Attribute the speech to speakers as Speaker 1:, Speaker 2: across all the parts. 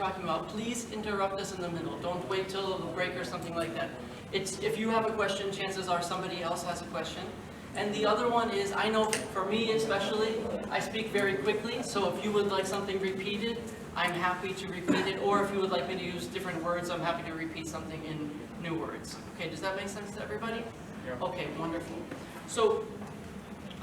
Speaker 1: talking about, please interrupt us in the middle. Don't wait till the break or something like that. If you have a question, chances are somebody else has a question. And the other one is, I know for me especially, I speak very quickly, so if you would like something repeated, I'm happy to repeat it, or if you would like me to use different words, I'm happy to repeat something in new words. Okay, does that make sense to everybody? Yeah. Okay, wonderful. So,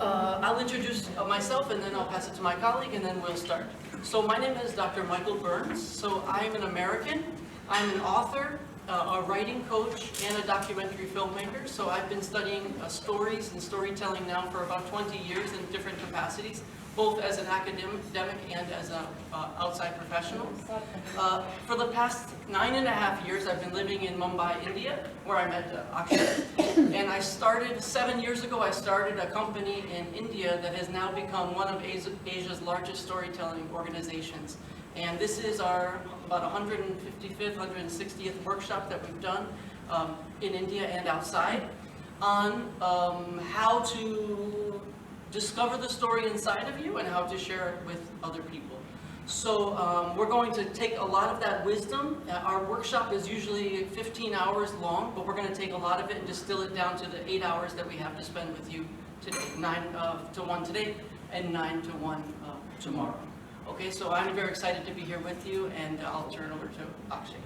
Speaker 1: I'll introduce myself and then I'll pass it to my colleague and then we'll start. So my name is Dr. Michael Burns. So I'm an American, I'm an author, a writing coach, and a documentary filmmaker. So I've been studying stories and storytelling now for about 20 years in different capacities, both as an academic and as an outside professional. For the past 9.5 years, I've been living in Mumbai, India, where I met Akshay. And I started, 7 years ago, I started a company in India that has now become one of Asia's largest storytelling organizations. And this is our about 155th, 160th workshop that we've done in India and outside on how to discover the story inside of you and how to share it with other people. So we're going to take a lot of that wisdom. Our workshop is usually 15 hours long, but we're going to take a lot of it and distill it down to the 8 hours that we have to spend with you today. 9 to 1 today and 9 to 1 tomorrow. Okay, so I'm very excited to be here with you, and I'll turn over to Akshay.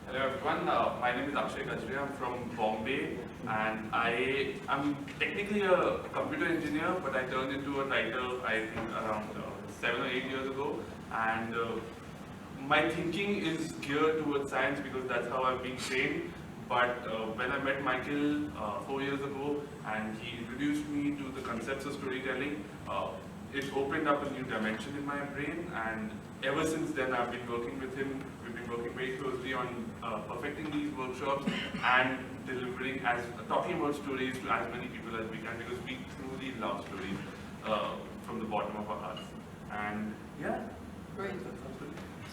Speaker 2: Hello everyone, my name is Akshay Kajri. I'm from Bombay, and I am technically a computer engineer, but I turned into a writer I think around 7 or 8 years ago. And my thinking is geared towards science because that's how I've been trained. But when I met Michael 4 years ago and he introduced me to the concepts of storytelling, it opened up a new dimension in my brain, and ever since then I've been working with him. We've been working very closely on perfecting these workshops and talking about stories to as many people as we can, because we truly love stories from the bottom of our hearts. And yeah.
Speaker 1: Great.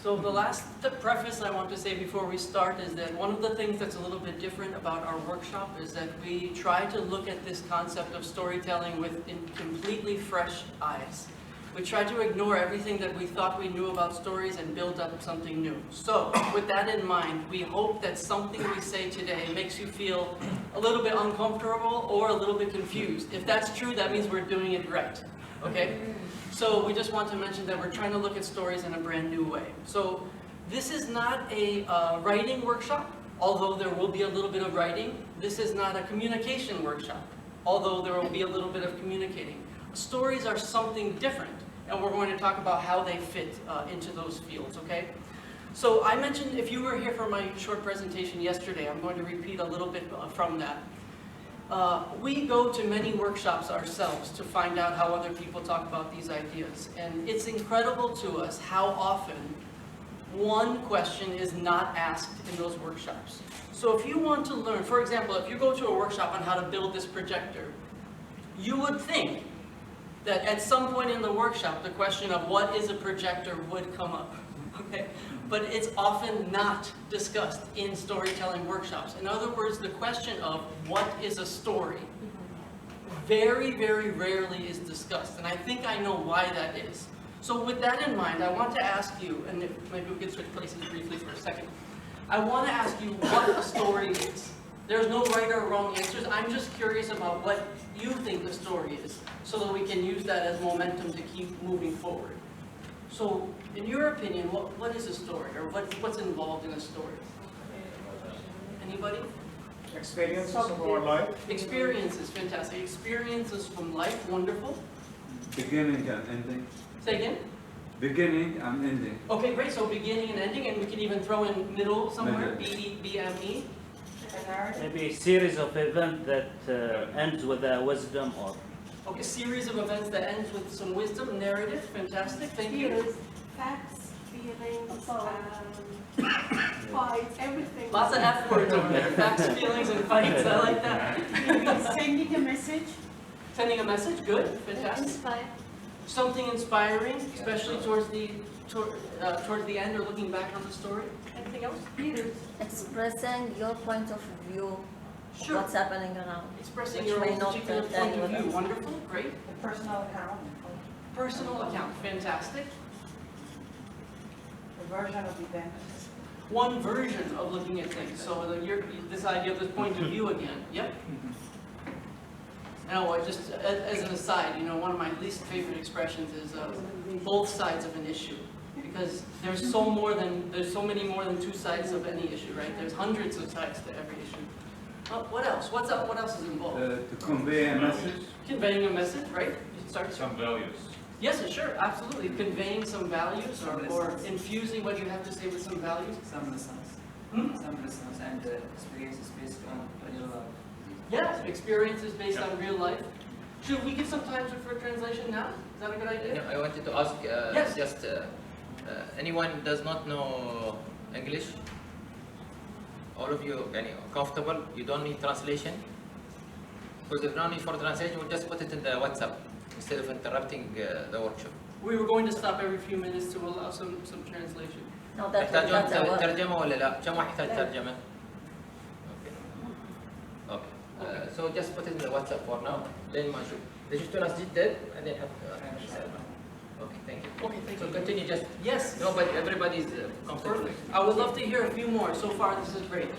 Speaker 1: So the preface I want to say before we start is that one of the things that's a little bit different about our workshop is that we try to look at this concept of storytelling with completely fresh eyes. We try to ignore everything that we thought we knew about stories and build up something new. So with that in mind, we hope that something we say today makes you feel a little bit uncomfortable or a little bit confused. If that's true, that means we're doing it right. Okay? So we just want to mention that we're trying to look at stories in a brand new way. So this is not a writing workshop, although there will be a little bit of writing. This is not a communication workshop, although there will be a little bit of communicating. Stories are something different, and we're going to talk about how they fit into those fields, okay? So I mentioned, if you were here for my short presentation yesterday, I'm going to repeat a little bit from that. We go to many workshops ourselves to find out how other people talk about these ideas. And it's incredible to us how often one question is not asked in those workshops. So if you want to learn, for example, if you go to a workshop on how to build this projector, you would think that at some point in the workshop, the question of what is a projector would come up. Okay? But it's often not discussed in storytelling workshops. In other words, the question of what is a story very, very rarely is discussed. And I think I know why that is. So with that in mind, I want to ask you, and maybe we can switch places briefly for a second. I want to ask you what a story is. There's no right or wrong answers. I'm just curious about what you think a story is, so that we can use that as momentum to keep moving forward. So, in your opinion, what is a story, or what's involved in a story? Anybody?
Speaker 3: Experiences of our life.
Speaker 1: Experiences, fantastic. Experiences from life, wonderful.
Speaker 4: Beginning and ending.
Speaker 1: Say again?
Speaker 4: Beginning and ending.
Speaker 1: Okay, great. So beginning and ending, and we can even throw in middle somewhere.
Speaker 4: Middle.
Speaker 1: B-E-B-M-E.
Speaker 5: Maybe a series of events that ends with a wisdom or...
Speaker 1: Okay, series of events that ends with some wisdom, narrative, fantastic, thank you.
Speaker 6: Facts, feelings, fights, everything.
Speaker 1: Lots of F words over there, facts, feelings, and fights, I like that.
Speaker 6: Sending a message.
Speaker 1: Sending a message, good, fantastic.
Speaker 6: Inspire.
Speaker 1: Something inspiring, especially towards the end or looking back on the story. Anything else?
Speaker 6: Leaders.
Speaker 7: Expressing your point of view.
Speaker 1: Sure.
Speaker 7: What's happening around.
Speaker 1: Expressing
Speaker 7: Which
Speaker 1: your
Speaker 7: may
Speaker 1: own
Speaker 7: not
Speaker 1: particular
Speaker 7: tell
Speaker 1: point
Speaker 7: you
Speaker 1: of
Speaker 7: what
Speaker 1: view,
Speaker 7: else.
Speaker 1: wonderful, great.
Speaker 6: A personal account.
Speaker 1: Personal account, fantastic.
Speaker 6: version of event.
Speaker 1: One version of looking at things. So this idea of this point of view again. Yep. Now, just as an aside, one of my least favorite expressions is both sides of an issue, because there's so many more than two sides of any issue, right? There's hundreds of sides to every issue. What else? What's up? What else is involved?
Speaker 4: To convey a message.
Speaker 1: Conveying a message, right? You start.
Speaker 2: Some values.
Speaker 1: Yes, sure, absolutely. Conveying some values or infusing what you have to say with some values.
Speaker 8: Some lessons. Some lessons and experiences based on real life.
Speaker 1: Yes, experiences based on real life. Should we give some time for translation now? Is that a good idea?
Speaker 9: I wanted to ask,
Speaker 1: Yes.
Speaker 9: just anyone does not know English? All of you comfortable? You don't need translation? Because if no need for translation, we'll just put it in the WhatsApp instead of interrupting the workshop.
Speaker 1: We were going to stop every few minutes to allow some translation.
Speaker 7: No, that's
Speaker 9: يحتاجون
Speaker 7: our
Speaker 9: ترجمة ولا لا؟ كم واحد يحتاج ترجمة؟ Okay. So just put it in the WhatsApp for now. لين ما نشوف. إذا شفتوا ناس جدد بعدين نحط Okay, thank you.
Speaker 1: Okay, thank
Speaker 9: So
Speaker 1: you.
Speaker 9: continue just.
Speaker 1: Yes.
Speaker 9: No, but everybody's comfortable.
Speaker 1: Perfect. I would love to hear a few more. So far, this is great.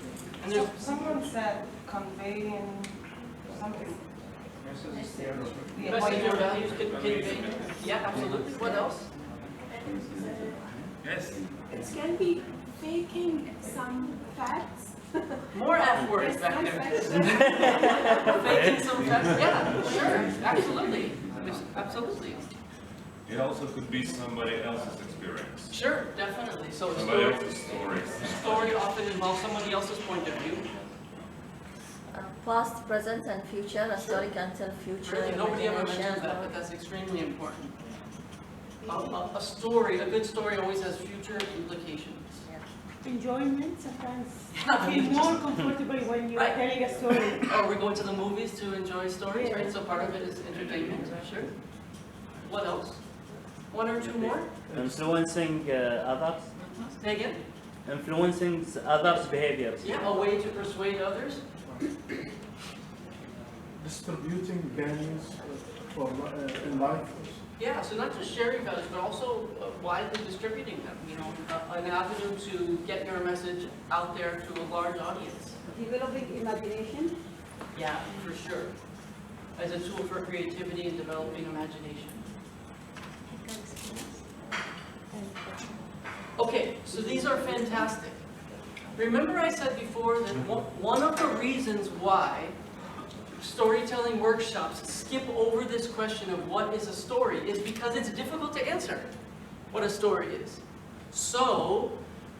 Speaker 1: And there's
Speaker 6: Someone said conveying something.
Speaker 1: message or values conveyed. Yeah, absolutely. What else?
Speaker 2: Yes.
Speaker 6: It can be faking some facts.
Speaker 1: More F words
Speaker 6: Yes,
Speaker 1: back
Speaker 6: some
Speaker 1: there.
Speaker 6: facts.
Speaker 1: Faking some facts. Yeah, sure. Absolutely. Absolutely.
Speaker 10: It also could be somebody else's experience.
Speaker 1: Sure, definitely. So
Speaker 10: Somebody else's story.
Speaker 1: story often involves somebody else's point of view.
Speaker 7: past, present, and future. A story can tell future.
Speaker 1: Really, nobody ever mentions
Speaker 7: imagination,
Speaker 1: that, but that's extremely important. A story, a good story always has future implications.
Speaker 6: Enjoyment, sometimes you feel more comfortable when you're
Speaker 1: Right.
Speaker 6: telling a story.
Speaker 1: Or we go to the movies to enjoy stories, right? So part of it is entertainment, sure. What else? One or two more?
Speaker 5: Influencing others.
Speaker 1: Say again?
Speaker 5: Influencing others' behaviors.
Speaker 1: Yeah, a way to persuade others.
Speaker 3: Distributing values for in life.
Speaker 1: Yeah, so not just sharing values, but also widely distributing them. An avenue to get your message out there to a large audience.
Speaker 6: Developing imagination.
Speaker 1: Yeah, for sure. As a tool for creativity and developing imagination. Okay, so these are fantastic. Remember I said before that one of the reasons why storytelling workshops skip over this question of what is a story is because it's difficult to answer what a story is. So,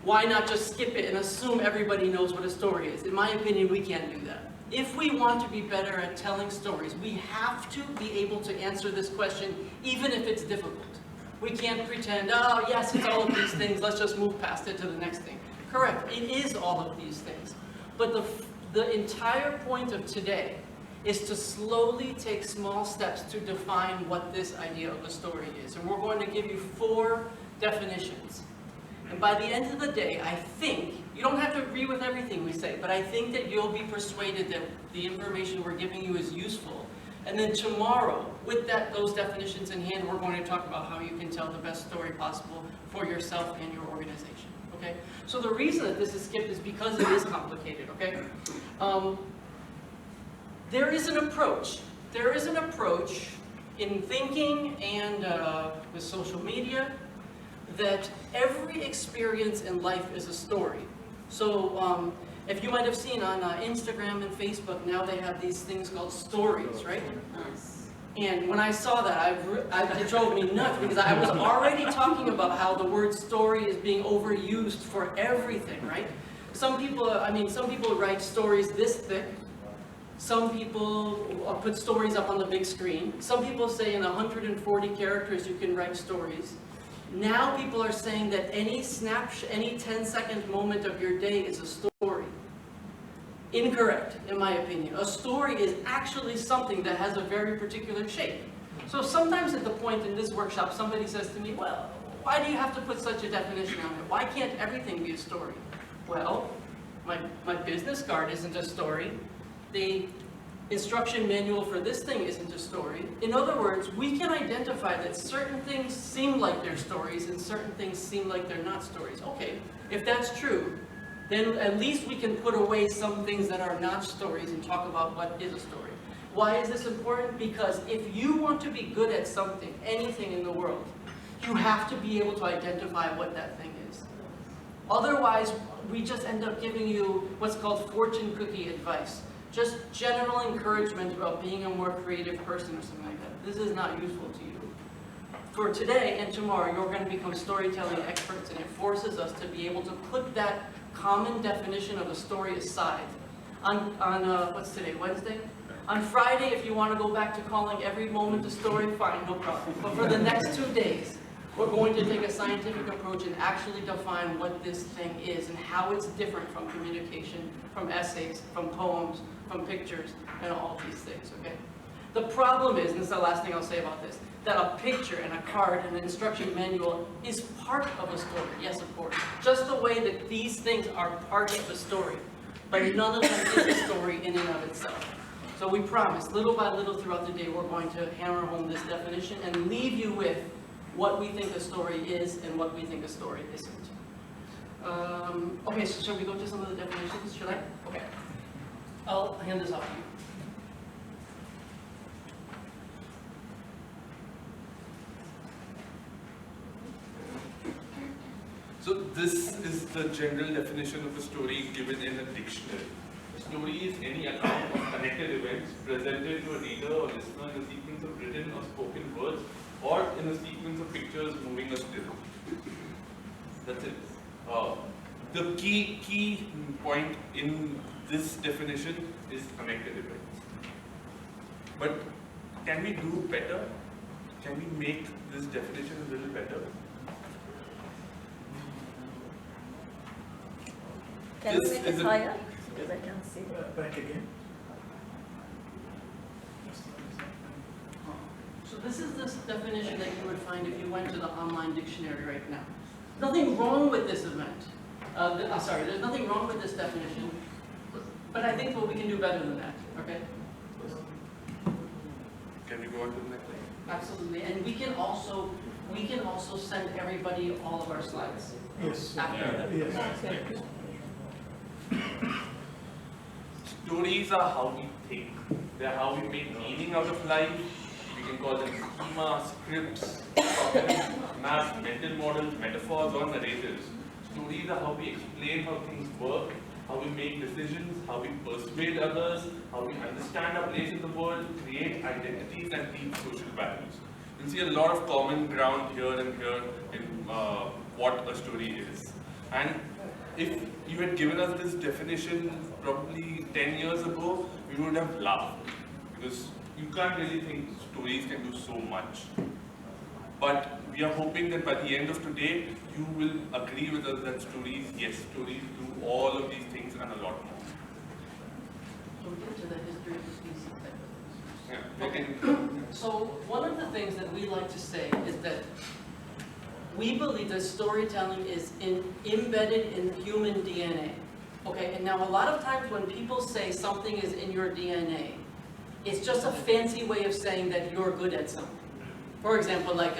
Speaker 1: why not just skip it and assume everybody knows what a story is? In my opinion, we can't do that. If we want to be better at telling stories, we have to be able to answer this question, even if it's difficult. We can't pretend, oh yes, it's all of these things, let's just move past it to the next thing. Correct, it is all of these things. But the entire point of today is to slowly take small steps to define what this idea of a story is. And we're going to give you 4 definitions. And by the end of the day, I think, you don't have to agree with everything we say, but I think that you'll be persuaded that the information we're giving you is useful. And then tomorrow, with those definitions in hand, we're going to talk about how you can tell the best story possible for yourself and your organization, okay? So the reason that this is skipped is because it is complicated, okay? There is an approach. There is an approach in thinking and with social media that every experience in life is a story. So if you might have seen on Instagram and Facebook, now they have these things called stories, right? And when I saw that, it drove me nuts because I was already talking about how the word story is being overused for everything, right? Some people write stories this thick. Some people put stories up on the big screen. Some people say in 140 characters you can write stories. Now people are saying that any 10-second moment of your day is a story. Incorrect, in my opinion. A story is actually something that has a very particular shape. So sometimes at the point in this workshop, somebody says to me, well, why do you have to put such a definition on it? Why can't everything be a story? Well, my business card isn't a story. The instruction manual for this thing isn't a story. In other words, we can identify that certain things seem like they're stories and certain things seem like they're not stories. Okay, if that's true, then at least we can put away some things that are not stories and talk about what is a story. Why is this important? Because if you want to be good at something, anything in the world, you have to be able to identify what that thing is. Otherwise, we just end up giving you what's called fortune cookie advice. Just general encouragement about being a more creative person or something like that. This is not useful to you. For today and tomorrow, you're going to become storytelling experts, and it forces us to be able to put that common definition of a story aside. On what's today, Wednesday? On Friday, if you want to go back to calling every moment a story, fine, no problem. But for the next 2 days, we're going to take a scientific approach and actually define what this thing is and how it's different from communication, from essays, from poems, from pictures, and all these things, okay? The problem is, and this is the last thing I'll say about this, that a picture and a card and an instruction manual is part of a story, yes, of course. Just the way that these things are part of the story, but none of them is a story in and of itself. So we promise, little by little throughout the day, we're going to hammer home this definition and leave you with what we think a story is and what we think a story isn't. Okay, so shall we go to some of the definitions? Should I? Okay. I'll hand this off to you.
Speaker 2: So this is the general definition of a story given in a dictionary. A story is any account of connected events presented to a reader or listener in a sequence of written or spoken words or in a sequence of pictures moving a still. That's it. The key point in this definition is connected events. But can we do better? Can we make this definition a little better?
Speaker 7: Can you
Speaker 2: This
Speaker 7: make
Speaker 2: is
Speaker 7: it
Speaker 2: a-
Speaker 7: higher? Because I can't see.
Speaker 3: Back again.
Speaker 1: So this is this definition that you would find if you went to the online dictionary right now. Nothing wrong with this event. There's nothing wrong with this definition, but I think we can do better than that, okay?
Speaker 2: Can we go on to the next slide?
Speaker 1: Absolutely, and we can also send everybody all of our slides.
Speaker 3: Yes.
Speaker 1: After.
Speaker 3: Yes.
Speaker 2: Stories are how we think. They're how we make meaning out of life. We can call them schema, scripts, maps, mental models, metaphors, or narratives. Stories are how we explain how things work, how we make decisions, how we persuade others, how we understand our place in the world, create identities, and teach social values. You'll see a lot of common ground here and here in what a story is. And if you had given us this definition probably 10 years ago, we would have laughed. Because you can't really think stories can do so much. But we are hoping that by the end of today, you will agree with us that stories do all of these things and a lot more.
Speaker 1: So we get to the history of the species type of things.
Speaker 2: Yeah, we can,
Speaker 1: So one of the things that we like to say is that we believe that storytelling is embedded in human DNA. Okay, and now a lot of times when people say something is in your DNA, it's just a fancy way of saying that you're good at something. For example, like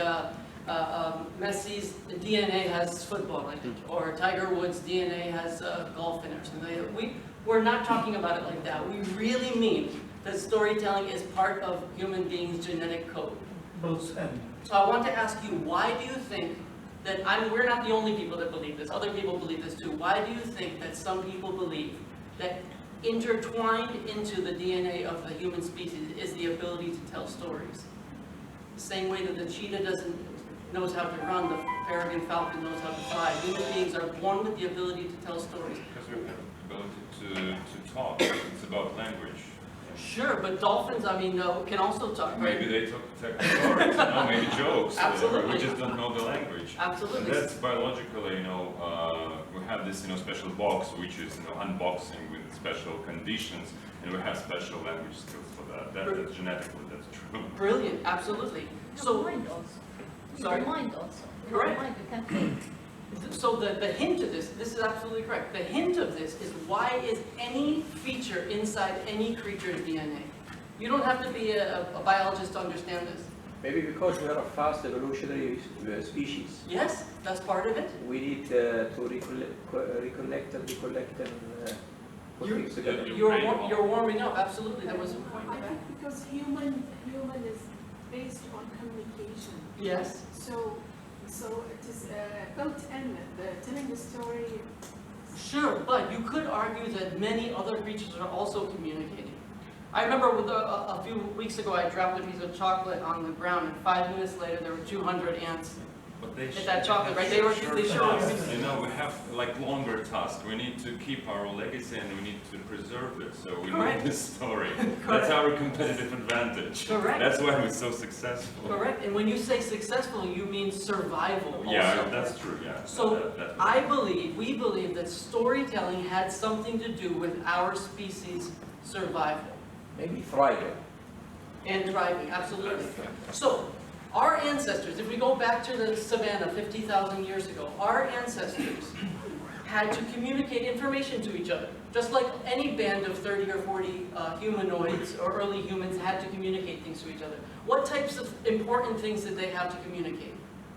Speaker 1: Messi's DNA has football, like, or Tiger Woods' DNA has golf in it or something. We're not talking about it like that. We really mean that storytelling is part of human beings' genetic code.
Speaker 3: Both and.
Speaker 1: So I want to ask you, why do you think that, we're not the only people that believe this, other people believe this too. Why do you think that some people believe that intertwined into the DNA of the human species is the ability to tell stories? The same way that the cheetah knows how to run, the peregrine falcon knows how to fly. Human beings are born with the ability to tell stories.
Speaker 10: Because we have the ability to talk. It's about language.
Speaker 1: Sure, but dolphins, can also talk, right?
Speaker 10: Maybe they tell stories, maybe jokes.
Speaker 1: Absolutely.
Speaker 10: We just don't know the language.
Speaker 1: Absolutely.
Speaker 10: And that's biologically, we have this, special box which is, unboxing with special conditions, and we have special language skills for that. That's genetically, that's true.
Speaker 1: Brilliant, absolutely.
Speaker 7: Your mind also.
Speaker 1: Sorry?
Speaker 7: Your mind also.
Speaker 1: Correct.
Speaker 7: Your mind, you can think.
Speaker 1: So the hint of this is absolutely correct. The hint of this is, why is any feature inside any creature's DNA? You don't have to be a biologist to understand this.
Speaker 11: Maybe because we are a fast evolutionary species,
Speaker 1: Yes, that's part of it.
Speaker 11: we need to recollect and recollect and put things together.
Speaker 1: You're warming up, absolutely, there was a point
Speaker 6: I
Speaker 1: to that.
Speaker 6: think because human is based on communication.
Speaker 1: Yes,
Speaker 6: So it is built in, telling the story.
Speaker 1: sure, but you could argue that many other creatures are also communicating. I remember with a few weeks ago, I dropped a piece of chocolate on the ground, and 5 minutes later, there were 200 ants.
Speaker 10: But they
Speaker 1: Hit that chocolate, right? They sure.
Speaker 10: You know, we have like longer tasks. We need to keep our legacy and we need to preserve it. So we
Speaker 1: Correct.
Speaker 10: need this story.
Speaker 1: Correct.
Speaker 10: That's our competitive advantage.
Speaker 1: Correct.
Speaker 10: That's why we're so successful.
Speaker 1: Correct, and when you say successful, you mean survival also.
Speaker 10: Yeah, that's true. Yeah.
Speaker 1: So we believe that storytelling had something to do with our species' survival.
Speaker 11: Maybe thriving.
Speaker 1: And thriving, absolutely. So, our ancestors, if we go back to the savannah 50,000 years ago, our ancestors had to communicate information to each other. Just like any band of 30 or 40 humanoids or early humans had to communicate things to each other. What types of important things did they have to communicate?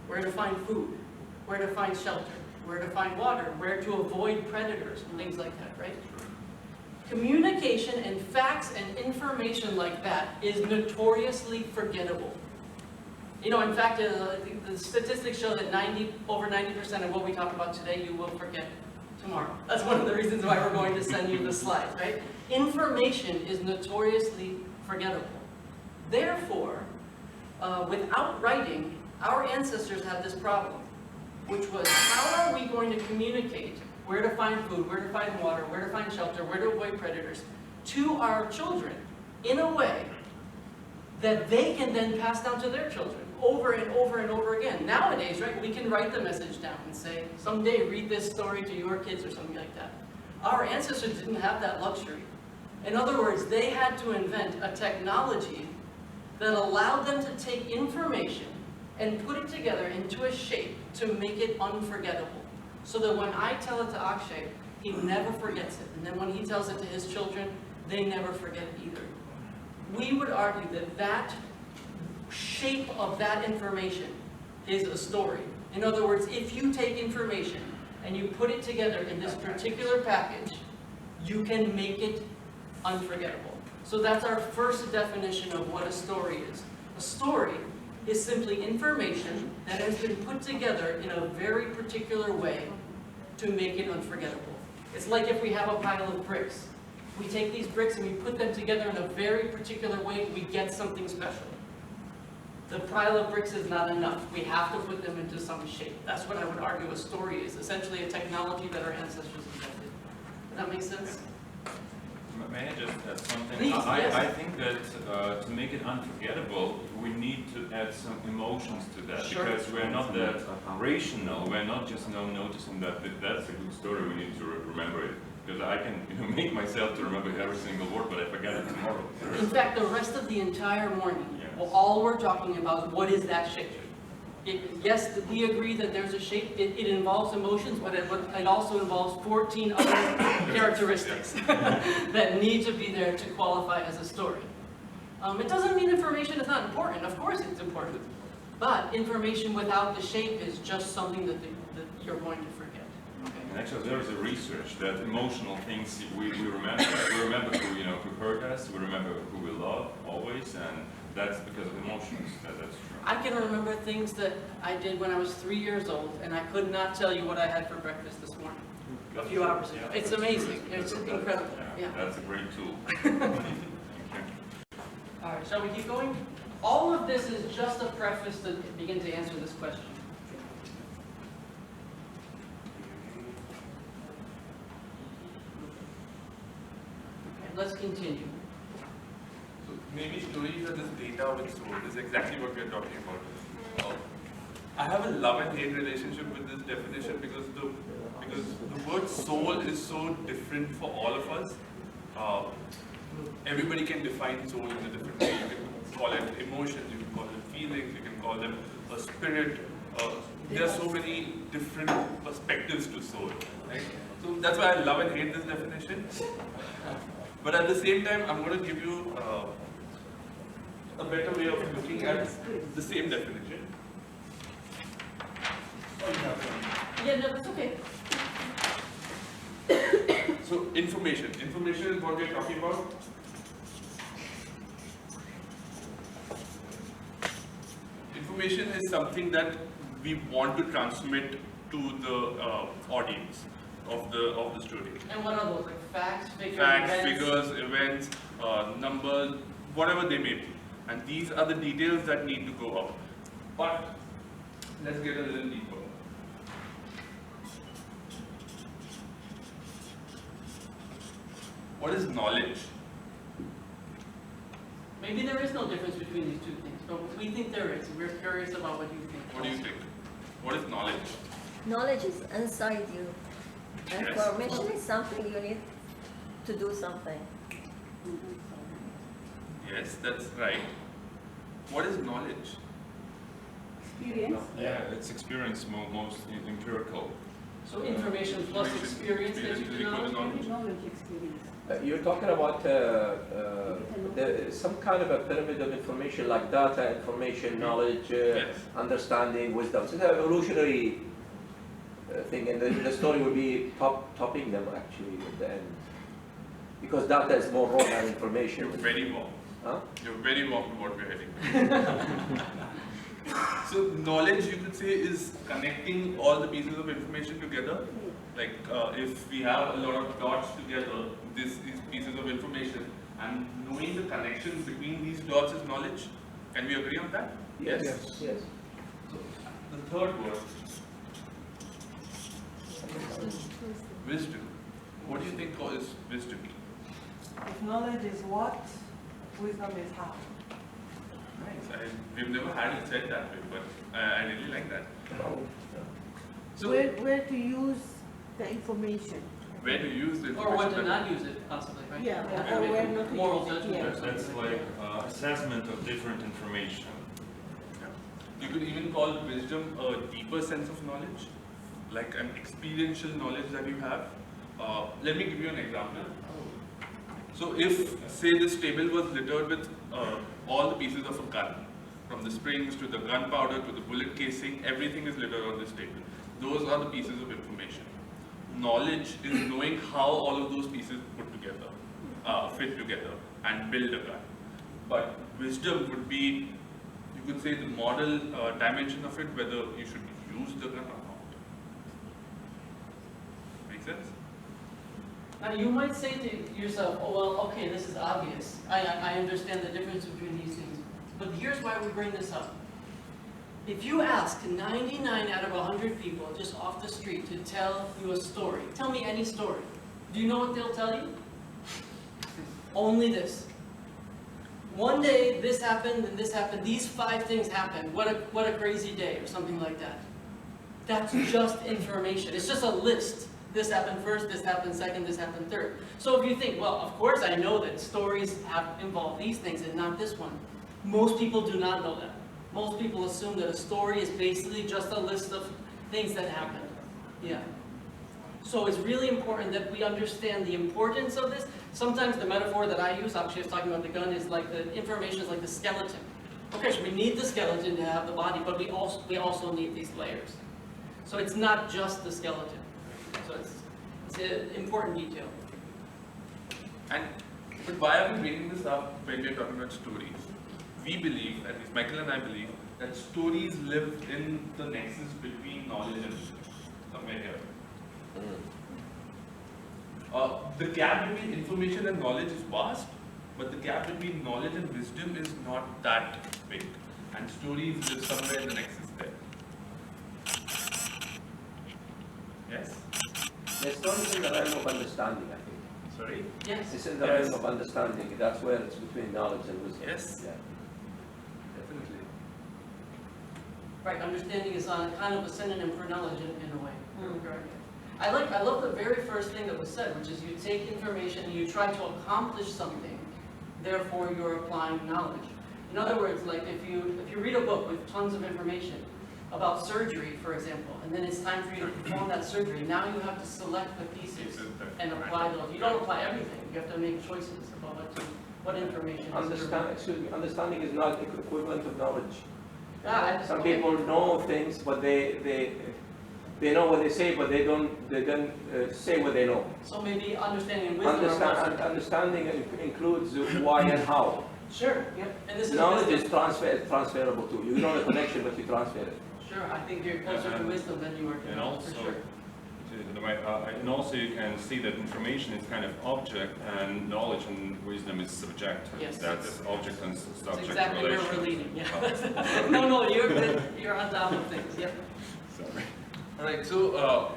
Speaker 1: Where to find food, where to find shelter, where to find water, where to avoid predators, and things like that, right? Communication and facts and information like that is notoriously forgettable. You know, in fact, the statistics show that over 90% of what we talk about today, you will forget tomorrow. That's one of the reasons why we're going to send you the slides, right? Information is notoriously forgettable. Therefore, without writing, our ancestors had this problem, which was, how are we going to communicate where to find food, where to find water, where to find shelter, where to avoid predators, to our children in a way that they can then pass down to their children over and over and over again. Nowadays, right, we can write the message down and say, someday read this story to your kids or something like that. Our ancestors didn't have that luxury. In other words, they had to invent a technology that allowed them to take information and put it together into a shape to make it unforgettable. So that when I tell it to Akshay, he never forgets it. And then when he tells it to his children, they never forget it either. We would argue that that shape of that information is a story. In other words, if you take information and you put it together in this particular package, you can make it unforgettable. So that's our first definition of what a story is. A story is simply information that has been put together in a very particular way to make it unforgettable. It's like if we have a pile of bricks. We take these bricks and we put them together in a very particular way, we get something special. The pile of bricks is not enough. We have to put them into some shape. That's what I would argue a story is, essentially a technology that our ancestors invented. Does that make sense?
Speaker 10: May I just add something?
Speaker 1: Please, yes.
Speaker 10: I think that to make it unforgettable, we need to add some emotions to that.
Speaker 1: Sure.
Speaker 10: Because we're not that rational. We're not just noticing that that's a good story. We need to remember it. Because I can make myself to remember every single word, but I forget it tomorrow.
Speaker 1: In fact, the rest of the entire morning,
Speaker 10: Yes.
Speaker 1: well, all we're talking about is what is that shape. Yes, we agree that there's a shape. It involves emotions, but it also involves 14 other characteristics that need to be there to qualify as a story. It doesn't mean information is not important. Of course it's important. But information without the shape is just something that you're going to forget.
Speaker 10: And actually, there is a research that emotional things we remember. We remember who hurt us. We remember who we love always, and that's because of emotions. That's true.
Speaker 1: I can remember things that I did when I was 3 years old, and I could not tell you what I had for breakfast this morning, a few hours ago.
Speaker 10: Yeah,
Speaker 1: It's
Speaker 10: that's
Speaker 1: amazing.
Speaker 10: true.
Speaker 1: It's
Speaker 10: That's-
Speaker 1: incredible. Yeah.
Speaker 10: That's a great tool. Thank you.
Speaker 1: All right, shall we keep going? All of this is just a preface to begin to answer this question. Okay, let's continue.
Speaker 2: So maybe stories are this data with soul is exactly what we're talking about. I have a love and hate relationship with this definition because the word soul is so different for all of us. Everybody can define soul in a different way. You can call it emotions, you can call it feelings, you can call them a spirit. There are so many different perspectives to soul, right? So that's why I love and hate this definition. But at the same time, I'm going to give you a better way of looking at the same definition.
Speaker 1: Yeah, no, that's okay.
Speaker 2: So information. Information is what we're talking about. Information is something that we want to transmit to the audience of the story.
Speaker 1: And what are those, like facts, figures,
Speaker 2: Facts,
Speaker 1: events?
Speaker 2: figures, events, numbers, whatever they may be. And these are the details that need to go up. But let's get a little deeper. What is knowledge?
Speaker 1: Maybe there is no difference between these two things, but we think there is. We're curious about what you think.
Speaker 2: What do you think? What is knowledge?
Speaker 7: Knowledge is inside you.
Speaker 2: Yes.
Speaker 7: Information is something you need to do something.
Speaker 2: Yes, that's right. What is knowledge?
Speaker 6: Experience.
Speaker 10: Yeah, it's experience most empirical.
Speaker 1: So information plus
Speaker 2: Information,
Speaker 1: experience that you
Speaker 2: is
Speaker 1: do
Speaker 2: equal to
Speaker 1: know?
Speaker 2: knowledge.
Speaker 6: Knowledge, experience.
Speaker 11: You're talking about some kind of a pyramid of information like data, information, knowledge,
Speaker 2: Yes.
Speaker 11: understanding, wisdom. So it's an evolutionary thing, and the story will be topping them actually at the end. Because data is more raw than information.
Speaker 2: You're very wrong.
Speaker 11: Huh?
Speaker 2: You're very wrong to what we're heading. So knowledge, you could say, is connecting all the pieces of information together. Like if we have a lot of dots together, these pieces of information, and knowing the connection between these dots is knowledge. Can we agree on that?
Speaker 11: Yes. Yes.
Speaker 2: So the third word, wisdom. What do you think is wisdom?
Speaker 6: If knowledge is what, wisdom is how.
Speaker 2: Nice. We've never had it said that way, but I really like that. So
Speaker 6: Where to use the information.
Speaker 2: where to use the
Speaker 1: Or what to
Speaker 2: information?
Speaker 1: not use it possibly, right?
Speaker 6: Yeah,
Speaker 1: Okay,
Speaker 6: or
Speaker 1: make
Speaker 6: where
Speaker 1: a
Speaker 6: not to
Speaker 1: moral
Speaker 6: use it,
Speaker 1: judgment
Speaker 6: yeah.
Speaker 1: or something.
Speaker 10: That's like assessment of different information.
Speaker 2: You could even call wisdom a deeper sense of knowledge, like an experiential knowledge that you have. Let me give you an example. So if, say, this table was littered with all the pieces of a gun, from the springs to the gunpowder to the bullet casing, everything is littered on this table. Those are the pieces of information. Knowledge is knowing how all of those pieces put together, fit together, and build a gun. But wisdom would be, you could say, the model dimension of it, whether you should use the gun or not. Make sense?
Speaker 1: Now you might say to yourself, oh well, okay, this is obvious. I understand the difference between these things. But here's why we bring this up. If you ask 99 out of 100 people just off the street to tell you a story, tell me any story, do you know what they'll tell you? Only this. One day this happened and this happened, these 5 things happened, what a crazy day, or something like that. That's just information, it's just a list. This happened first, this happened second, this happened third. So if you think, well, of course I know that stories have involved these things and not this one. Most people do not know that. Most people assume that a story is basically just a list of things that happened. Yeah. So it's really important that we understand the importance of this. Sometimes the metaphor that I use, actually I was talking about the gun, is like the information is like the skeleton. Okay, so we need the skeleton to have the body, but we also need these layers. So it's not just the skeleton. So it's an important detail.
Speaker 2: But why are we bringing this up when we're talking about stories? We believe, at least Michael and I believe, that stories live in the nexus between knowledge and wisdom, somewhere here. The gap between information and knowledge is vast, but the gap between knowledge and wisdom is not that big. And stories live somewhere in the nexus there. Yes?
Speaker 11: The story is in the realm of understanding, I think.
Speaker 2: Sorry?
Speaker 1: Yes.
Speaker 11: It's in the
Speaker 2: Yes.
Speaker 11: realm of understanding. That's where it's between knowledge and wisdom.
Speaker 2: Yes.
Speaker 11: Yeah.
Speaker 2: Definitely.
Speaker 1: Right, understanding is on kind of a synonym for knowledge in a way. Correct. I love the very first thing that was said, which is you take information and you try to accomplish something, therefore you're applying knowledge. In other words, like if you read a book with tons of information about surgery, for example, and then it's time for you to perform that surgery, now you have to select the pieces and apply those. You don't apply everything, you have to make choices about what to What information is
Speaker 11: Understanding is not equivalent of knowledge. Some
Speaker 1: okay.
Speaker 11: people know things, but they know what they say, but they don't say what they know.
Speaker 1: So maybe understanding and wisdom are closer.
Speaker 11: Understanding includes why and how.
Speaker 1: Sure, yeah. And this is
Speaker 11: Knowledge
Speaker 1: wisdom.
Speaker 11: is transferable too. You know the connection, but you transfer it.
Speaker 1: Sure, I think you're closer to wisdom than you are to
Speaker 10: And
Speaker 1: knowledge,
Speaker 10: also,
Speaker 1: for sure.
Speaker 10: and also you can see that information is kind of object and knowledge and wisdom is subjective.
Speaker 1: Yes.
Speaker 10: That's object and
Speaker 1: That's
Speaker 10: subject
Speaker 1: exactly where
Speaker 10: relation.
Speaker 1: we're leading, yeah. No, you're on top of things, yep.
Speaker 10: Sorry.
Speaker 2: Alright, so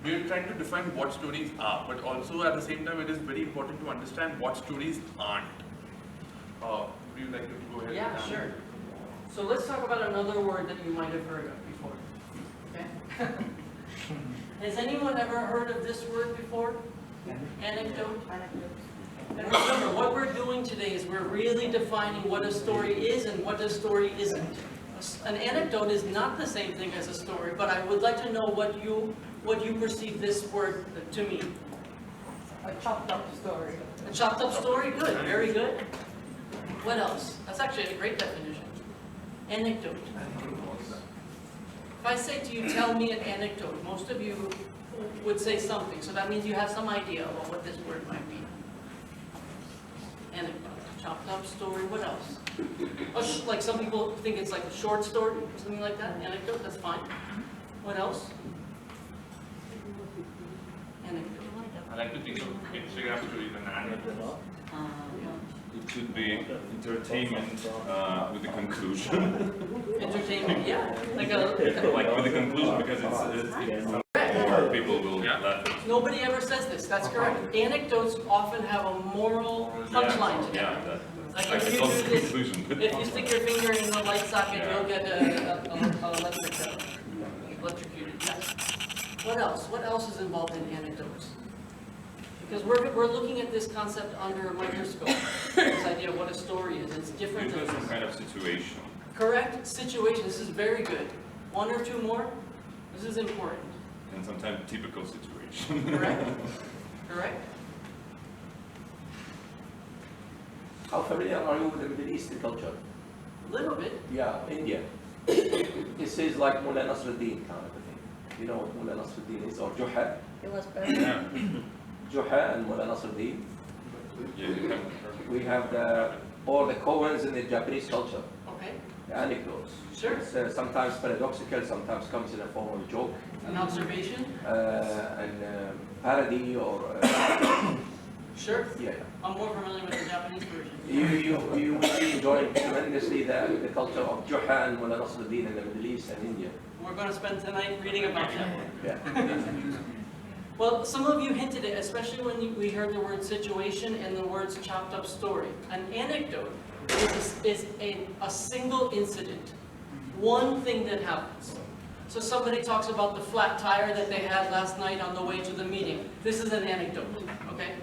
Speaker 2: we're trying to define what stories are, but also at the same time it is very important to understand what stories aren't. Would you like to go ahead?
Speaker 1: Yeah,
Speaker 2: and-
Speaker 1: sure. So let's talk about another word that you might have heard of before, okay? Has anyone ever heard of this word before? Anecdote? And remember, what we're doing today is we're really defining what a story is and what a story isn't. An anecdote is not the same thing as a story, but I would like to know what you perceive this word to mean.
Speaker 6: A chopped up story.
Speaker 1: A chopped up story? Good, very good. What else? That's actually a great definition. Anecdote. If I say to you, tell me an anecdote, most of you would say something, so that means you have some idea about what this word might mean. Anecdote, chopped up story, what else? Like some people think it's like a short story, or something like that, anecdote, that's fine. What else? Anecdote.
Speaker 2: I like to think of Instagram stories and anecdotes.
Speaker 10: It should be entertainment with the conclusion.
Speaker 1: Entertainment, yeah, like
Speaker 10: Like with the conclusion because it's more people will laugh.
Speaker 1: Nobody ever says this, that's correct. Anecdotes often have a moral punchline to them.
Speaker 10: Yeah, that.
Speaker 1: Like
Speaker 10: Like
Speaker 1: if
Speaker 10: it's
Speaker 1: you
Speaker 10: not
Speaker 1: do
Speaker 10: the
Speaker 1: this,
Speaker 10: conclusion. but-
Speaker 1: if you stick your finger in the light socket,
Speaker 10: Yeah.
Speaker 1: you'll get electrocuted, yes. What else? What else is involved in anecdotes? Because we're looking at this concept under a microscope, this idea of what a story is, it's different
Speaker 10: Usually
Speaker 1: than...
Speaker 10: some kind of situation.
Speaker 1: Correct, situation, this is very good. One or two more? This is important,
Speaker 10: And sometimes typical situation.
Speaker 1: correct? Correct?
Speaker 11: How familiar are you with the Middle Eastern culture?
Speaker 1: Little bit.
Speaker 11: Yeah, India. This is like Mullah Nasruddin kind of a thing. You know what Mullah Nasruddin is, or Juha?
Speaker 7: It was perfect.
Speaker 10: Yeah.
Speaker 11: Juha and Mullah Nasruddin.
Speaker 10: Yeah, you have.
Speaker 11: We have all the koans in the Japanese culture,
Speaker 1: Okay,
Speaker 11: the anecdotes.
Speaker 1: Sure.
Speaker 11: It's sometimes paradoxical, sometimes comes in a form of joke,
Speaker 1: an observation?
Speaker 11: and parody, or
Speaker 1: Sure.
Speaker 11: yeah.
Speaker 1: I'm more familiar with the Japanese version.
Speaker 11: You will be enjoying tremendously the culture of Juha and Mullah Nasruddin in the Middle East and India.
Speaker 1: We're going to spend tonight reading about that.
Speaker 11: Yeah.
Speaker 1: Well, some of you hinted it, especially when we heard the word situation and the words chopped up story. An anecdote is a single incident, one thing that happens. So somebody talks about the flat tire that they had last night on the way to the meeting. This is an anecdote, okay?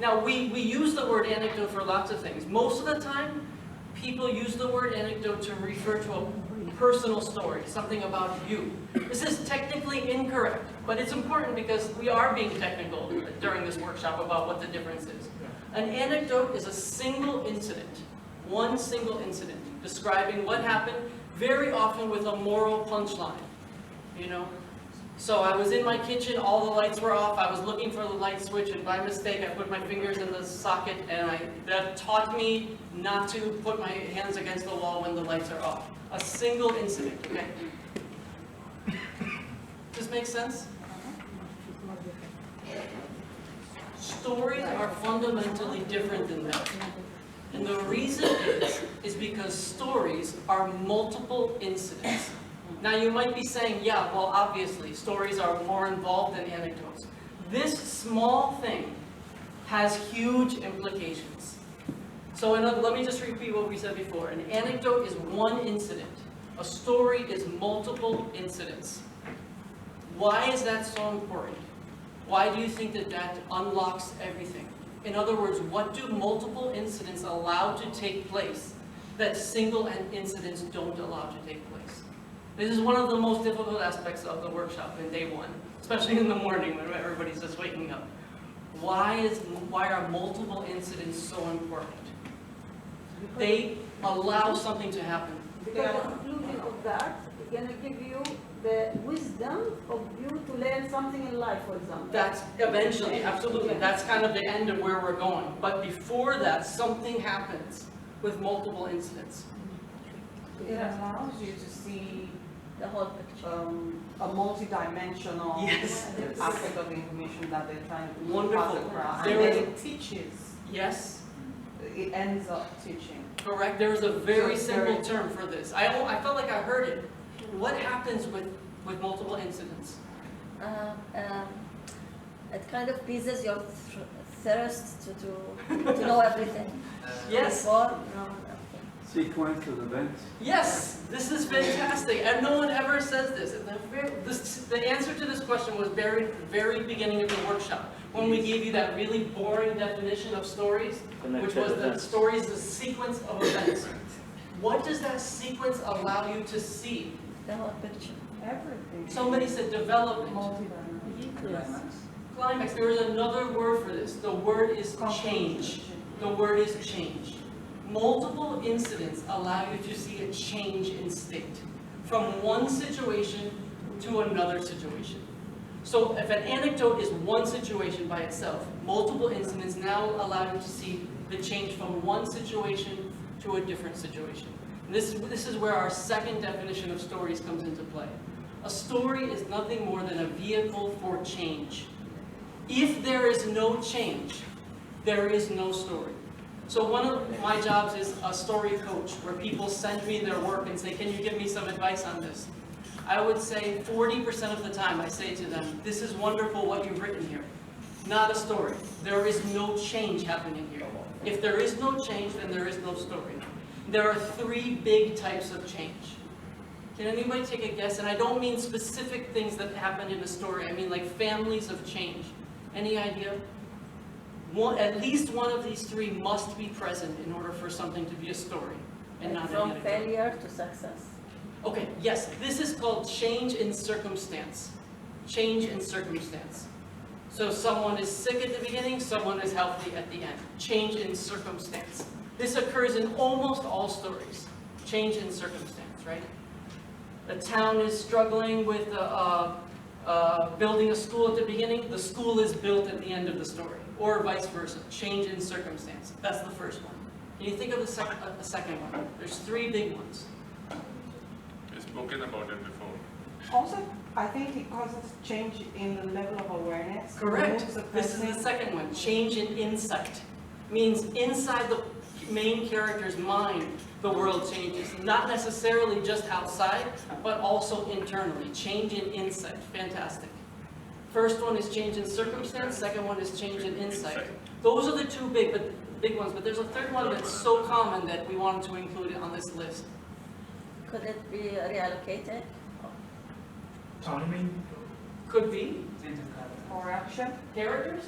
Speaker 1: Now, we use the word anecdote for lots of things. Most of the time, people use the word anecdote to refer to a personal story, something about you. This is technically incorrect, but it's important because we are being technical during this workshop about what the difference is. An anecdote is a single incident, one single incident, describing what happened, very often with a moral punchline, you know? So I was in my kitchen, all the lights were off, I was looking for the light switch, and by mistake I put my fingers in the socket, and that taught me not to put my hands against the wall when the lights are off. A single incident, okay? Does this make sense? Stories are fundamentally different than that. And the reason is because stories are multiple incidents. Now you might be saying, yeah, well obviously stories are more involved than anecdotes. This small thing has huge implications. So let me just repeat what we said before. An anecdote is one incident. A story is multiple incidents. Why is that so important? Why do you think that unlocks everything? In other words, what do multiple incidents allow to take place that single incidents don't allow to take place? This is one of the most difficult aspects of the workshop in day one, especially in the morning when everybody's just waking up. Why are multiple incidents so important? They allow something to happen.
Speaker 6: Because the conclusion of that is going to give you the wisdom of you to learn something in life, for example.
Speaker 1: That's eventually, absolutely. That's kind of the end of where we're going. But before that, something happens with multiple incidents.
Speaker 12: It allows you to see
Speaker 7: The whole picture.
Speaker 12: a multi-dimensional
Speaker 1: Yes.
Speaker 12: aspect of the information that they're trying to
Speaker 1: Wonderful.
Speaker 12: pass across.
Speaker 1: There
Speaker 12: And then
Speaker 1: was-
Speaker 12: it teaches,
Speaker 1: Yes,
Speaker 12: it ends up teaching.
Speaker 1: correct. There's a very
Speaker 12: So it's
Speaker 1: simple
Speaker 12: very-
Speaker 1: term for this. I felt like I heard it. What happens with multiple incidents?
Speaker 7: It kind of pleases your thirst to know everything.
Speaker 1: Yes.
Speaker 7: Before, no.
Speaker 4: Sequence of events.
Speaker 1: Yes, this is fantastic, and no one ever says this. The answer to this question was very beginning of the workshop, when we gave you that really boring definition of stories, which was that story is a sequence of events. What does that sequence allow you to see?
Speaker 7: The whole picture.
Speaker 12: Everything.
Speaker 1: Somebody said development,
Speaker 12: Multi-dimensional.
Speaker 1: climax. There is another word for this. The word is change. The word is change. Multiple incidents allow you to see a change in state from one situation to another situation. So if an anecdote is one situation by itself, multiple incidents now allow you to see the change from one situation to a different situation. And this is where our second definition of stories comes into play. A story is nothing more than a vehicle for change. If there is no change, there is no story. So one of my jobs is a story coach, where people send me their work and say, can you give me some advice on this? I would say 40% of the time I say to them, this is wonderful what you've written here. Not a story. There is no change happening here. If there is no change, then there is no story. There are three big types of change. Can anybody take a guess? And I don't mean specific things that happen in a story. I mean like families of change. Any idea? At least one of these three must be present in order for something to be a story and not an
Speaker 7: From
Speaker 1: anecdote.
Speaker 7: failure to success.
Speaker 1: Okay, yes, this is called change in circumstance. Change in circumstance. So someone is sick at the beginning, someone is healthy at the end. Change in circumstance. This occurs in almost all stories. Change in circumstance, right? A town is struggling with building a school at the beginning, the school is built at the end of the story. Or vice versa, change in circumstance. That's the first one. Can you think of the second one? There's three big ones.
Speaker 2: We've spoken about it before.
Speaker 12: Also, I think it causes change in the level of awareness.
Speaker 1: Correct.
Speaker 12: Moves the
Speaker 1: This is the
Speaker 12: person.
Speaker 1: second one. Change in insight. Means inside the main character's mind, the world changes. Not necessarily just outside, but also internally. Change in insight. Fantastic. First one is change in circumstance, second one is change in insight. Those are the two big ones, but there's a third one that's so common that we wanted to include it on this list.
Speaker 7: Could it be reallocated?
Speaker 3: Timing.
Speaker 1: Could be.
Speaker 12: Correction.
Speaker 1: Characters?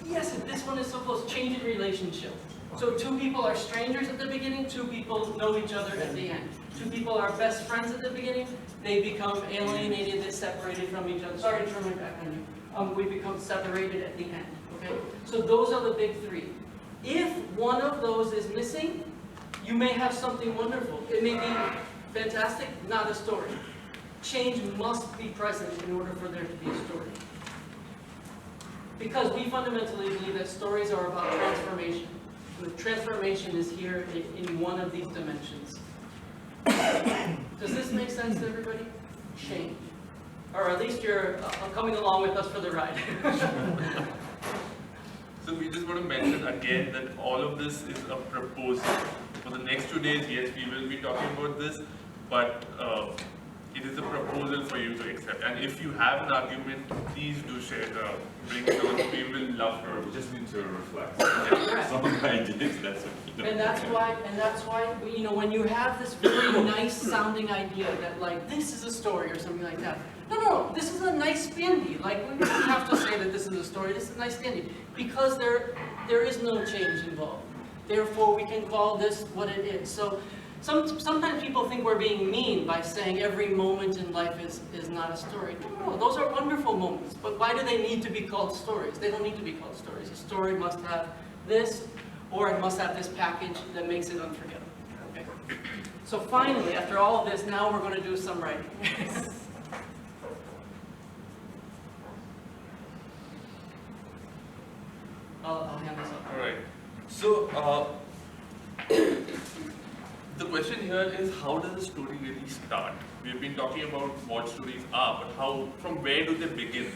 Speaker 1: Yes, this one is so close. Change in relationship. So two people are strangers at the beginning, two people know each other at the end. Two people are best friends at the beginning, they become alienated and separated from each other. Sorry to turn my back on you. We become separated at the end, okay? So those are the big three. If one of those is missing, you may have something wonderful. It may be fantastic, not a story. Change must be present in order for there to be a story. Because we fundamentally believe that stories are about transformation. The transformation is here in one of these dimensions. Does this make sense to everybody? Change. Or at least you're coming along with us for the ride.
Speaker 2: So we just want to mention again that all of this is a proposal. For the next 2 days, yes, we will be talking about this, but it is a proposal for you to accept. And if you have an argument, please do share the breakdown. We will love
Speaker 10: Or
Speaker 2: to.
Speaker 10: we just need to reflect.
Speaker 1: Correct.
Speaker 10: Some of the ideas, that's what.
Speaker 1: And that's why, you know, when you have this very nice sounding idea that like, this is a story or something like that. No, this is a nice standee. Like, we don't have to say that this is a story, this is a nice standee. Because there is no change involved. Therefore, we can call this what it is. So Sometimes people think we're being mean by saying every moment in life is not a story. No, those are wonderful moments, but why do they need to be called stories? They don't need to be called stories. A story must have this, or it must have this package that makes it unforgettable. Okay. So finally, after all of this, now we're going to do some writing. I'll hand this up.
Speaker 2: All right. So, the question here is, how does a story really start? We've been talking about what stories are, but from where do they begin?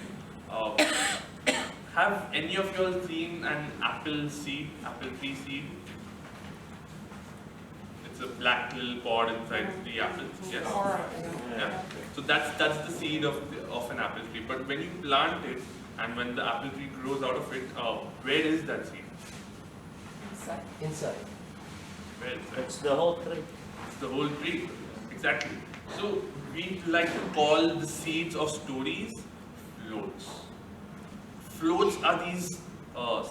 Speaker 2: Have any of you all seen an apple tree seed? It's a black little pod inside the apple. Yes. Yeah. So that's the seed of an apple tree. But when you plant it, and when the apple tree grows out of it, where is that seed?
Speaker 5: Inside.
Speaker 2: Where is that?
Speaker 5: It's the whole tree.
Speaker 2: It's the whole tree. Exactly. So we like to call the seeds of stories floats. Floats are these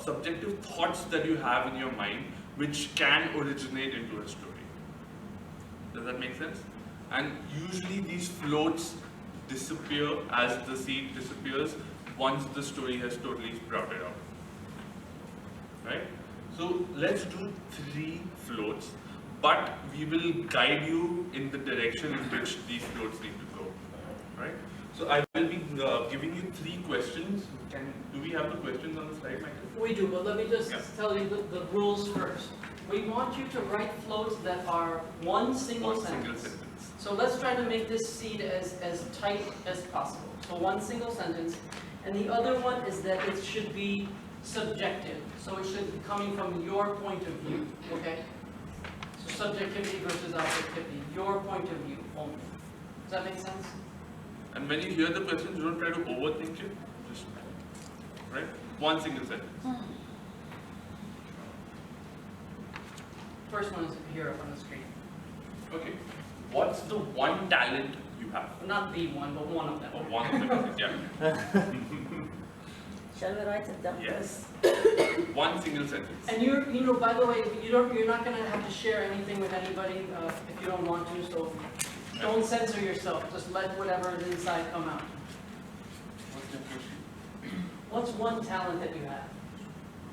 Speaker 2: subjective thoughts that you have in your mind which can originate into a story. Does that make sense? And usually these floats disappear as the seed disappears once the story has totally sprouted out. Right? So let's do 3 floats, but we will guide you in the direction in which these floats need to go. Right? So I will be giving you 3 questions. Do we have the questions on the slide, Michael?
Speaker 1: We do, but let me just tell you the rules first. We want you to write floats that are one single sentence. So let's try to make this seed as tight as possible. So one single sentence. And the other one is that it should be subjective. So it should be coming from your point of view, okay? So subjectivity versus objectivity, your point of view only. Does that make sense?
Speaker 2: And when you hear the questions, don't try to overthink it. Just, right? One single sentence.
Speaker 1: First one is here up on the screen.
Speaker 2: Okay. What's the one talent you have?
Speaker 1: Not the one, but one of them.
Speaker 2: Or one of them, yeah.
Speaker 7: Shall we write it down?
Speaker 2: Yes. One single sentence.
Speaker 1: And you know, by the way, you're not going to have to share anything with anybody if you don't want to. So don't censor yourself. Just let whatever is inside come out.
Speaker 2: What's your question?
Speaker 1: What's one talent that you have?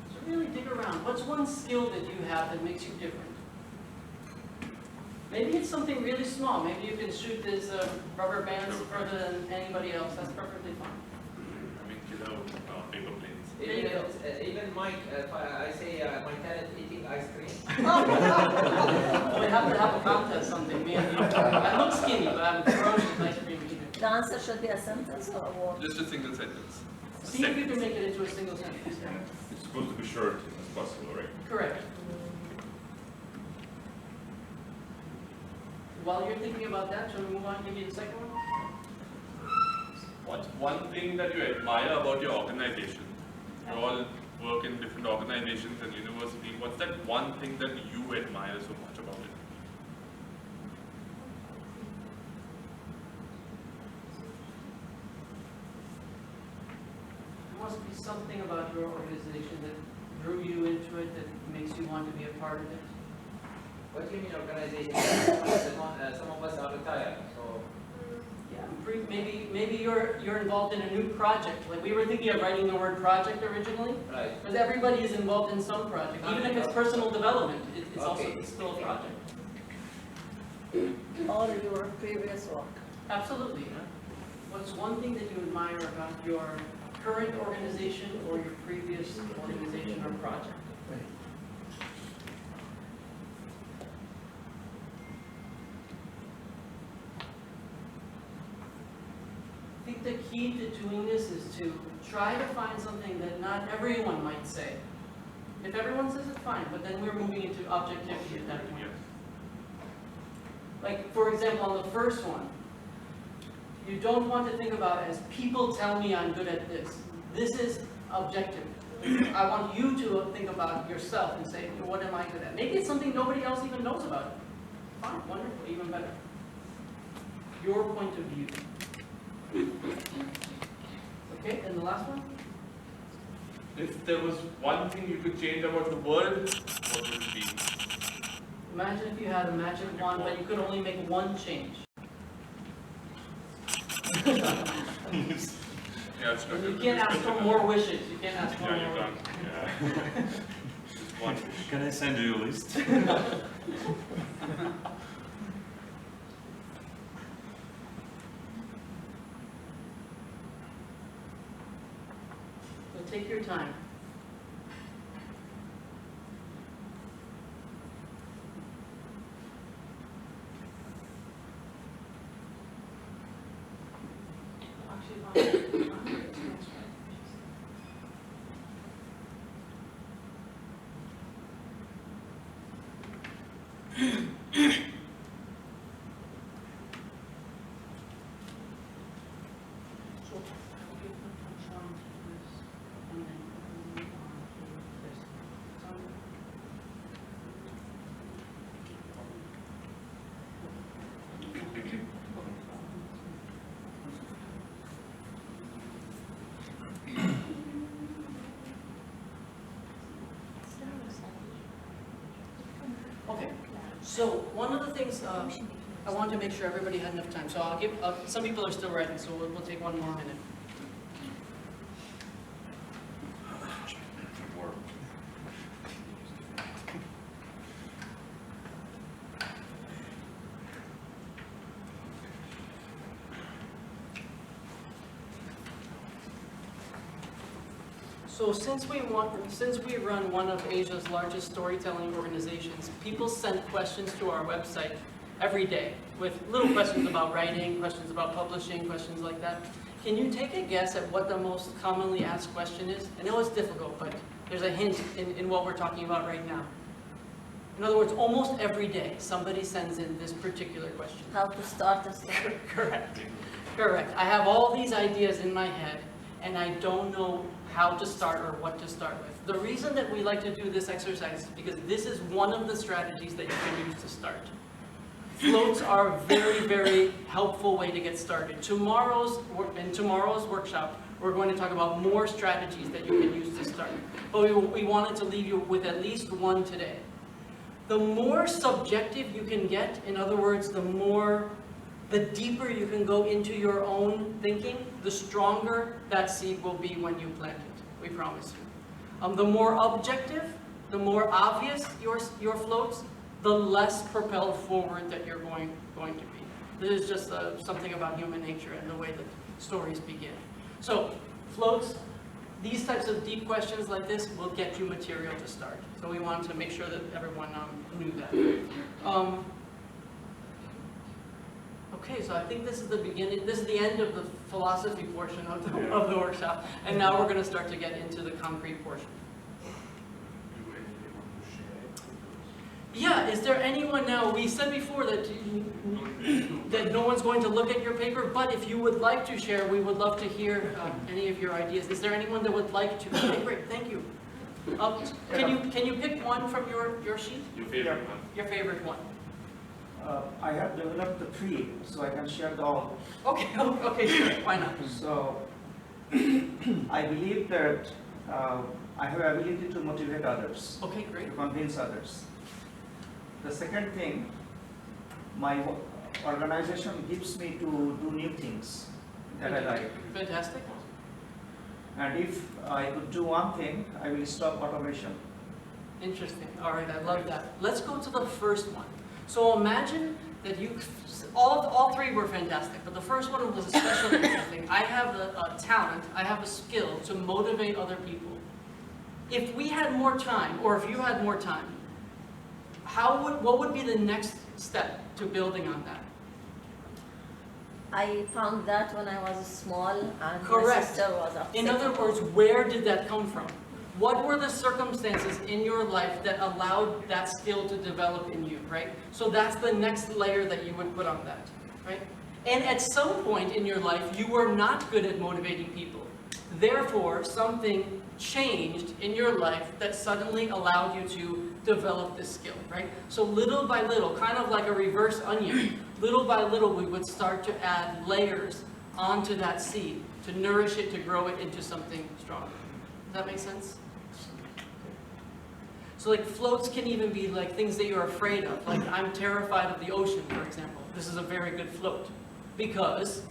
Speaker 1: So really dig around. What's one skill that you have that makes you different? Maybe it's something really small. Maybe you can shoot this rubber bands further than anybody else. That's perfectly fine.
Speaker 2: I mean, paper planes.
Speaker 9: Even Mike, I say my talent eating ice cream.
Speaker 1: We have to have a contest something. Me and you. I look skinny, but I'm ferocious ice cream eater.
Speaker 7: The answer should be a sentence or a word?
Speaker 2: Just a single sentence.
Speaker 1: See if you can make it into a single sentence.
Speaker 10: It's supposed to be short as possible, right?
Speaker 1: Correct. While you're thinking about that, shall we move on and give you the second one?
Speaker 2: What's one thing that you admire about your organization? You all work in different organizations and universities. What's that one thing that you admire so much about it?
Speaker 1: There must be something about your organization that drew you into it, that makes you want to be a part of it.
Speaker 9: What do you mean organization? Some of us are retired, so.
Speaker 1: Yeah, maybe you're involved in a new project. Like we were thinking of writing the word project originally.
Speaker 9: Right.
Speaker 1: Because everybody is involved in some project. Even if it's personal development, it's still a project.
Speaker 7: Or your previous work?
Speaker 1: Absolutely. Yeah. What's one thing that you admire about your current organization or your previous organization or project? I think the key to doing this is to try to find something that not everyone might say. If everyone says it's fine, but then we're moving into objectivity at that point. Like, for example, on the first one, you don't want to think about it as people tell me I'm good at this. This is objective. I want you to think about yourself and say, what am I good at? Maybe it's something nobody else even knows about. Fine, wonderful, even better. Your point of view. Okay, and the last one?
Speaker 2: If there was one thing you could change about the world, what would it be?
Speaker 1: Imagine if you had a magic wand, but you could only make one change.
Speaker 2: Yeah, it's
Speaker 1: And you can't ask for more wishes. You can't ask for
Speaker 10: Yeah,
Speaker 1: more
Speaker 10: you
Speaker 1: wishes.
Speaker 10: can. Yeah. Just one. Can I send you a list?
Speaker 1: So take your time. Okay, so one of the things I wanted to make sure everybody had enough time, so I'll give, some people are still writing, so we'll take one more minute. So since we run one of Asia's largest storytelling organizations, people send questions to our website every day with little questions about writing, questions about publishing, questions like that. Can you take a guess at what the most commonly asked question is? I know it's difficult, but there's a hint in what we're talking about right now. In other words, almost every day somebody sends in this particular question.
Speaker 7: How to start a story.
Speaker 1: Correct. Correct. I have all these ideas in my head and I don't know how to start or what to start with. The reason that we like to do this exercise is because this is one of the strategies that you can use to start. Floats are a very, very helpful way to get started. In tomorrow's workshop, we're going to talk about more strategies that you can use to start. But we wanted to leave you with at least one today. The more subjective you can get, in other words, the deeper you can go into your own thinking, the stronger that seed will be when you plant it, we promise you. The more objective, the more obvious your floats, the less propelled forward that you're going to be. This is just something about human nature and the way that stories begin. So, floats, these types of deep questions like this will get you material to start. So we wanted to make sure that everyone knew that. Okay, so I think this is the beginning, this is the end of the philosophy portion of the workshop, and now we're going to start to get into the concrete portion. Yeah, is there anyone now, we said before that no one's going to look at your paper, but if you would like to share, we would love to hear any of your ideas. Is there anyone that would like to? Okay, great, thank you. Can you pick one from your sheet?
Speaker 2: Your favorite one.
Speaker 1: Your favorite one.
Speaker 3: I have developed the three, so I can share the all.
Speaker 1: Okay, sure, why not?
Speaker 3: So, I believe that I have ability to motivate others.
Speaker 1: Okay, great.
Speaker 3: To convince others. The second thing, my organization gives me to do new things that I like.
Speaker 1: Fantastic.
Speaker 3: And if I could do one thing, I will stop automation.
Speaker 1: Interesting. All right, I love that. Let's go to the first one. So imagine that all three were fantastic, but the first one was especially interesting. I have a talent, I have a skill to motivate other people. If we had more time, or if you had more time, what would be the next step to building on that?
Speaker 7: I found that when I was small and
Speaker 1: Correct.
Speaker 7: my sister was upset.
Speaker 1: In other words, where did that come from? What were the circumstances in your life that allowed that skill to develop in you, right? So that's the next layer that you would put on that, right? And at some point in your life, you were not good at motivating people. Therefore, something changed in your life that suddenly allowed you to develop this skill, right? So little by little, kind of like a reverse onion, little by little we would start to add layers onto that seed to nourish it, to grow it into something stronger. Does that make sense? So like floats can even be like things that you're afraid of. Like I'm terrified of the ocean, for example. This is a very good float. Because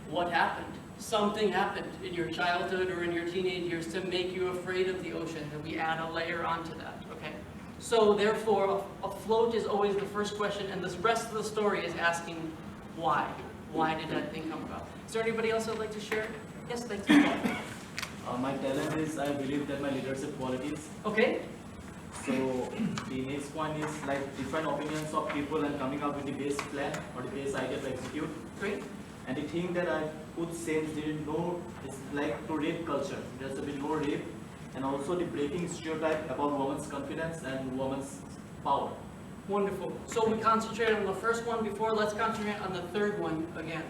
Speaker 1: what happened? Something happened in your childhood or in your teenage years to make you afraid of the ocean, and we add a layer onto that, okay? So therefore, a float is always the first question, and the rest of the story is asking why. Why did that thing come about? Is there anybody else that would like to share? Yes, thank you.
Speaker 13: My talent is, I believe that my leadership qualities.
Speaker 1: Okay.
Speaker 13: So the next point is like different opinions of people and coming up with the best plan or the best idea to execute.
Speaker 1: Great.
Speaker 13: And the thing that I would say didn't know is like to rape culture. There's been no rape, and also the breaking stereotype about women's confidence and women's power.
Speaker 1: Wonderful. So we concentrated on the first one before. Let's concentrate on the third one again.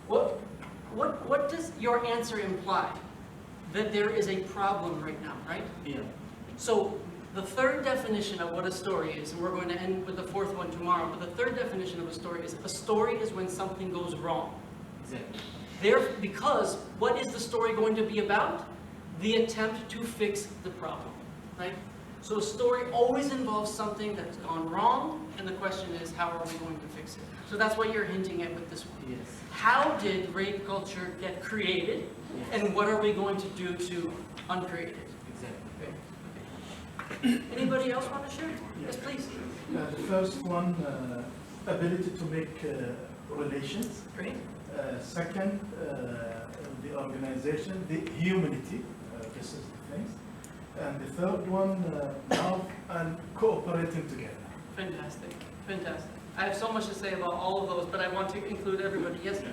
Speaker 1: What does your answer imply? That there is a problem right now, right?
Speaker 13: Yeah.
Speaker 1: So the third definition of what a story is, and we're going to end with the fourth one tomorrow, but the third definition of a story is when something goes wrong.
Speaker 13: Exactly.
Speaker 1: Because what is the story going to be about? The attempt to fix the problem, right? So a story always involves something that's gone wrong, and the question is, how are we going to fix it? So that's what you're hinting at with this one.
Speaker 13: Yes.
Speaker 1: How did rape culture get created, and what are we going to do to uncreate it?
Speaker 13: Exactly.
Speaker 1: Okay. Anybody else want to share? Yes, please.
Speaker 14: The first one, ability to make relations.
Speaker 1: Great.
Speaker 14: Second, the organization, the humanity. This is the things. And the third one, love and cooperating together.
Speaker 1: Fantastic. Fantastic. I have so much to say about all of those, but I want to include everybody. Yes, sir.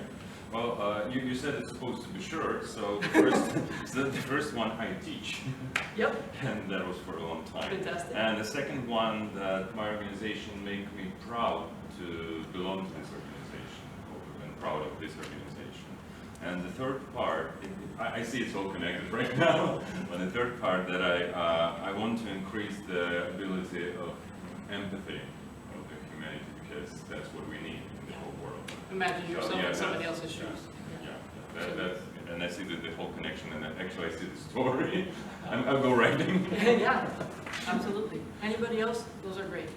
Speaker 10: Well, you said it's supposed to be short, so the first one I teach.
Speaker 1: Yep.
Speaker 10: And that was for a long time.
Speaker 1: Fantastic.
Speaker 10: And the second one, that my organization make me proud to belong to this organization, and proud of this organization. And the third part, I see it's all connected right now, but the third part that I want to increase the ability of empathy of the humanity, because that's what we need in the whole world.
Speaker 1: Imagine yourself in somebody else's shoes.
Speaker 10: That's, and I see the whole connection, and actually I see the story. I'll go writing.
Speaker 1: Yeah, absolutely. Anybody else? Those are great.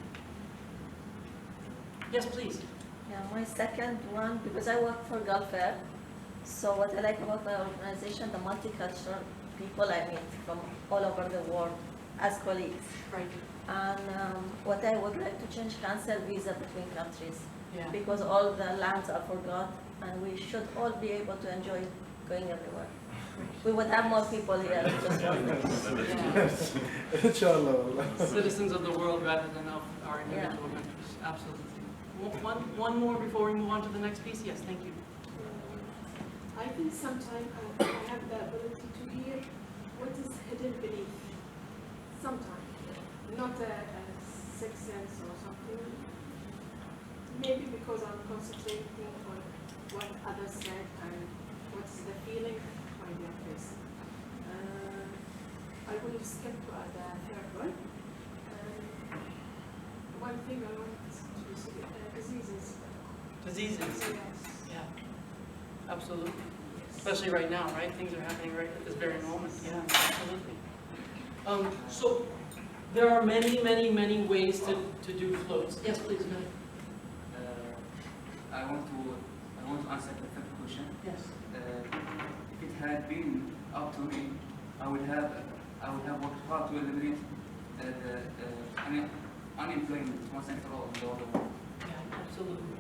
Speaker 1: Yes, please.
Speaker 7: Yeah, my second one, because I work for Gulf Air, so what I like about my organization, the multicultural people I meet from all over the world as colleagues.
Speaker 1: Right.
Speaker 7: And what I would like to change, cancel visa between countries.
Speaker 1: Yeah.
Speaker 7: Because all the lands are forgot, and we should all be able to enjoy going everywhere. We would have more people here, just one.
Speaker 1: Citizens of the world rather than of our individual countries. Absolutely. One more before we move on to the next piece. Yes, thank you.
Speaker 15: I think sometimes I have the ability to hear what is hidden beneath. Sometimes, not a sixth sense or something. Maybe because I'm concentrating on what others said and what's the feeling by their face. I will skip the third one. One thing I want to see, diseases.
Speaker 1: Diseases.
Speaker 15: Yes.
Speaker 1: Yeah. Absolutely. Especially right now, right? Things are happening right at this very moment. Yeah, absolutely. So there are many, many, many ways to do floats. Yes, please, go ahead.
Speaker 8: I want to answer the third question.
Speaker 1: Yes.
Speaker 8: If it had been up to me, I would have worked hard to eliminate the unemployment once and for all in the world.
Speaker 1: Yeah, absolutely.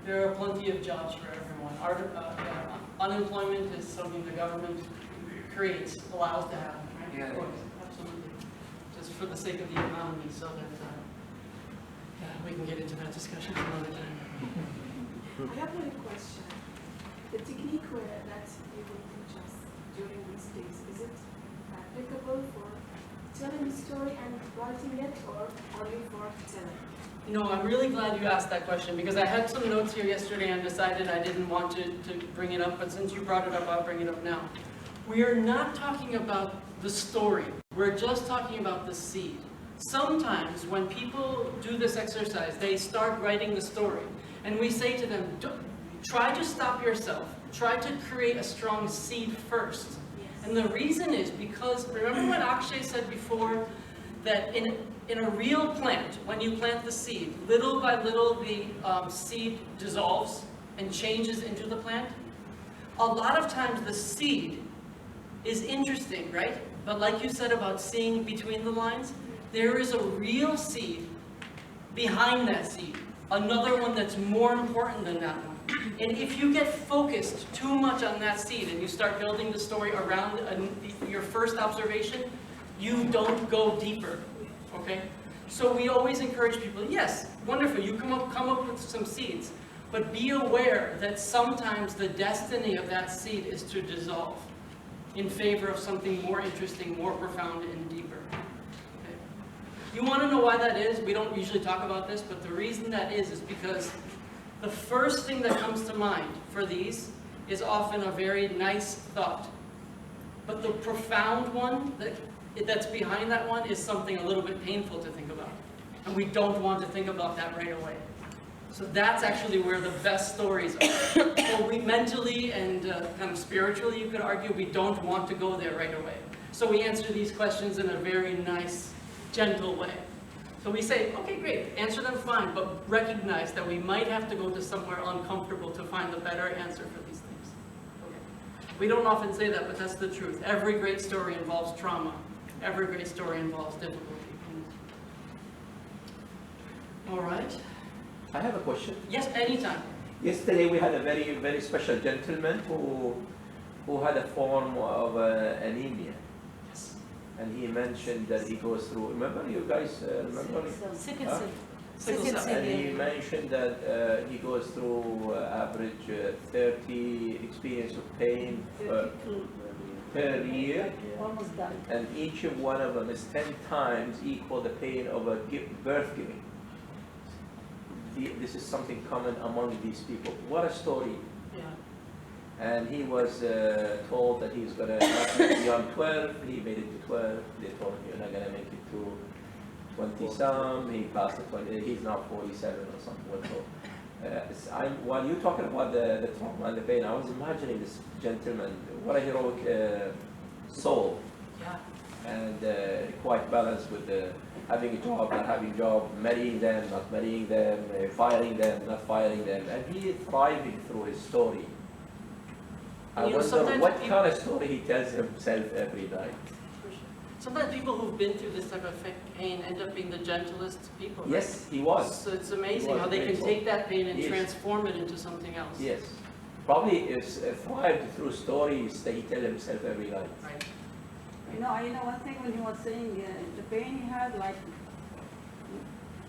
Speaker 1: There are plenty of jobs for everyone. Unemployment is something the government creates, allows to happen, right?
Speaker 8: Yeah.
Speaker 1: Of course, absolutely. Just for the sake of the economy, so that we can get into that discussion another time.
Speaker 15: I have one question. The technique that you will teach us during these days, is it applicable for telling the story and writing it, or only for telling?
Speaker 1: You know, I'm really glad you asked that question, because I had some notes here yesterday and decided I didn't want to bring it up, but since you brought it up, I'll bring it up now. We are not talking about the story. We're just talking about the seed. Sometimes when people do this exercise, they start writing the story. And we say to them, try to stop yourself. Try to create a strong seed first. Yes. And the reason is because, remember what Akshay said before, that in a real plant, when you plant the seed, little by little the seed dissolves and changes into the plant. A lot of times the seed is interesting, right? But like you said about seeing between the lines, there is a real seed behind that seed. Another one that's more important than that one. And if you get focused too much on that seed and you start building the story around your first observation, you don't go deeper, okay? So we always encourage people, yes, wonderful, you come up with some seeds, but be aware that sometimes the destiny of that seed is to dissolve in favor of something more interesting, more profound, and deeper. Okay? You want to know why that is? We don't usually talk about this, but the reason that is because the first thing that comes to mind for these is often a very nice thought. But the profound one that's behind that one is something a little bit painful to think about. And we don't want to think about that right away. So that's actually where the best stories are. So we mentally and kind of spiritually, you could argue, we don't want to go there right away. So we answer these questions in a very nice, gentle way. So we say, okay, great, answer them fine, but recognize that we might have to go to somewhere uncomfortable to find the better answer for these things. Okay. We don't often say that, but that's the truth. Every great story involves trauma. Every great story involves difficulty. All right.
Speaker 11: I have a question.
Speaker 1: Yes, anytime.
Speaker 11: Yesterday we had a very, very special gentleman who had a form of anemia.
Speaker 1: Yes.
Speaker 11: And he mentioned that he goes through, remember you guys, remember?
Speaker 6: Sickle
Speaker 11: Huh?
Speaker 6: cell.
Speaker 1: Sickle cell.
Speaker 11: And he mentioned that he goes through average 30 experience of pain per year.
Speaker 6: Almost done.
Speaker 11: And each one of them is 10 times equal the pain of a birth giving. This is something common among these people. What a story.
Speaker 1: Yeah.
Speaker 11: And he was told that he's going to be on 12. He made it to 12. They told him you're not going to make it to 20-some. He passed the 20. He's now 47 or something. So, while you're talking about the trauma and the pain, I was imagining this gentleman. What a heroic soul.
Speaker 1: Yeah.
Speaker 11: And quite balanced with having a job, not having a job, marrying them, not marrying them, firing them, not firing them, and he thriving through his story. I wonder what kind of story he tells himself every night.
Speaker 1: Sometimes people who've been through this type of pain end up being the gentlest people. Right?
Speaker 11: Yes, he was.
Speaker 1: So it's amazing how they can take that pain and
Speaker 11: Yes.
Speaker 1: transform it into something else.
Speaker 11: Yes. Probably is thrived through stories that he tells himself every night.
Speaker 1: Right.
Speaker 6: You know one thing when he was saying the pain he had, like,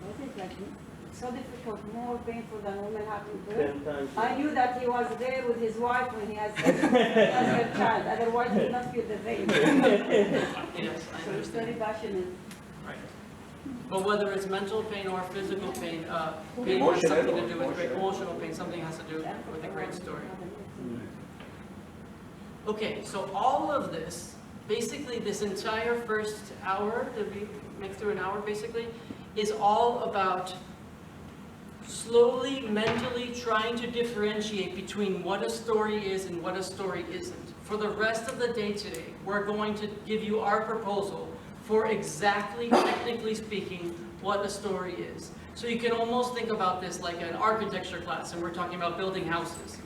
Speaker 6: what is it, like, so difficult, more painful than women having birth. I knew that he was there with his wife when he has her child, otherwise he would not feel the pain.
Speaker 1: Yes, I
Speaker 6: So he's very
Speaker 1: understand.
Speaker 6: passionate.
Speaker 1: Right. But whether it's mental pain or physical pain, pain has
Speaker 11: Emotional
Speaker 1: something to
Speaker 11: or
Speaker 1: do with great
Speaker 11: emotional.
Speaker 1: emotional pain, something has to do with a great story. Okay, so all of this, basically this entire first hour, did we make through an hour basically, is all about slowly, mentally trying to differentiate between what a story is and what a story isn't. For the rest of the day today, we're going to give you our proposal for exactly, technically speaking, what a story is. So you can almost think about this like an architecture class, and we're talking about building houses.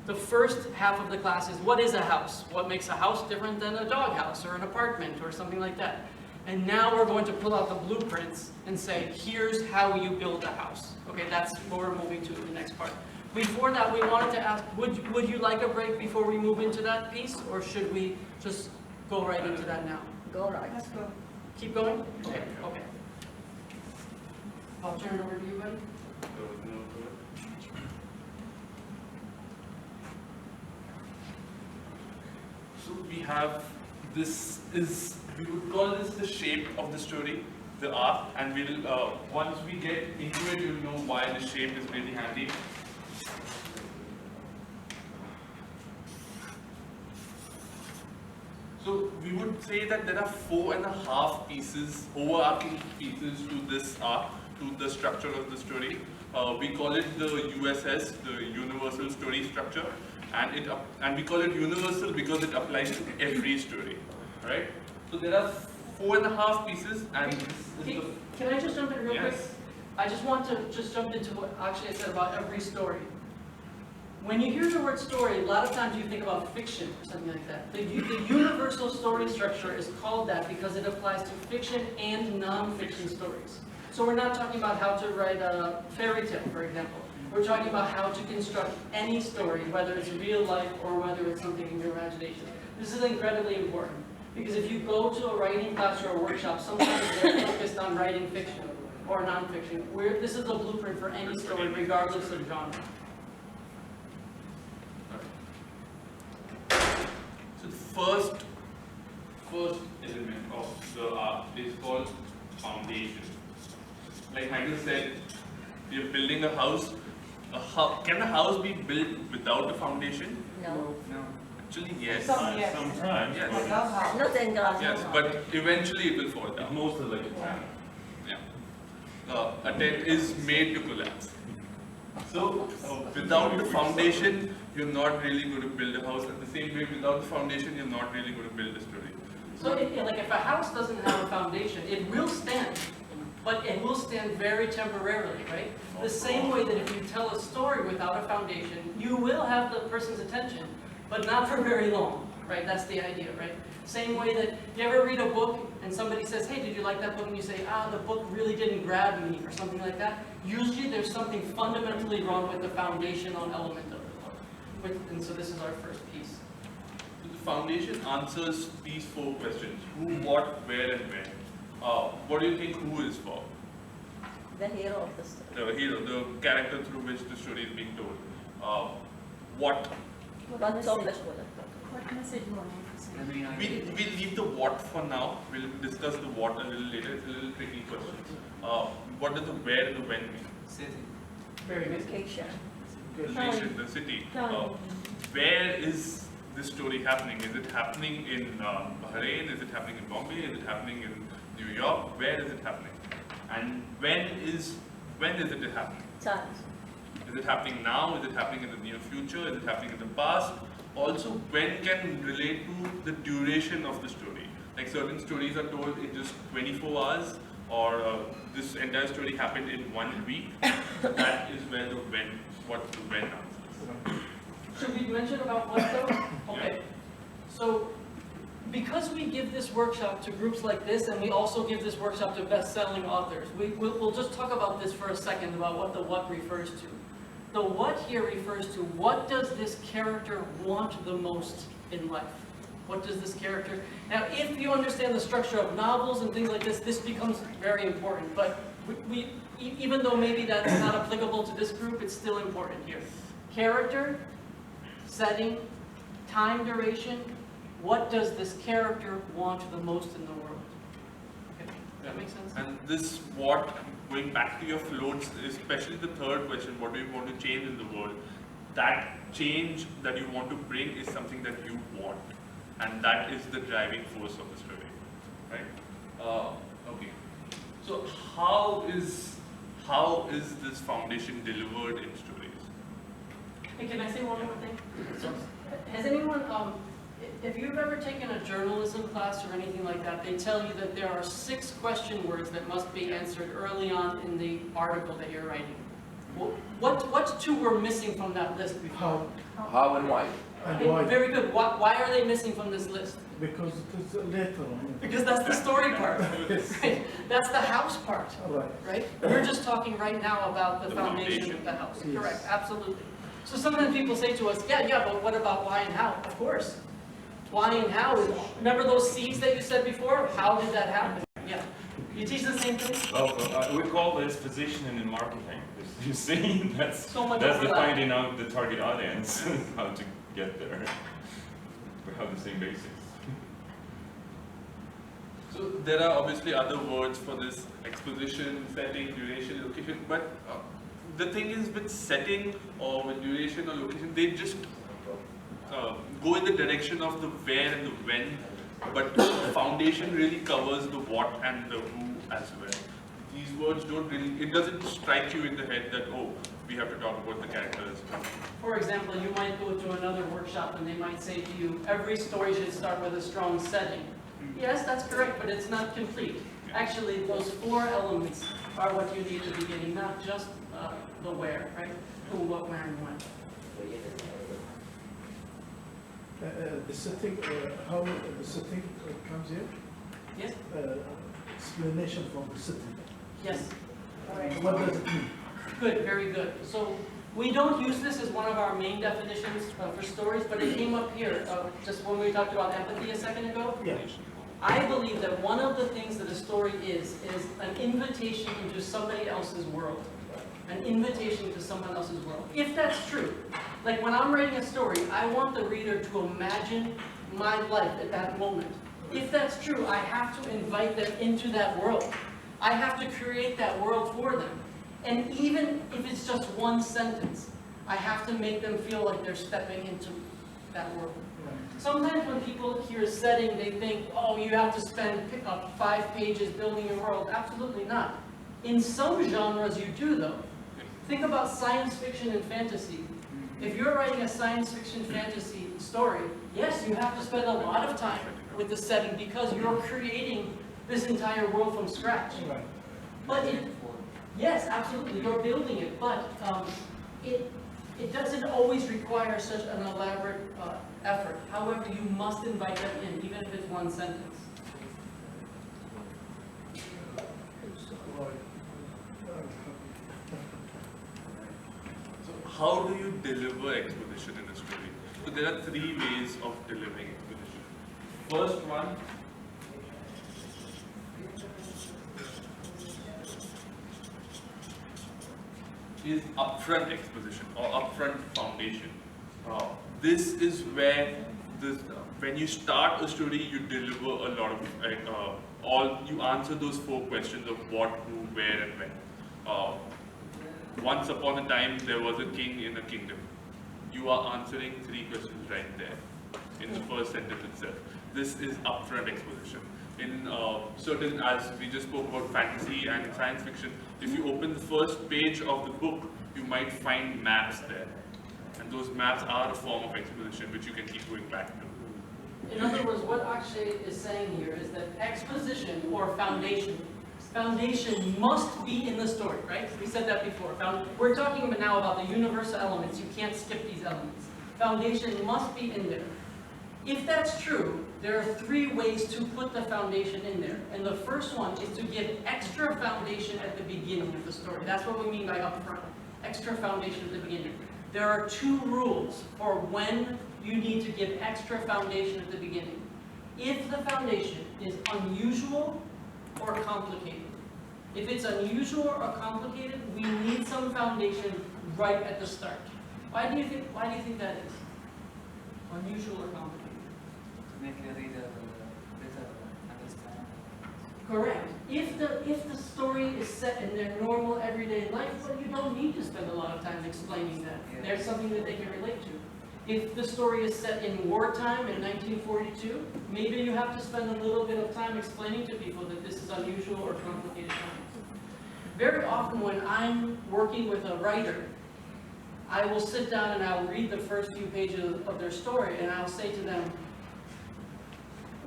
Speaker 1: The first half of the class is, what is a house? What makes a house different than a doghouse or an apartment or something like that? And now we're going to pull out the blueprints and say, here's how you build a house. Okay, that's what we're moving to in the next part. Before that, we wanted to ask, would you like a break before we move into that piece, or should we just go right into that now?
Speaker 7: Go right.
Speaker 6: Let's go.
Speaker 1: Keep going? Okay, okay. I'll turn it over to you, buddy.
Speaker 2: So we have, we would call this the shape of the story, the arc, and we'll, once we get into it, you'll know why the shape is really handy. So we would say that there are 4.5 pieces, overarching pieces to this arc, to the structure of the story. We call it the USS, the Universal Story Structure, and we call it universal because it applies to every story, right? So there are 4.5 pieces, and
Speaker 1: Can I just jump in real quick?
Speaker 2: Yes.
Speaker 1: I just want to just jump into what actually I said about every story. When you hear the word story, a lot of times you think about fiction or something like that. The universal story structure is called that because it applies to fiction and non-fiction stories. So we're not talking about how to write a fairy tale, for example. We're talking about how to construct any story, whether it's real life or whether it's something in your imagination. This is incredibly important because if you go to a writing class or a workshop, sometimes they're focused on writing fiction or non-fiction. This is a blueprint for any story, regardless of genre.
Speaker 2: So the first element of the art is called foundation. Like Michael said, you're building a house. Can a house be built without a foundation?
Speaker 7: No.
Speaker 2: Actually, yes.
Speaker 10: Sometimes.
Speaker 2: Yes.
Speaker 7: Not in Gaza.
Speaker 2: Yes, but eventually it will fall down.
Speaker 10: Mostly like a tent.
Speaker 2: Yeah. A tent is made to collapse. So without the foundation, you're not really going to build a house. And the same way, without the foundation, you're not really going to build a story.
Speaker 1: So if a house doesn't have a foundation, it will stand, but it will stand very temporarily, right? The same way that if you tell a story without a foundation, you will have the person's attention, but not for very long, right? That's the idea, right? Same way that you ever read a book and somebody says, hey, did you like that book? And you say, the book really didn't grab me, or something like that. Usually there's something fundamentally wrong with the foundational element of the book. And so this is our first piece.
Speaker 2: So the foundation answers these 4 questions: who, what, where, and when. What do you think who is for?
Speaker 7: The hero of the story.
Speaker 2: The hero, the character through which the story is being told. What?
Speaker 7: What message?
Speaker 15: What message you want to say?
Speaker 2: We'll leave the what for now. We'll discuss the what a little later. It's a little tricky question. What does the where and the when mean?
Speaker 8: City.
Speaker 1: Very good.
Speaker 7: Location.
Speaker 2: Location, the city. Where is this story happening? Is it happening in Bahrain? Is it happening in Bombay? Is it happening in New York? Where is it happening? And when is it happening?
Speaker 7: Time.
Speaker 2: Is it happening now? Is it happening in the near future? Is it happening in the past? Also, when can relate to the duration of the story. Like certain stories are told in just 24 hours, or this entire story happened in 1 week. That is where the when, what the when answers.
Speaker 1: Should we mention about what though? Okay. So, because we give this workshop to groups like this, and we also give this workshop to best-selling authors, we'll just talk about this for a second, about what the what refers to. The what here refers to what does this character want the most in life? What does this character... Now, if you understand the structure of novels and things like this becomes very important, but even though maybe that's not applicable to this group, it's still important here. Character, setting, time duration, what does this character want the most in the world? Okay, does that make sense?
Speaker 2: And this what, going back to your floats, especially the third question, what do you want to change in the world? That change that you want to bring is something that you want. And that is the driving force of the story, right? Okay. So how is this foundation delivered in stories?
Speaker 1: Hey, can I say one more thing? So, has anyone, if you've ever taken a journalism class or anything like that, they tell you that there are 6 question words that must be answered early on in the article that you're writing. What 2 were missing from that list before?
Speaker 11: How and why?
Speaker 1: Okay, very good. Why are they missing from this list?
Speaker 14: Because it is later on.
Speaker 1: Because that's the story part. Right? That's the house part. Right? We're just talking right now about the foundation of the house.
Speaker 14: Yes.
Speaker 1: Correct. Absolutely. So sometimes people say to us, yeah, but what about why and how? Of course. Why and how is, remember those C's that you said before? How did that happen? Yeah. You teach the same thing?
Speaker 10: Well, we call this positioning in marketing. You see, that's
Speaker 1: So
Speaker 10: the finding out the target audience, how to get there. We have the same basics.
Speaker 2: So there are obviously other words for this: exposition, setting, duration, location. But the thing is, with setting or with duration or location, they just go in the direction of the where and the when. But the foundation really covers the what and the who as well. These words don't really, it doesn't strike you in the head that, oh, we have to talk about the characters.
Speaker 1: For example, you might go to another workshop and they might say to you, every story should start with a strong setting. Yes, that's correct, but it's not complete. Actually, those 4 elements are what you need at the beginning, not just the where, right? Who, what, where, and when.
Speaker 14: The setting, how the setting comes here?
Speaker 1: Yes?
Speaker 14: Explanation from the setting.
Speaker 1: Yes.
Speaker 14: What does it mean?
Speaker 1: Good, very good. So we don't use this as one of our main definitions for stories, but it came up here just when we talked about empathy a second ago.
Speaker 14: Yeah.
Speaker 1: I believe that one of the things that a story is an invitation into somebody else's world. An invitation to someone else's world. If that's true, like when I'm writing a story, I want the reader to imagine my life at that moment. If that's true, I have to invite them into that world. I have to create that world for them. And even if it's just one sentence, I have to make them feel like they're stepping into that world. Sometimes when people hear setting, they think, oh, you have to spend 5 pages building your world. Absolutely not. In some genres you do though. Think about science fiction and fantasy. If you're writing a science fiction fantasy story, yes, you have to spend a lot of time with the setting because you're creating this entire world from scratch. But yes, absolutely, you're building it, but it doesn't always require such an elaborate effort. However, you must invite them in, even if it's one sentence.
Speaker 2: How do you deliver exposition in a story? So there are 3 ways of delivering exposition. First one, is upfront exposition or upfront foundation. This is where when you start a story, you deliver a lot of you answer those 4 questions of what, who, where, and when. Once upon a time, there was a king in a kingdom. You are answering 3 questions right there in the first sentence itself. This is upfront exposition. In certain, as we just spoke about fantasy and science fiction, if you open the first page of the book, you might find maps there. And those maps are a form of exposition which you can keep going back to.
Speaker 1: In other words, what Akshay is saying here is that exposition or foundation must be in the story, right? We said that before. We're talking now about the universal elements. You can't skip these elements. Foundation must be in there. If that's true, there are 3 ways to put the foundation in there. And the first one is to give extra foundation at the beginning of the story. That's what we mean by upfront. Extra foundation at the beginning. There are 2 rules for when you need to give extra foundation at the beginning. If the foundation is unusual or complicated. If it's unusual or complicated, we need some foundation right at the start. Why do you think that is? Unusual or complicated?
Speaker 8: To make the reader better understand.
Speaker 1: Correct. If the story is set in their normal everyday life, well, you don't need to spend a lot of time explaining that. There's something that they can relate to. If the story is set in wartime in 1942, maybe you have to spend a little bit of time explaining to people that this is unusual or complicated times. Very often when I'm working with a writer, I will sit down and I'll read the first few pages of their story and I'll say to them,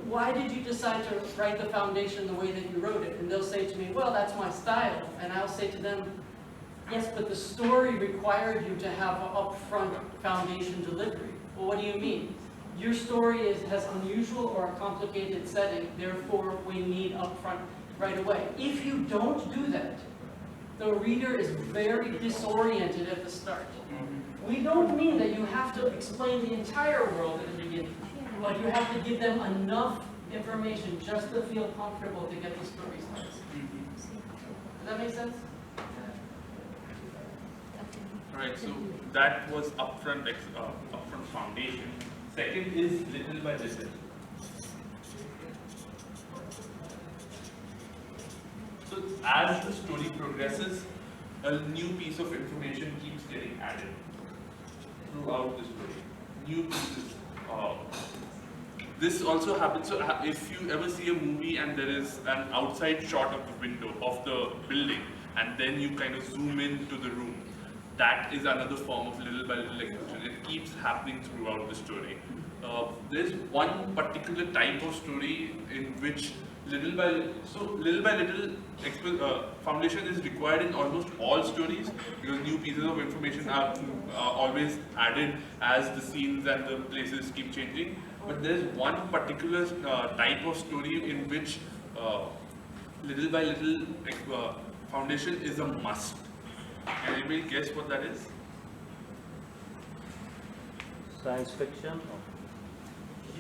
Speaker 1: why did you decide to write the foundation the way that you wrote it? And they'll say to me, well, that's my style. And I'll say to them, yes, but the story required you to have an upfront foundation delivery. Well, what do you mean? Your story has unusual or a complicated setting, therefore we need upfront right away. If you don't do that, the reader is very disoriented at the start. We don't mean that you have to explain the entire world at the beginning, but you have to give them enough information just to feel comfortable to get the story started. Does that make sense?
Speaker 2: Right, so that was upfront foundation. Second is little by little. So as the story progresses, a new piece of information keeps getting added throughout the story. New pieces. This also happens, so if you ever see a movie and there is an outside shot of the window of the building and then you kind of zoom into the room, that is another form of little by little exposition. It keeps happening throughout the story. there's one particular type of story in which little by little foundation is required in almost all stories, because new pieces of information are always added as the scenes and the places keep changing. But there's one particular type of story in which little by little foundation is a must. Can anybody guess what that is?
Speaker 5: Science fiction?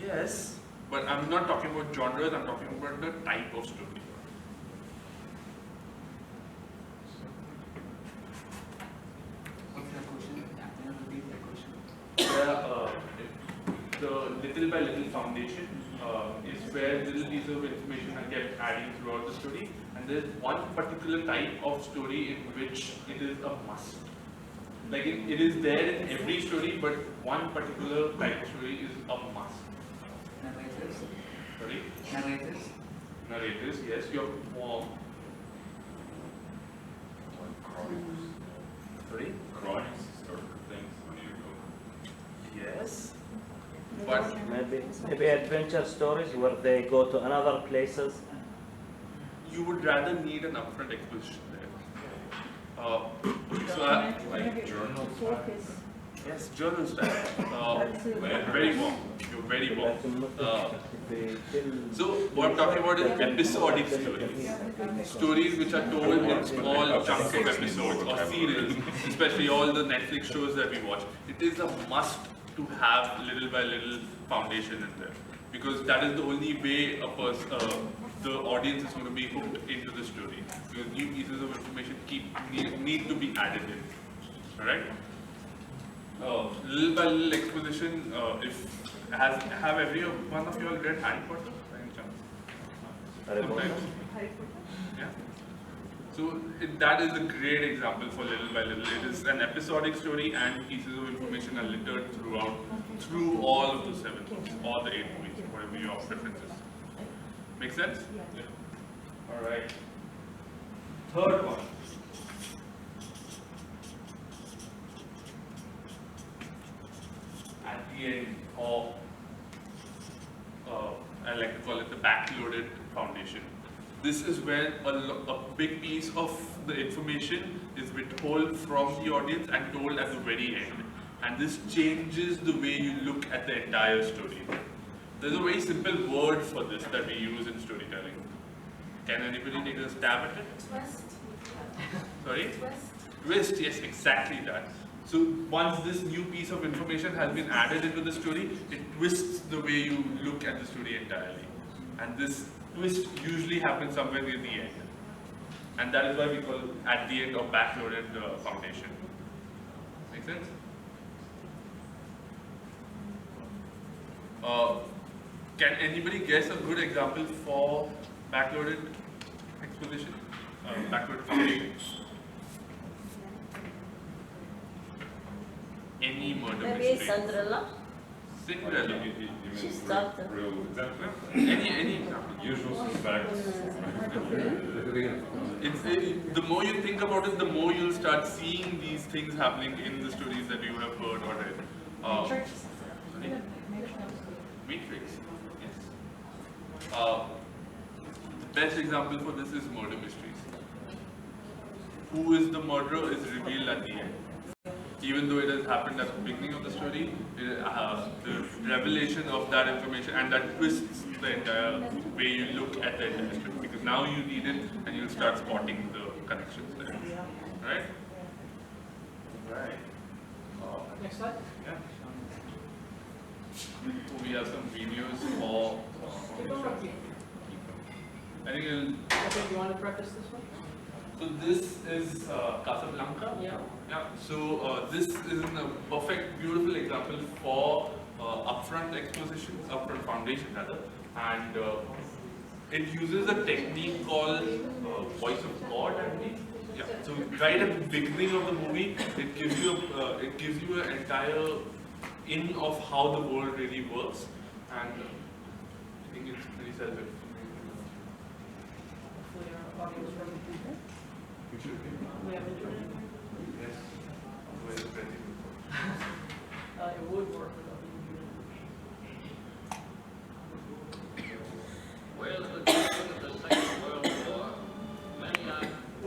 Speaker 2: Yes, but I'm not talking about genres, I'm talking about the type of story.
Speaker 8: What's the question? Can you repeat the question?
Speaker 2: The little by little foundation is where little pieces of information are kept adding throughout the story, and there's one particular type of story in which it is a must. Like it is there in every story, but one particular type of story is a must.
Speaker 8: Narrators.
Speaker 2: Sorry?
Speaker 8: Narrators.
Speaker 2: Narrators, yes, your Sorry?
Speaker 10: Chronics, historical things, when you go.
Speaker 2: Yes. But
Speaker 5: Maybe adventure stories where they go to another places.
Speaker 2: you would rather need an upfront exposition there.
Speaker 10: Like journal
Speaker 6: Focus.
Speaker 2: Yes, journal style. Very warm. You're very warm. So what I'm talking about is episodic stories. Stories which are told in small chunks of episodes or serials, especially all the Netflix shows that we watch. It is a must to have little by little foundation in there, because that is the only way the audience is going to be hooked into the story, because new pieces of information need to be added in. Alright? Little by little exposition, have every one of you all read Harry Potter by any chance? Sometimes. Yeah. So that is a great example for little by little. It is an episodic story and pieces of information are littered through all of the 7 books, or the 8 movies, whatever your preference is. Make sense? Yeah. Alright. Third one. At the end of, I like to call it the backloaded foundation. This is where a big piece of the information is withheld from the audience and told at the very end. And this changes the way you look at the entire story. There's a very simple word for this that we use in storytelling. Can anybody take a stab at it?
Speaker 15: Twist.
Speaker 2: Sorry? Twist, yes, exactly that. So once this new piece of information has been added into the story, it twists the way you look at the story entirely. And this twist usually happens somewhere near the end. And that is why we call it at the end or backloaded foundation. Make sense? Can anybody guess a good example for backloaded exposition? Backloaded foundation? Any murder
Speaker 7: Maybe
Speaker 2: mystery?
Speaker 7: Cinderella.
Speaker 2: Cinderella.
Speaker 7: She started.
Speaker 10: Real example?
Speaker 2: Any example?
Speaker 10: Usual suspects.
Speaker 2: The more you think about it, the more you'll start seeing these things happening in the stories that you have heard or read.
Speaker 12: Matrix.
Speaker 2: Sorry? Matrix. Yes. The best example for this is murder mysteries. Who is the murderer is revealed at the end. Even though it has happened at the beginning of the story, the revelation of that information and that twists the entire way you look at the entire story, because now you need it and you'll start spotting the connections there. Right? Right.
Speaker 1: Next slide.
Speaker 2: Yeah. We have some videos for. I think
Speaker 1: Okay, you want to preface this one?
Speaker 2: so this is Casablanca.
Speaker 1: Yeah.
Speaker 2: Yeah. So this is a perfect, beautiful example for upfront exposition, upfront foundation rather, and it uses a technique called voice of God, I believe. Yeah. So right at the beginning of the movie, it gives you an entire in of how the world really works, and I think it's pretty self-explanatory.
Speaker 1: Hopefully our audio is working. We have internet?
Speaker 2: Yes. Otherwise, it's ready.
Speaker 1: It would work without the internet.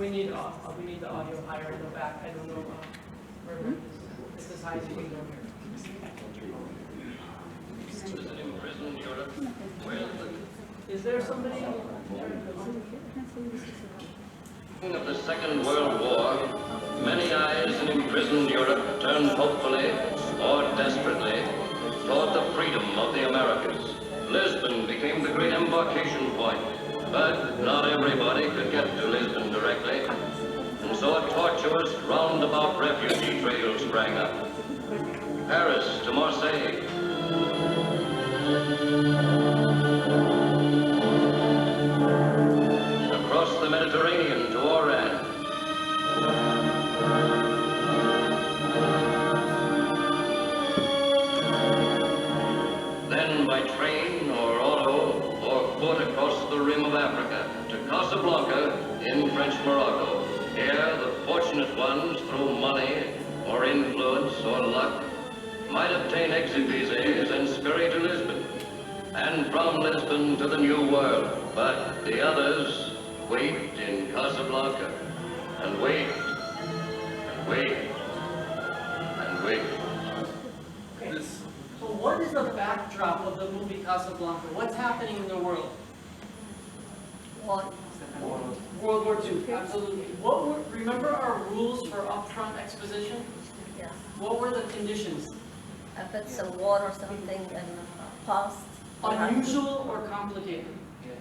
Speaker 1: We need the audio higher in the back. I don't know where it is. It's as high as you can go here. Is there somebody?
Speaker 16: Of the Second World War, many eyes in imprisoned Europe turned hopefully or desperately toward the freedom of the Americas. Lisbon became the great embarkation point, but not everybody could get to Lisbon directly, and so a tortuous roundabout refugee trail sprang up. Paris to Marseille, across the Mediterranean to Oran, then by train or auto or foot across the rim of Africa to Casablanca in French Morocco. Here the fortunate ones, through money or influence or luck, might obtain exit visas and scurry to Lisbon, and from Lisbon to the New World. But the others wait in Casablanca, and wait, and wait, and wait.
Speaker 1: Okay. So what is the backdrop of the movie Casablanca? What's happening in the world?
Speaker 7: War.
Speaker 1: World War II, absolutely. Remember our rules for upfront exposition?
Speaker 7: Yeah.
Speaker 1: What were the conditions?
Speaker 7: If it's a war or something in past.
Speaker 1: Unusual or complicated?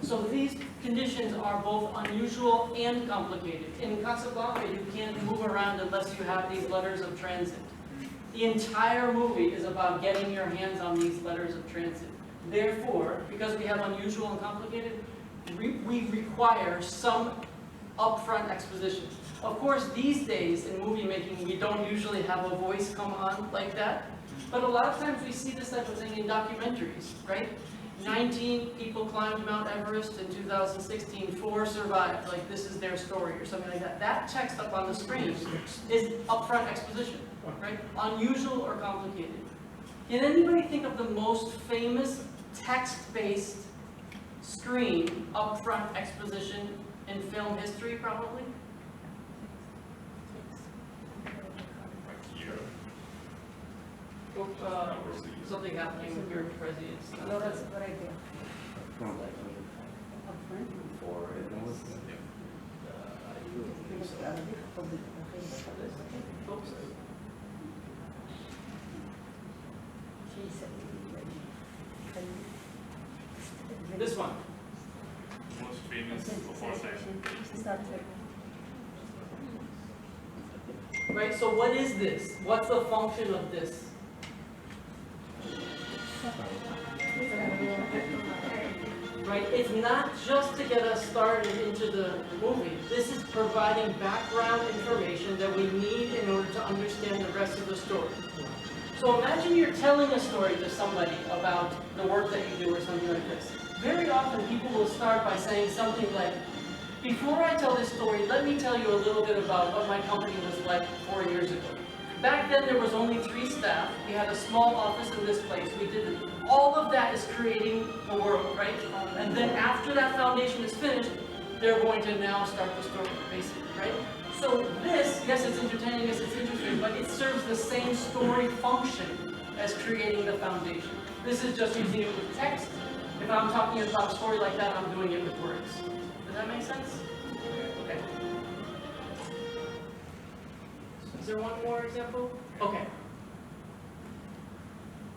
Speaker 1: So these conditions are both unusual and complicated. In Casablanca, you can't move around unless you have these letters of transit. The entire movie is about getting your hands on these letters of transit. Therefore, because we have unusual and complicated, we require some upfront exposition. Of course, these days in movie making, we don't usually have a voice come on like that. But a lot of times we see this type of thing in documentaries, right? 19 people climbed Mount Everest in 2016, 4 survived, like this is their story or something like that. That text up on the screen is upfront exposition, right? Unusual or complicated. Can anybody think of the most famous text-based screen upfront exposition in film history, probably? Something happening with your presidents.
Speaker 6: No, that's a good idea.
Speaker 1: This one.
Speaker 2: Most famous of all time.
Speaker 1: Right, so what is this? What's the function of this? Right, it's not just to get us started into the movie. This is providing background information that we need in order to understand the rest of the story. So imagine you're telling a story to somebody about the work that you do or something like this. Very often people will start by saying something like, before I tell this story, let me tell you a little bit about what my company was like 4 years ago. Back then there was only 3 staff. We had a small office in this place. We did all of that is creating the world, right? And then after that foundation is finished, they're going to now start the story, basically, right? So this, yes, it's entertaining, yes, it's interesting, but it serves the same story function as creating the foundation. This is just using it with text. If I'm talking about a story like that, I'm doing it with words. Does that make sense? Okay. Is there one more example? Okay.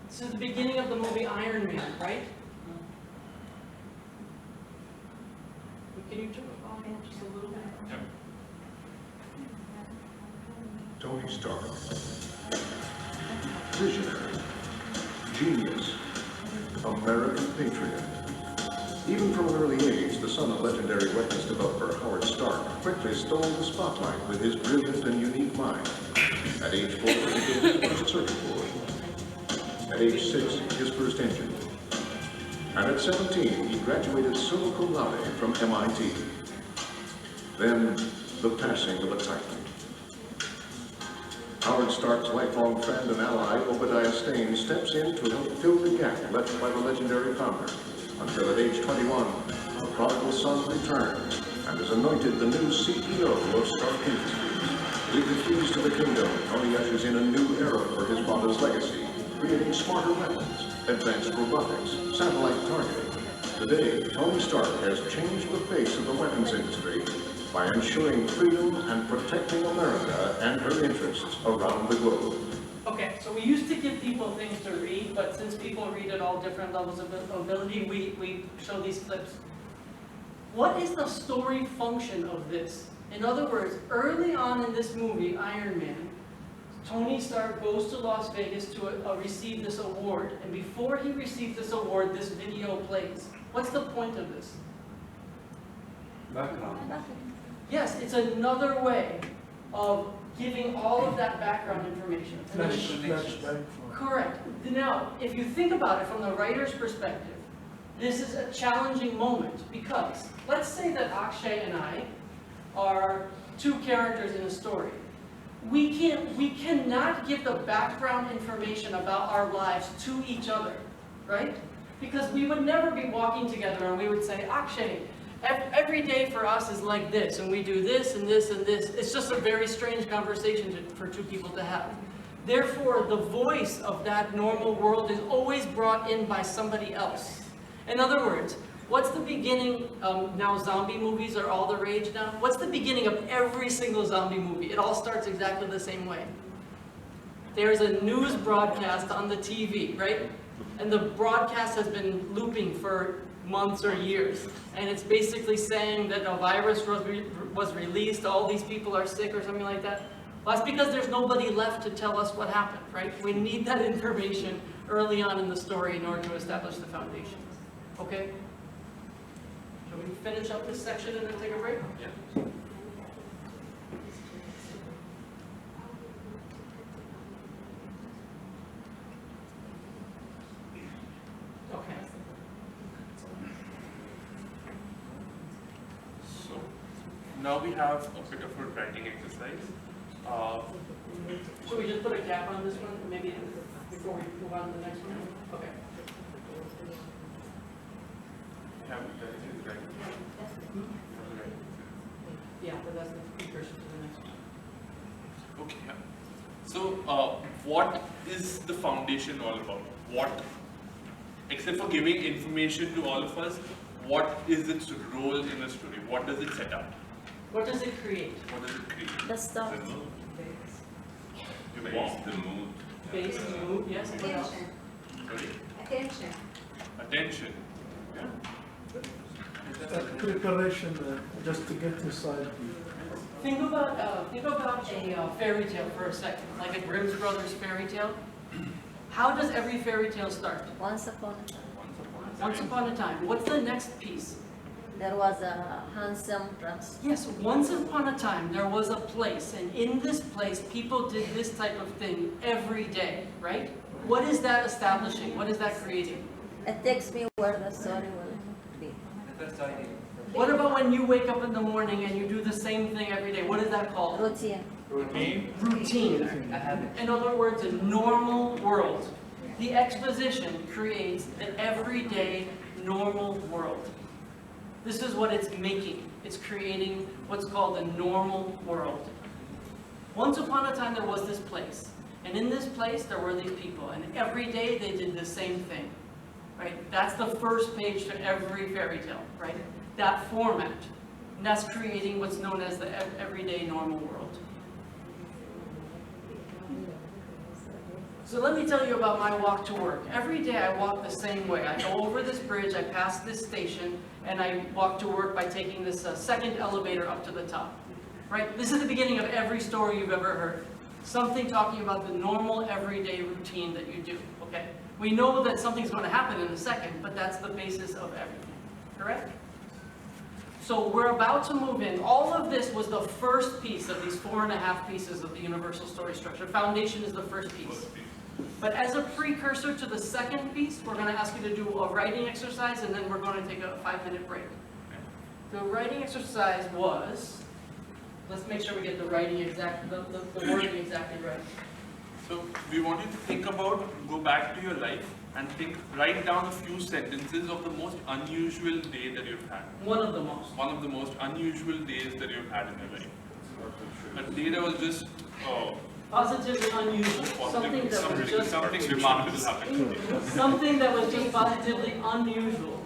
Speaker 1: This is the beginning of the movie Iron Man, right? Can you turn the volume just a little bit?
Speaker 2: Yeah.
Speaker 17: Tony Stark. Visionary. Genius. American patriot. Even from an early age, the son of legendary weapons developer Howard Stark quickly stole the spotlight with his brilliant and unique mind. At age 4, he built his first circuit board. At age 6, his first engine. And at 17, he graduated summa cum laude from MIT. Then, the passing of a titan. Howard Stark's lifelong friend and ally, Obadiah Stane, steps in to help fill the gap left by the legendary founder, until at age 21, the prodigal son returns and is anointed the new CEO of Stark Industries. With the keys to the kingdom, Tony ushers in a new era for his father's legacy, creating smarter weapons, advanced robotics, satellite targeting. Today, Tony Stark has changed the face of the weapons industry by ensuring freedom and protecting America and her interests around the globe.
Speaker 1: Okay, so we used to give people things to read, but since people read at all different levels of ability, we show these clips. What is the story function of this? In other words, early on in this movie, Iron Man, Tony Stark goes to Las Vegas to receive this award, and before he receives this award, this video plays. What's the point of this?
Speaker 4: Background.
Speaker 1: Yes, it's another way of giving all of that background information.
Speaker 14: Flashback.
Speaker 1: Correct. Now, if you think about it from the writer's perspective, this is a challenging moment because let's say that Akshay and I are two characters in a story. We cannot give the background information about our lives to each other, right? Because we would never be walking together and we would say, Akshay, every day for us is like this, and we do this and this and this. It's just a very strange conversation for two people to have. Therefore, the voice of that normal world is always brought in by somebody else. In other words, what's the beginning, now zombie movies are all the rage now. What's the beginning of every single zombie movie? It all starts exactly the same way. There's a news broadcast on the TV, right? And the broadcast has been looping for months or years. And it's basically saying that a virus was released, all these people are sick or something like that. Well, that's because there's nobody left to tell us what happened, right? We need that information early on in the story in order to establish the foundation. Okay? Shall we finish up this section and then take a break?
Speaker 2: Yeah.
Speaker 1: Okay.
Speaker 2: So now we have a bit of a writing exercise.
Speaker 1: Should we just put a cap on this one, maybe before we move on to the next one? Okay. Yeah, but that's the precursor to the next one.
Speaker 2: Okay. Yeah. So, what is the foundation all about? What, except for giving information to all of us, what is its role in a story? What does it set up?
Speaker 1: What does it create?
Speaker 2: What does it create?
Speaker 7: The start.
Speaker 10: The mood. Base, the mood.
Speaker 1: Base, mood, yes. What else?
Speaker 2: Sorry?
Speaker 12: Attention.
Speaker 2: Attention. Yeah.
Speaker 14: Preparation, just to get inside.
Speaker 1: Think about a fairy tale for a second, like a Grimm's Brothers fairy tale. How does every fairy tale start?
Speaker 7: Once upon a time.
Speaker 1: Once upon a time. What's the next piece?
Speaker 7: There was a handsome prince.
Speaker 1: Yes, once upon a time there was a place, and in this place people did this type of thing every day, right? What is that establishing? What is that creating?
Speaker 7: It takes me where the story will be.
Speaker 8: The first idea.
Speaker 1: What about when you wake up in the morning and you do the same thing every day? What is that called?
Speaker 7: Routine.
Speaker 2: Routine.
Speaker 1: Routine.
Speaker 8: A habit.
Speaker 1: In other words, a normal world. The exposition creates an everyday normal world. This is what it's making. It's creating what's called a normal world. Once upon a time there was this place. And in this place there were these people. And every day they did the same thing. Right? That's the first page to every fairy tale. Right? That format. And that's creating what's known as the everyday normal world. So let me tell you about my walk to work. Every day I walk the same way. I go over this bridge, I pass this station, and I walk to work by taking this second elevator up to the top. Right? This is the beginning of every story you've ever heard. Something talking about the normal everyday routine that you do. Okay? We know that something's going to happen in a second, but that's the basis of everything. Correct? So we're about to move in. All of this was the first piece of these 4.5 pieces of the universal story structure. Foundation is the first piece. But as a precursor to the second piece, we're going to ask you to do a writing exercise, and then we're going to take a 5-minute break. The writing exercise was, let's make sure we get the writing exact, the wording exactly right.
Speaker 2: So we want you to think about, go back to your life and write down a few sentences of the most unusual day that you've had.
Speaker 1: One of the most.
Speaker 2: One of the most unusual days that you've had in your life. A day that was just
Speaker 1: positively unusual. Something that was just
Speaker 2: something remarkable happened.
Speaker 1: Something that was just positively unusual.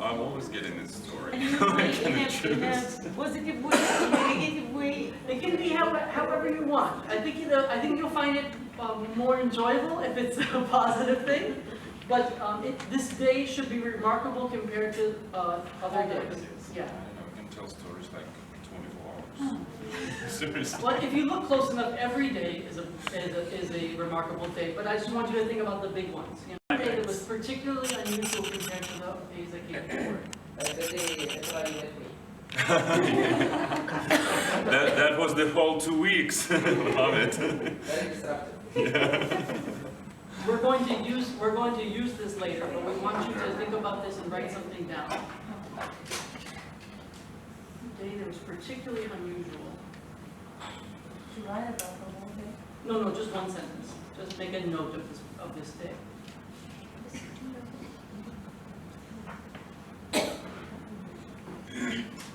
Speaker 10: I'm always getting this story.
Speaker 1: In a positive way, in a negative way. It can be however you want. I think you'll find it more enjoyable if it's a positive thing. But this day should be remarkable compared to other days. Yeah.
Speaker 10: I can tell stories like 24 hours. Seriously.
Speaker 1: Well, if you look close enough, every day is a remarkable day. But I just want you to think about the big ones. You know, a day that was particularly unusual compared to the days that came before.
Speaker 10: That was the whole 2 weeks. Love it.
Speaker 9: Very disruptive.
Speaker 10: Yeah.
Speaker 1: We're going to use this later, but we want you to think about this and write something down. A day that was particularly unusual.
Speaker 7: To write about the whole day?
Speaker 1: No, just one sentence. Just make a note of this day.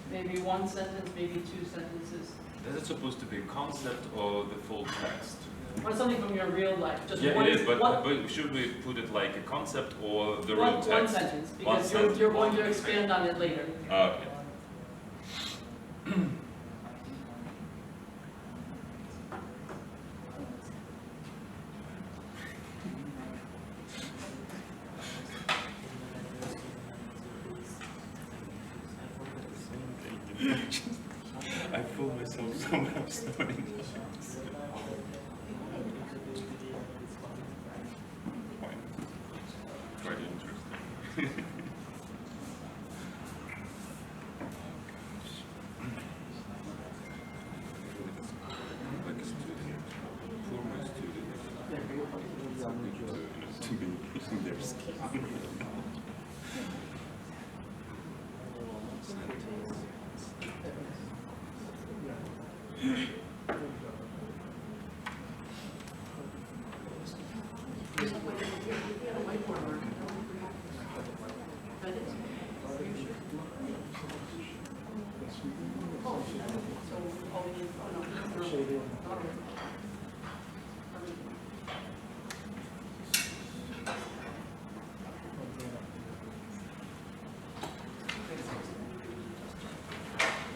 Speaker 1: Maybe one sentence, maybe 2 sentences.
Speaker 10: Is it supposed to be a concept or the full text?
Speaker 1: Or something from your real life. Just
Speaker 10: Yeah,
Speaker 1: one,
Speaker 10: it is, but should we put it like a concept or the real text?
Speaker 1: One sentence, because you're going to expand on it later.
Speaker 10: Okay. I feel myself somehow starting. Quite interesting. Like a student, former student, something to be in their skin.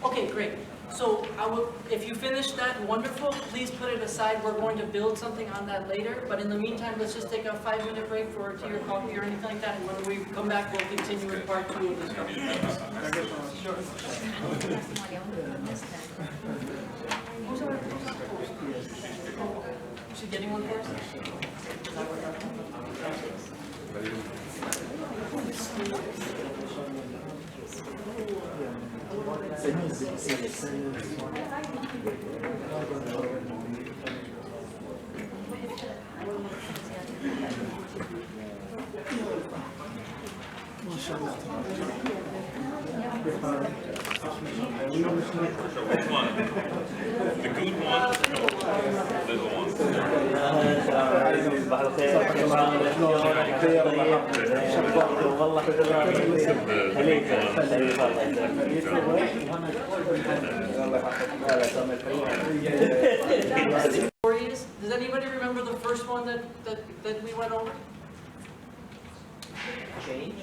Speaker 1: Okay, great. So if you finish that, wonderful. Please put it aside. We're going to build something on that later. But in the meantime, let's just take a 5-minute break for tea or coffee or anything like that. And when we come back, we'll continue in part 2 of this discussion. Sure. Is she getting one first?
Speaker 10: Which one? The good one? Little one.
Speaker 1: Does anybody remember the first one that we went over?
Speaker 9: Change.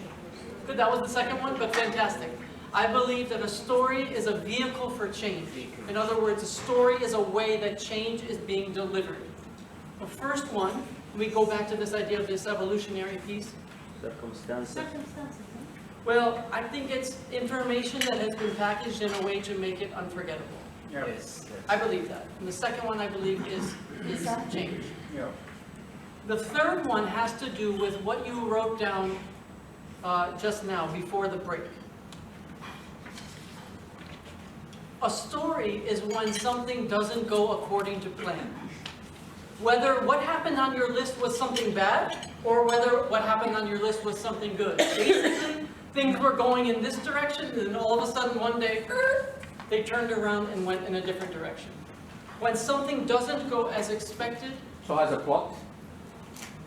Speaker 1: Good, that was the second one, but fantastic. I believe that a story is a vehicle for change. In other words, a story is a way that change is being delivered. The first one, we go back to this idea of this evolutionary piece.
Speaker 5: Circumstances.
Speaker 1: Well, I think it's information that has been packaged in a way to make it unforgettable.
Speaker 3: Yes.
Speaker 1: I believe that. And the second one, I believe, is change.
Speaker 3: Yeah.
Speaker 1: The third one has to do with what you wrote down just now, before the break. A story is when something doesn't go according to plan. Whether what happened on your list was something bad, or whether what happened on your list was something good. Basically, things were going in this direction, and then all of a sudden one day, they turned around and went in a different direction. When something doesn't go as expected,
Speaker 11: So has a plot?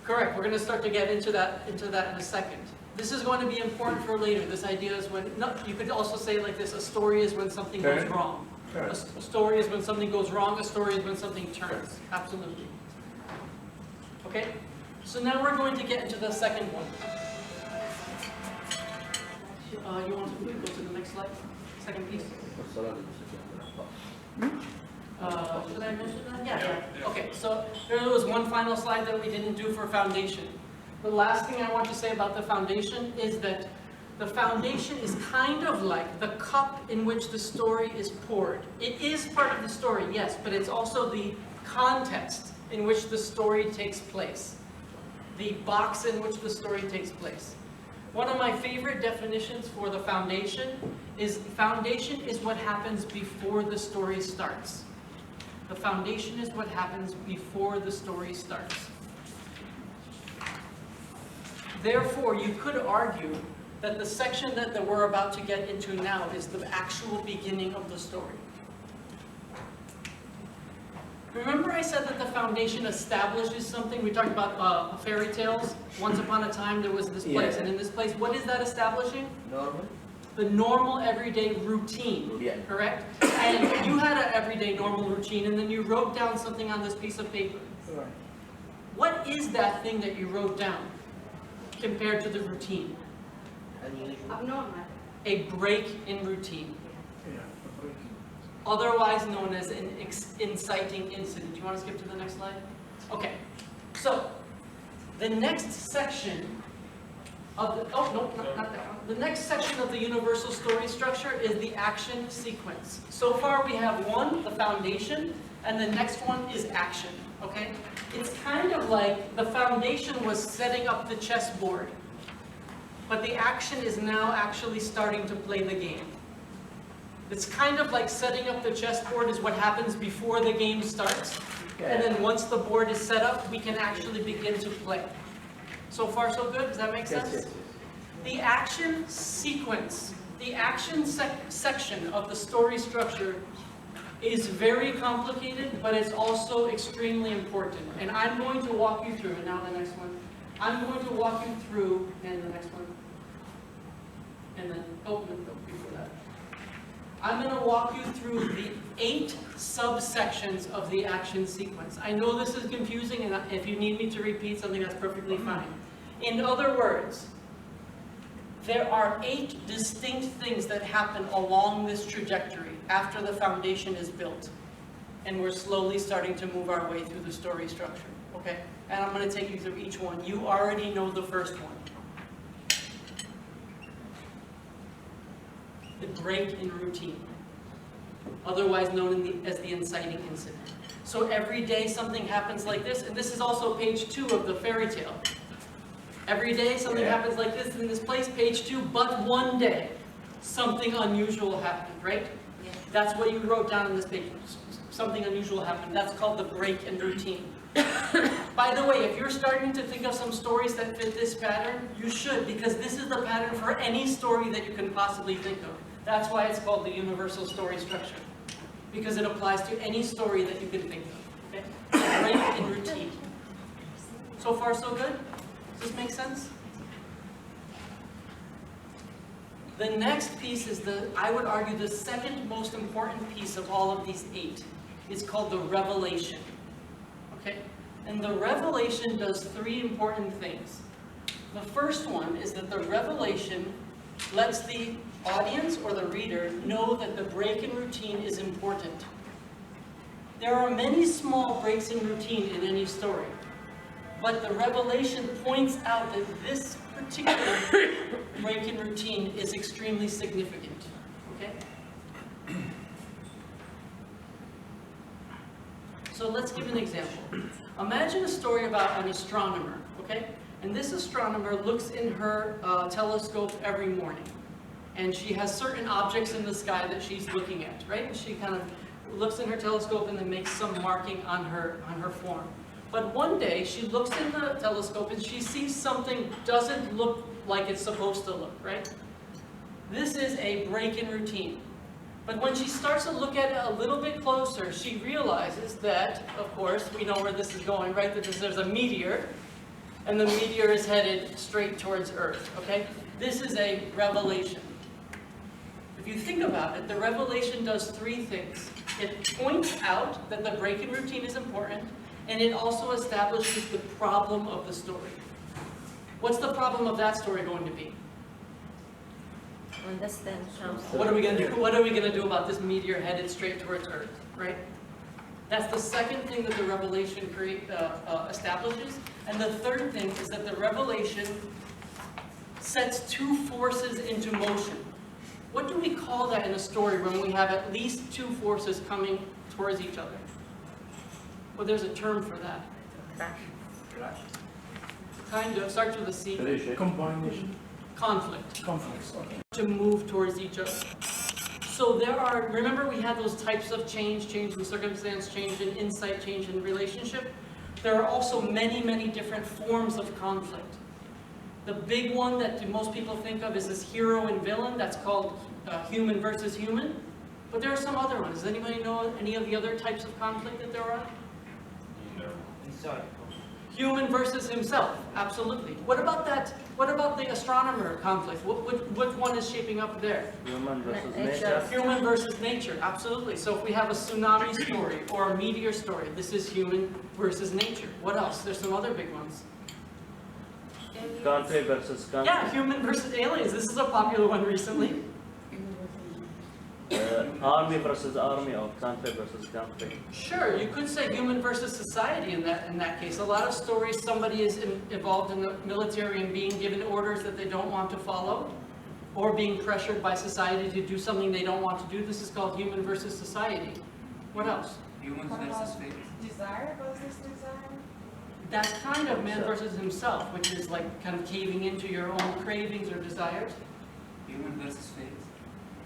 Speaker 1: Correct, we're going to start to get into that in a second. This is going to be important for later. This idea is when, you could also say it like this, a story is when something goes wrong. A story is when something goes wrong, a story is when something turns. Absolutely. Okay, so now we're going to get into the second one. You want to go to the next slide? Second piece? Should I mention that? Yeah. Okay, so there was one final slide that we didn't do for foundation. The last thing I want to say about the foundation is that the foundation is kind of like the cup in which the story is poured. It is part of the story, yes, but it's also the context in which the story takes place. The box in which the story takes place. One of my favorite definitions for the foundation is what happens before the story starts. The foundation is what happens before the story starts. Therefore, you could argue that the section that we're about to get into now is the actual beginning of the story. Remember I said that the foundation establishes something? We talked about fairy tales. Once upon a time there was this place, and in this place, what is that establishing?
Speaker 11: Normal.
Speaker 1: The normal everyday routine, correct? And you had an everyday normal routine, and then you wrote down something on this piece of paper.
Speaker 11: Right.
Speaker 1: What is that thing that you wrote down compared to the routine?
Speaker 6: Abnormal.
Speaker 1: A break in routine. Otherwise known as an inciting incident. Do you want to skip to the next slide? Okay. So, the next section of the, not that one. The next section of the universal story structure is the action sequence. So far we have one, the foundation, and the next one is action, okay? It's kind of like the foundation was setting up the chessboard, but the action is now actually starting to play the game. It's kind of like setting up the chessboard is what happens before the game starts, and then once the board is set up, we can actually begin to play. So far so good? Does that make sense?
Speaker 11: Yes.
Speaker 1: The action sequence, the action section of the story structure is very complicated, but it's also extremely important. And I'm going to walk you through, and now the next one. I'm going to walk you through, and the next one. And then, before that. I'm going to walk you through the 8 subsections of the action sequence. I know this is confusing, and if you need me to repeat something, that's perfectly fine. In other words, there are 8 distinct things that happen along this trajectory after the foundation is built. And we're slowly starting to move our way through the story structure, okay? And I'm going to take you through each one. You already know the first one. The break in routine, otherwise known as the inciting incident. So every day something happens like this, and this is also page 2 of the fairy tale. Every day something happens like this in this place, page 2, but one day something unusual happened, right? Yes. That's what you wrote down in this page. Something unusual happened. That's called the break in routine. By the way, if you're starting to think of some stories that fit this pattern, you should, because this is the pattern for any story that you can possibly think of. That's why it's called the universal story structure, because it applies to any story that you can think of. Okay? Break in routine. So far, so good? Does this make sense? The next piece is I would argue, the second most important piece of all of these 8. It's called the revelation. Okay? And the revelation does 3 important things. The first one is that the revelation lets the audience or the reader know that the break in routine is important. There are many small breaks in routine in any story, but the revelation points out that this particular break in routine is extremely significant. Okay? So let's give an example. Imagine a story about an astronomer, okay? And this astronomer looks in her telescope every morning. And she has certain objects in the sky that she's looking at, right? And she kind of looks in her telescope and then makes some marking on her form. But one day, she looks in the telescope and she sees something doesn't look like it's supposed to look, right? This is a break in routine. But when she starts to look at it a little bit closer, she realizes that, of course, we know where this is going, right? That there's a meteor, and the meteor is headed straight towards Earth, okay? This is a revelation. If you think about it, the revelation does three things. It points out that the break in routine is important, and it also establishes the problem of the story. What's the problem of that story going to be?
Speaker 7: Understand how.
Speaker 1: What are we going to do? What are we going to do about this meteor headed straight towards Earth, right? That's the second thing that the revelation establishes. And the third thing is that the revelation sets two forces into motion. What do we call that in a story when we have at least two forces coming towards each other? Well, there's a term for that.
Speaker 7: Crash.
Speaker 1: Kind of, starts with a C.
Speaker 14: Combination.
Speaker 1: Conflict.
Speaker 14: Conflicts, okay.
Speaker 1: To move towards each other. So there are, remember we had those types of change in circumstance, change in insight, change in relationship? There are also many, many different forms of conflict. The big one that most people think of is this hero and villain, that's called human versus human. But there are some other ones. Does anybody know any of the other types of conflict that there are?
Speaker 5: Inside.
Speaker 1: Human versus himself, absolutely. What about that? What about the astronomer conflict? Which one is shaping up there?
Speaker 5: Human versus
Speaker 7: Nature.
Speaker 5: nature.
Speaker 1: Human versus nature, absolutely. So if we have a tsunami story or a meteor story, this is human versus nature. What else? There's some other big ones.
Speaker 5: Country versus country.
Speaker 1: Yeah, human versus aliens. This is a popular one recently.
Speaker 5: Army versus army, or country versus country.
Speaker 1: Sure, you could say human versus society in that case. A lot of stories, somebody is involved in the military and being given orders that they don't want to follow, or being pressured by society to do something they don't want to do. This is called human versus society. What else?
Speaker 8: Humans versus fate.
Speaker 12: Desire versus desire?
Speaker 1: That's kind of man versus himself, which is like kind of caving into your own cravings or desires.
Speaker 8: Human versus fate.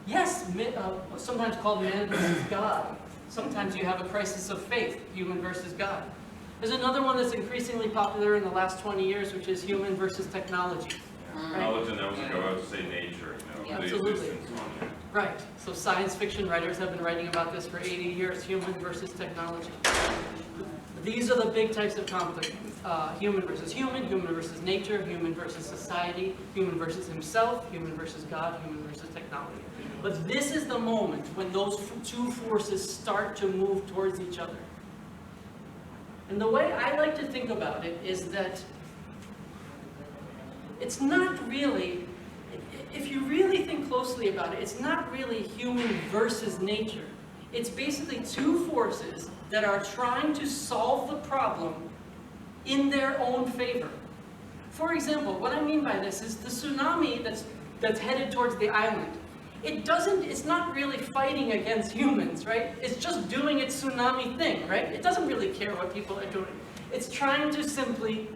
Speaker 1: Yes, sometimes called man versus God. Sometimes you have a crisis of faith, human versus God. There's another one that's increasingly popular in the last 20 years, which is human versus technology. Right?
Speaker 10: Knowledge, and I was about to say nature, you know, the
Speaker 1: Absolutely.
Speaker 10: existence on it.
Speaker 1: Right. So science fiction writers have been writing about this for 80 years, human versus technology. These are the big types of conflict. Human versus human, human versus nature, human versus society, human versus himself, human versus God, human versus technology. But this is the moment when those two forces start to move towards each other. And the way I like to think about it is that it's not really, if you really think closely about it, it's not really human versus nature. It's basically two forces that are trying to solve the problem in their own favor. For example, what I mean by this is the tsunami that's headed towards the island. It's not really fighting against humans, right? It's just doing its tsunami thing, right? It doesn't really care what people are doing. It's trying to simply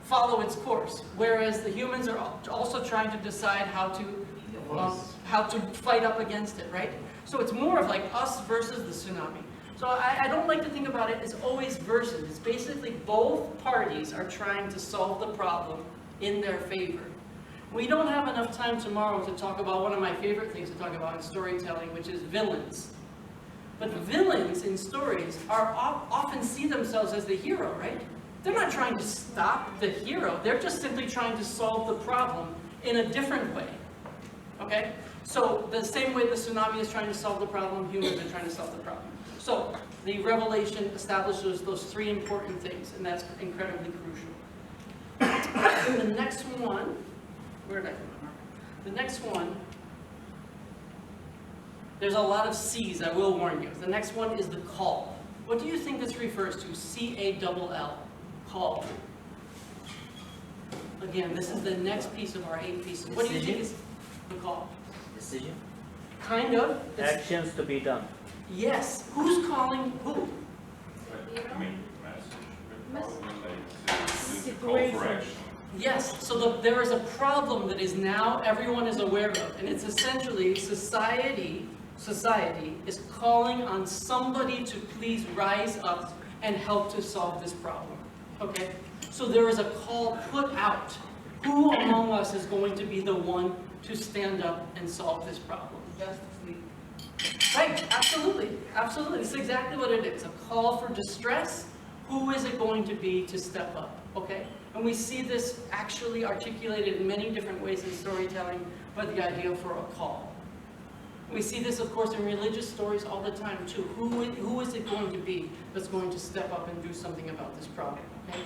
Speaker 1: follow its course, whereas the humans are also trying to decide how to fight up against it, right? So it's more of like us versus the tsunami. So I don't like to think about it as always versus. It's basically both parties are trying to solve the problem in their favor. We don't have enough time tomorrow to talk about one of my favorite things to talk about in storytelling, which is villains. But villains in stories often see themselves as the hero, right? They're not trying to stop the hero. They're just simply trying to solve the problem in a different way. Okay? So the same way the tsunami is trying to solve the problem, humans are trying to solve the problem. So the revelation establishes those three important things, and that's incredibly crucial. The next one, where did I put my marker? The next one, there's a lot of C's, I will warn you. The next one is the call. What do you think this refers to? C-A-L-L, call. Again, this is the next piece of our 8 pieces. What do you think is the call?
Speaker 5: Decision.
Speaker 1: Kind of.
Speaker 5: Actions to be done.
Speaker 1: Yes. Who's calling who?
Speaker 10: I mean, message. Call for action.
Speaker 1: Yes, so there is a problem that is now everyone is aware of, and it's essentially society is calling on somebody to please rise up and help to solve this problem, okay? So there is a call put out. Who among us is going to be the one to stand up and solve this problem?
Speaker 12: Justice League.
Speaker 1: Right, absolutely, absolutely. It's exactly what it is. A call for distress. Who is it going to be to step up, okay? And we see this actually articulated in many different ways in storytelling, but the idea for a call. We see this, of course, in religious stories all the time, too. Who is it going to be that's going to step up and do something about this problem, okay?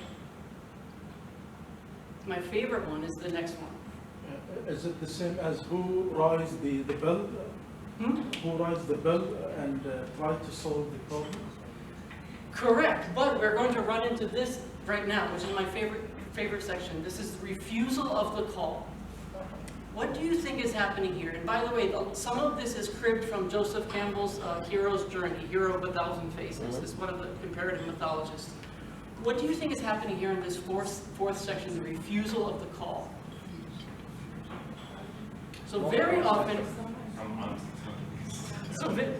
Speaker 1: My favorite one is the next one.
Speaker 14: Is it the same as who raised the bell? Who raised the bell and tried to solve the problem?
Speaker 1: Correct, but we're going to run into this right now, which is my favorite section. This is the refusal of the call. What do you think is happening here? And by the way, some of this is cribbed from Joseph Campbell's Hero's Journey, Hero of a Thousand Faces. This is one of the comparative mythologists. What do you think is happening here in this fourth section, the refusal of the call? So very often,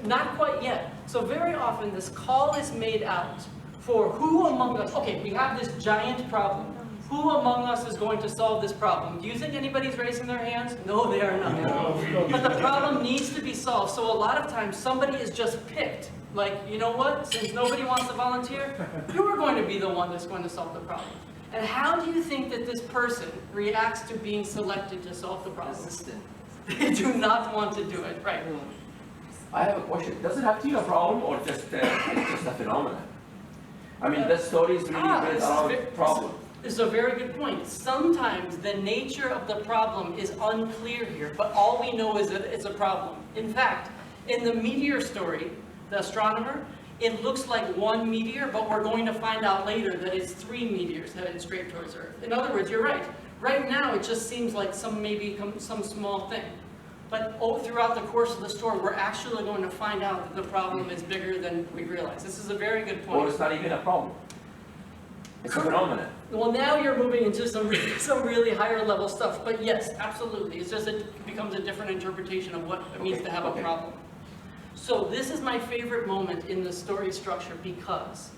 Speaker 1: not quite yet. So very often this call is made out for who among us, okay, we have this giant problem. Who among us is going to solve this problem? Do you think anybody's raising their hands? No, they are not. No. But the problem needs to be solved. So a lot of times somebody is just picked. Like, you know what? Since nobody wants to volunteer, you are going to be the one that's going to solve the problem. And how do you think that this person reacts to being selected to solve the problem? They do not want to do it, right?
Speaker 11: I have a question. Does it have to be a problem or just it's just a phenomenon? I mean, this story is really based around problem.
Speaker 1: This is a very good point. Sometimes the nature of the problem is unclear here, but all we know is that it's a problem. In fact, in the meteor story, the astronomer, it looks like one meteor, but we're going to find out later that it's 3 meteors headed straight towards Earth. In other words, you're right. Right now, it just seems like maybe some small thing. But throughout the course of the story, we're actually going to find out that the problem is bigger than we realize. This is a very good point.
Speaker 11: Or it's not even a problem. It's a phenomenon.
Speaker 1: Well, now you're moving into some really higher level stuff. But yes, absolutely. It's just it becomes a different interpretation of what it means to have a problem. So this is my favorite moment in the story structure because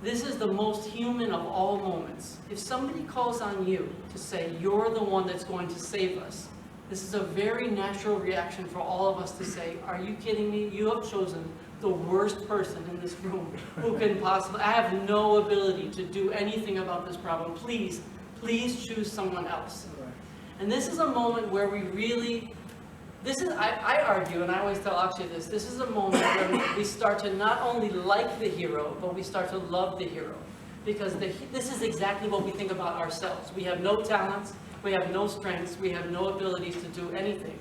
Speaker 1: this is the most human of all moments. If somebody calls on you to say, you're the one that's going to save us, this is a very natural reaction for all of us to say, are you kidding me? You have chosen the worst person in this room who can possibly, I have no ability to do anything about this problem. Please, please choose someone else. And this is a moment where we really, I argue, and I always tell Akshay this is a moment where we start to not only like the hero, but we start to love the hero. Because this is exactly what we think about ourselves. We have no talents, we have no strengths, we have no abilities to do anything.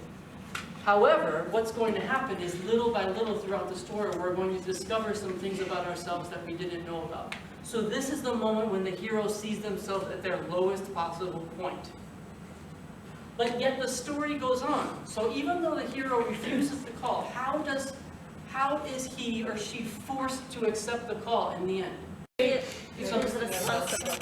Speaker 1: However, what's going to happen is little by little throughout the story, we're going to discover some things about ourselves that we didn't know about. So this is the moment when the hero sees themselves at their lowest possible point. But yet the story goes on. So even though the hero refuses the call, how is he or she forced to accept the call in the end?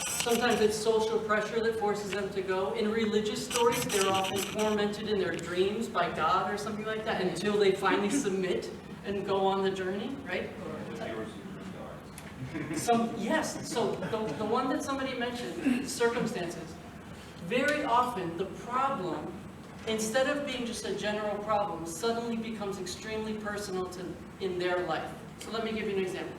Speaker 1: Sometimes it's social pressure that forces them to go. In religious stories, they're often tormented in their dreams by God or something like that until they finally submit and go on the journey, right? Yes, so the one that somebody mentioned, circumstances. Very often the problem, instead of being just a general problem, suddenly becomes extremely personal in their life. So let me give you an example.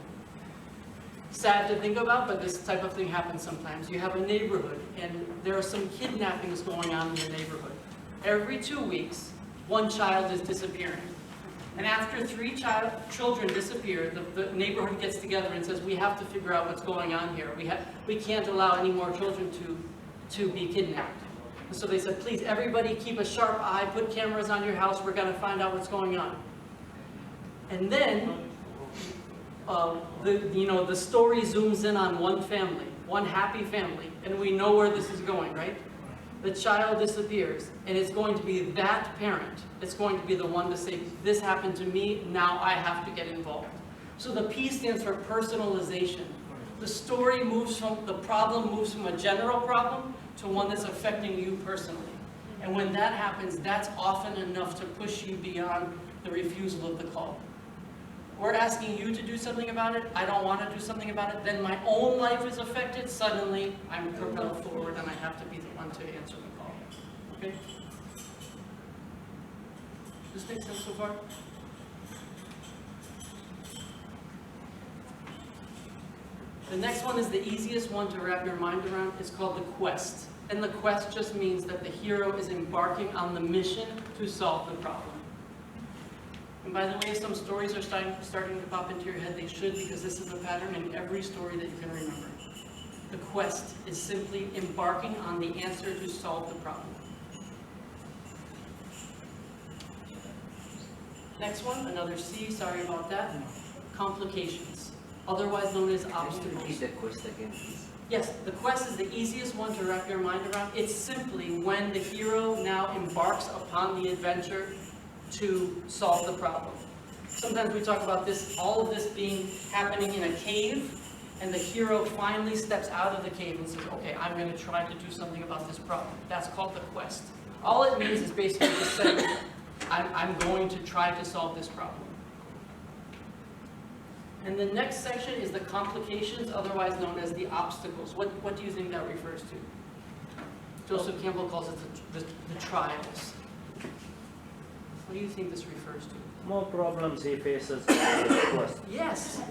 Speaker 1: Sad to think about, but this type of thing happens sometimes. You have a neighborhood, and there are some kidnappings going on in the neighborhood. Every 2 weeks, one child is disappearing. And after 3 children disappear, the neighborhood gets together and says, we have to figure out what's going on here. We can't allow any more children to be kidnapped. And so they said, please, everybody keep a sharp eye, put cameras on your house, we're going to find out what's going on. And then, the story zooms in on one family, one happy family, and we know where this is going, right? The child disappears, and it's going to be that parent, it's going to be the one to say, this happened to me, now I have to get involved. So the P stands for personalization. The story the problem moves from a general problem to one that's affecting you personally. And when that happens, that's often enough to push you beyond the refusal of the call. We're asking you to do something about it, I don't want to do something about it, then my own life is affected, suddenly I'm propelled forward and I have to be the one to answer the call. Okay? Does this make sense so far? The next one is the easiest one to wrap your mind around. It's called the quest. And the quest just means that the hero is embarking on the mission to solve the problem. And by the way, some stories are starting to pop into your head. They should, because this is a pattern in every story that you can remember. The quest is simply embarking on the answer to solve the problem. Next one, another C, sorry about that. Complications, otherwise known as obstacles.
Speaker 9: Repeat the quest again, please.
Speaker 1: Yes, the quest is the easiest one to wrap your mind around. It's simply when the hero now embarks upon the adventure to solve the problem. Sometimes we talk about this, all of this being happening in a cave, and the hero finally steps out of the cave and says, okay, I'm going to try to do something about this problem. That's called the quest. All it means is basically just saying, I'm going to try to solve this problem. And the next section is the complications, otherwise known as the obstacles. What do you think that refers to? Joseph Campbell calls it the trials. What do you think this refers to?
Speaker 5: More problems he faces in the quest.
Speaker 1: Yes.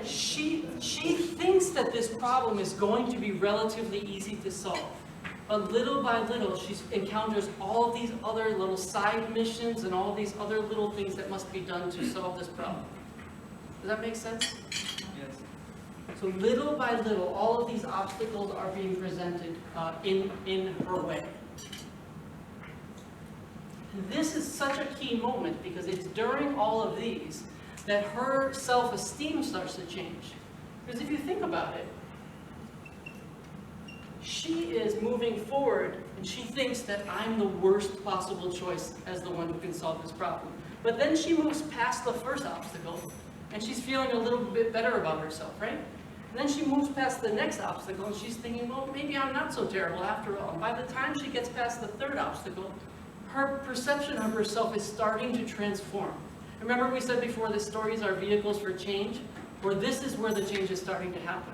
Speaker 1: She thinks that this problem is going to be relatively easy to solve. But little by little, she encounters all of these other little side missions and all these other little things that must be done to solve this problem. Does that make sense?
Speaker 8: Yes.
Speaker 1: So little by little, all of these obstacles are being presented in her way. And this is such a key moment because it's during all of these that her self-esteem starts to change. Because if you think about it, she is moving forward and she thinks that I'm the worst possible choice as the one who can solve this problem. But then she moves past the first obstacle and she's feeling a little bit better about herself, right? And then she moves past the next obstacle and she's thinking, well, maybe I'm not so terrible after all. And by the time she gets past the third obstacle, her perception of herself is starting to transform. Remember we said before that stories are vehicles for change? Or this is where the change is starting to happen.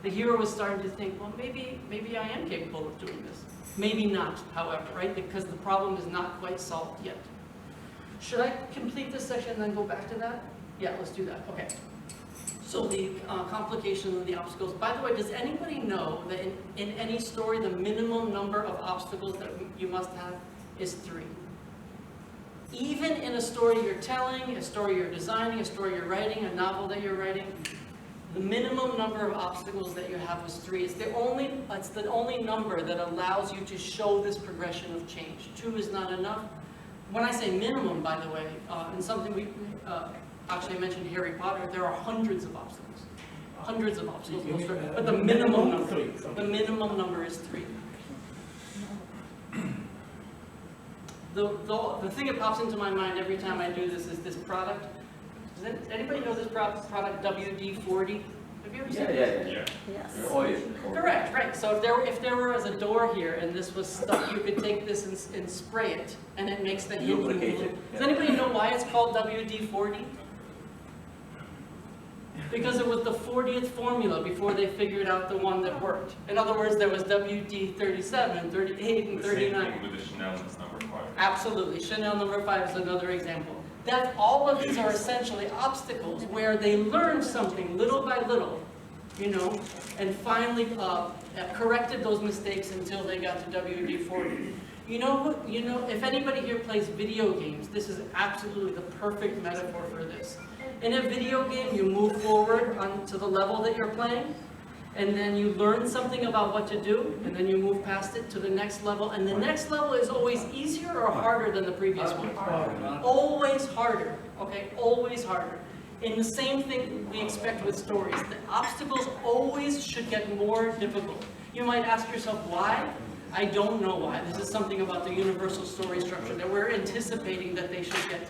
Speaker 1: The hero is starting to think, well, maybe I am capable of doing this. Maybe not, however, right? Because the problem is not quite solved yet. Should I complete this section and then go back to that? Yeah, let's do that. Okay. So the complications and the obstacles. By the way, does anybody know that in any story, the minimum number of obstacles that you must have is 3? Even in a story you're telling, a story you're designing, a story you're writing, a novel that you're writing, the minimum number of obstacles that you have is 3. It's the only number that allows you to show this progression of change. 2 is not enough. When I say minimum, by the way, in something we actually mentioned Harry Potter, there are hundreds of obstacles. Hundreds of obstacles. But the minimum number is 3. The thing that pops into my mind every time I do this is this product. Does anybody know this product WD-40? Have you ever seen this?
Speaker 11: Yeah.
Speaker 7: Yes.
Speaker 11: Oil.
Speaker 1: Correct, right. So if there was a door here and this was stuck, you could take this and spray it, and it makes the hinge move. Does anybody know why it's called WD-40? Because it was the 40th formula before they figured out the one that worked. In other words, there was WD-37, 38, and 39.
Speaker 10: The same thing with the Chanel number 5.
Speaker 1: Absolutely. Chanel number 5 is another example. That all of these are essentially obstacles where they learned something little by little, you know, and finally corrected those mistakes until they got to WD-40. You know, if anybody here plays video games, this is absolutely the perfect metaphor for this. In a video game, you move forward onto the level that you're playing, and then you learn something about what to do, and then you move past it to the next level, and the next level is always easier or harder than the previous one? Always harder, okay? Always harder. And the same thing we expect with stories. The obstacles always should get more difficult. You might ask yourself, why? I don't know why. This is something about the universal story structure that we're anticipating that they should get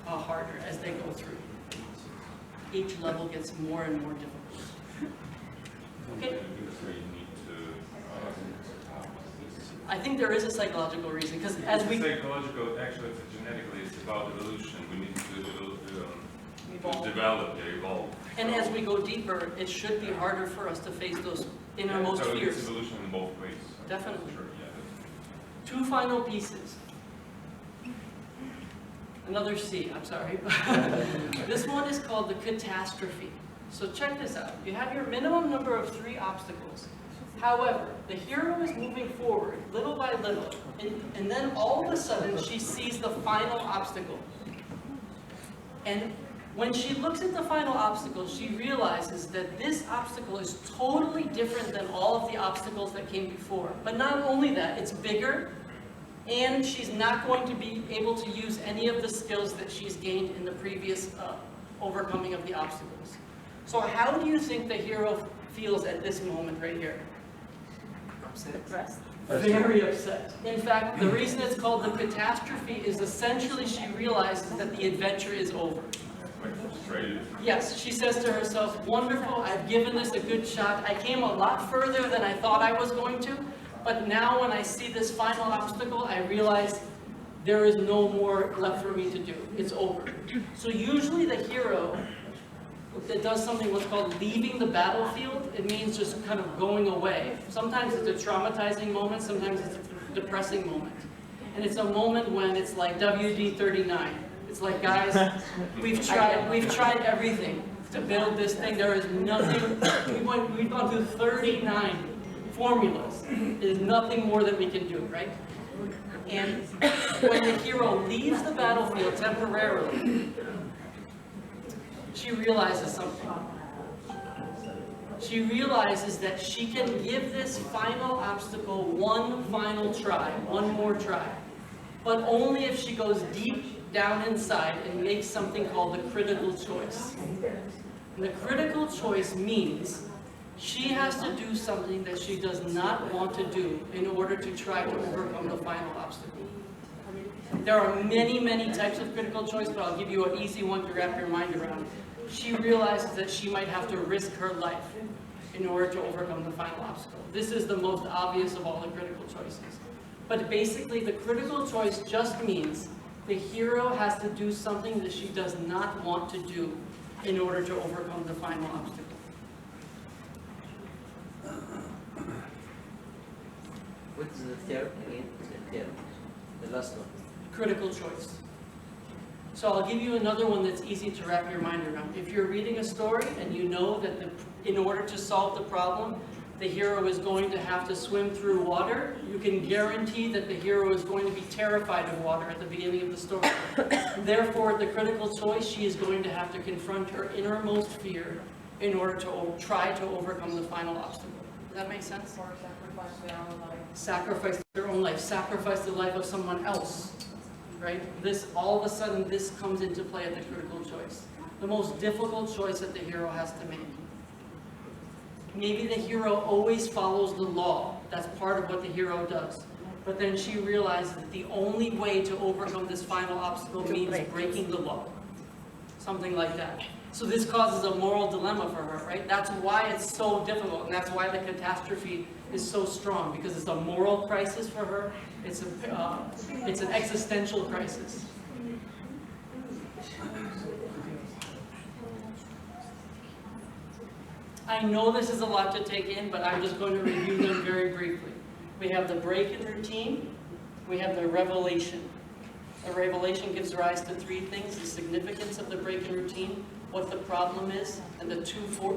Speaker 1: harder as they go through. Each level gets more and more difficult. Okay. I think there is a psychological reason, because as we...
Speaker 10: Psychological, actually, it's genetically, it's about evolution. We need to evolve.
Speaker 1: And as we go deeper, it should be harder for us to face those innermost fears.
Speaker 10: It's evolution in both ways.
Speaker 1: Definitely.
Speaker 10: Sure, yeah.
Speaker 1: 2 final pieces. Another C, I'm sorry. This one is called the catastrophe. So check this out. You have your minimum number of 3 obstacles. However, the hero is moving forward little by little, and then all of a sudden she sees the final obstacle. And when she looks at the final obstacle, she realizes that this obstacle is totally different than all of the obstacles that came before. But not only that, it's bigger, and she's not going to be able to use any of the skills that she's gained in the previous overcoming of the obstacles. So how do you think the hero feels at this moment right here?
Speaker 7: Depressed.
Speaker 1: Very upset. In fact, the reason it's called the catastrophe is essentially she realizes that the adventure is over. Yes, she says to herself, wonderful, I've given this a good shot. I came a lot further than I thought I was going to, but now when I see this final obstacle, I realize there is no more left for me to do. It's over. So usually the hero, it does something what's called leaving the battlefield. It means just kind of going away. Sometimes it's a traumatizing moment, sometimes it's a depressing moment. And it's a moment when it's like WD-39. It's like, guys, we've tried everything to build this thing. There is nothing, we've gone through 39 formulas. There's nothing more that we can do, right? And when the hero leaves the battlefield temporarily, she realizes something. She realizes that she can give this final obstacle one final try, one more try, but only if she goes deep down inside and makes something called the critical choice. And the critical choice means she has to do something that she does not want to do in order to try to overcome the final obstacle. There are many, many types of critical choice, but I'll give you an easy one to wrap your mind around. She realizes that she might have to risk her life in order to overcome the final obstacle. This is the most obvious of all the critical choices. But basically, the critical choice just means the hero has to do something that she does not want to do in order to overcome the final obstacle.
Speaker 11: What's the third again? The last one.
Speaker 1: Critical choice. So I'll give you another one that's easy to wrap your mind around. If you're reading a story and you know that in order to solve the problem, the hero is going to have to swim through water, you can guarantee that the hero is going to be terrified of water at the beginning of the story. Therefore, the critical choice, she is going to have to confront her innermost fear in order to try to overcome the final obstacle. Does that make sense?
Speaker 12: Or sacrifice their own life.
Speaker 1: Sacrifice their own life, sacrifice the life of someone else. Right? This, all of a sudden, this comes into play at the critical choice. The most difficult choice that the hero has to make. Maybe the hero always follows the law. That's part of what the hero does. But then she realizes that the only way to overcome this final obstacle means breaking the law. Something like that. So this causes a moral dilemma for her, right? That's why it's so difficult, and that's why the catastrophe is so strong, because it's a moral crisis for her. It's an existential crisis. I know this is a lot to take in, but I'm just going to review them very briefly. We have the break in routine. We have the revelation. The revelation gives rise to 3 things: the significance of the break in routine, what the problem is, and the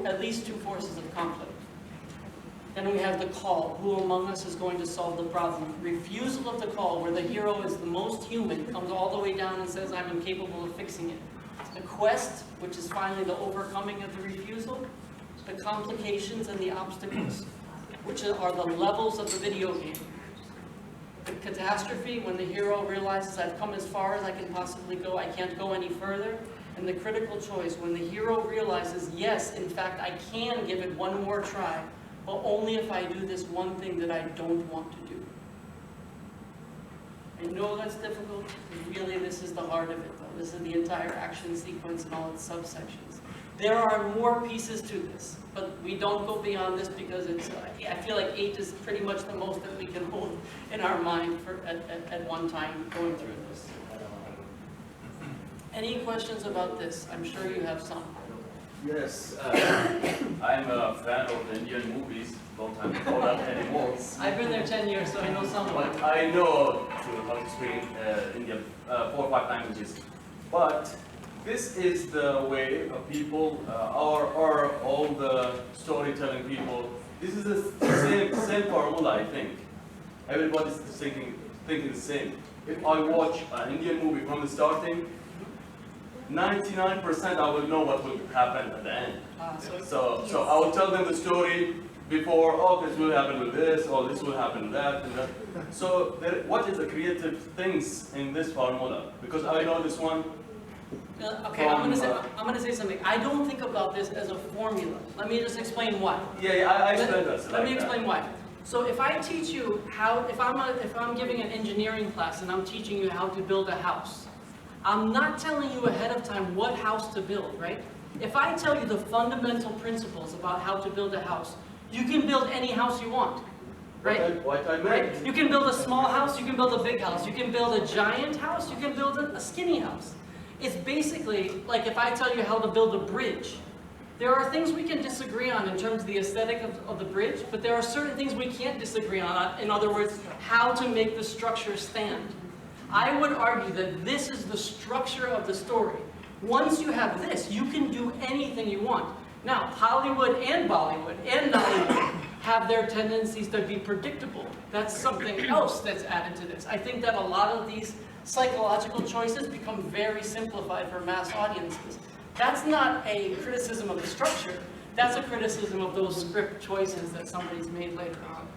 Speaker 1: at least two forces of conflict. Then we have the call. Who among us is going to solve the problem? Refusal of the call, where the hero is the most human, comes all the way down and says, I'm incapable of fixing it. The quest, which is finally the overcoming of the refusal. The complications and the obstacles, which are the levels of the video game. The catastrophe, when the hero realizes I've come as far as I can possibly go, I can't go any further. And the critical choice, when the hero realizes, yes, in fact, I can give it one more try, but only if I do this one thing that I don't want to do. I know that's difficult, but really this is the heart of it, though. This is the entire action sequence and all its subsections. There are more pieces to this, but we don't go beyond this because it's, I feel like 8 is pretty much the most that we can hold in our mind at one time going through this. Any questions about this? I'm sure you have some.
Speaker 18: Yes, I'm a fan of the Indian movies, long time ago, not anymore.
Speaker 1: I've been there 10 years, so I know some of
Speaker 18: But
Speaker 1: it.
Speaker 18: I know how to speak Indian 4 or 5 languages. But this is the way of people, or all the storytelling people. This is the same formula, I think. Everybody's thinking the same. If I watch an Indian movie from the starting, 99% I will know what will happen at the end. So I will tell them the story before, oh, this will happen with this, or this will happen with that, and that. So what is the creative things in this formula? Because I know this one.
Speaker 1: Okay, I'm gonna say something. I don't think about this as a formula. Let me just explain why.
Speaker 18: Yeah, I explained that.
Speaker 1: Let me explain why. So if I teach you how, if I'm giving an engineering class and I'm teaching you how to build a house, I'm not telling you ahead of time what house to build, right? If I tell you the fundamental principles about how to build a house, you can build any house you want, right?
Speaker 18: What I meant.
Speaker 1: Right? You can build a small house, you can build a big house, you can build a giant house, you can build a skinny house. It's basically like if I tell you how to build a bridge. There are things we can disagree on in terms of the aesthetic of the bridge, but there are certain things we can't disagree on. In other words, how to make the structure stand. I would argue that this is the structure of the story. Once you have this, you can do anything you want. Now, Hollywood and Bollywood and Nollywood have their tendencies to be predictable. That's something else that's added to this. I think that a lot of these psychological choices become very simplified for mass audiences. That's not a criticism of the structure. That's a criticism of those script choices that somebody's made later on.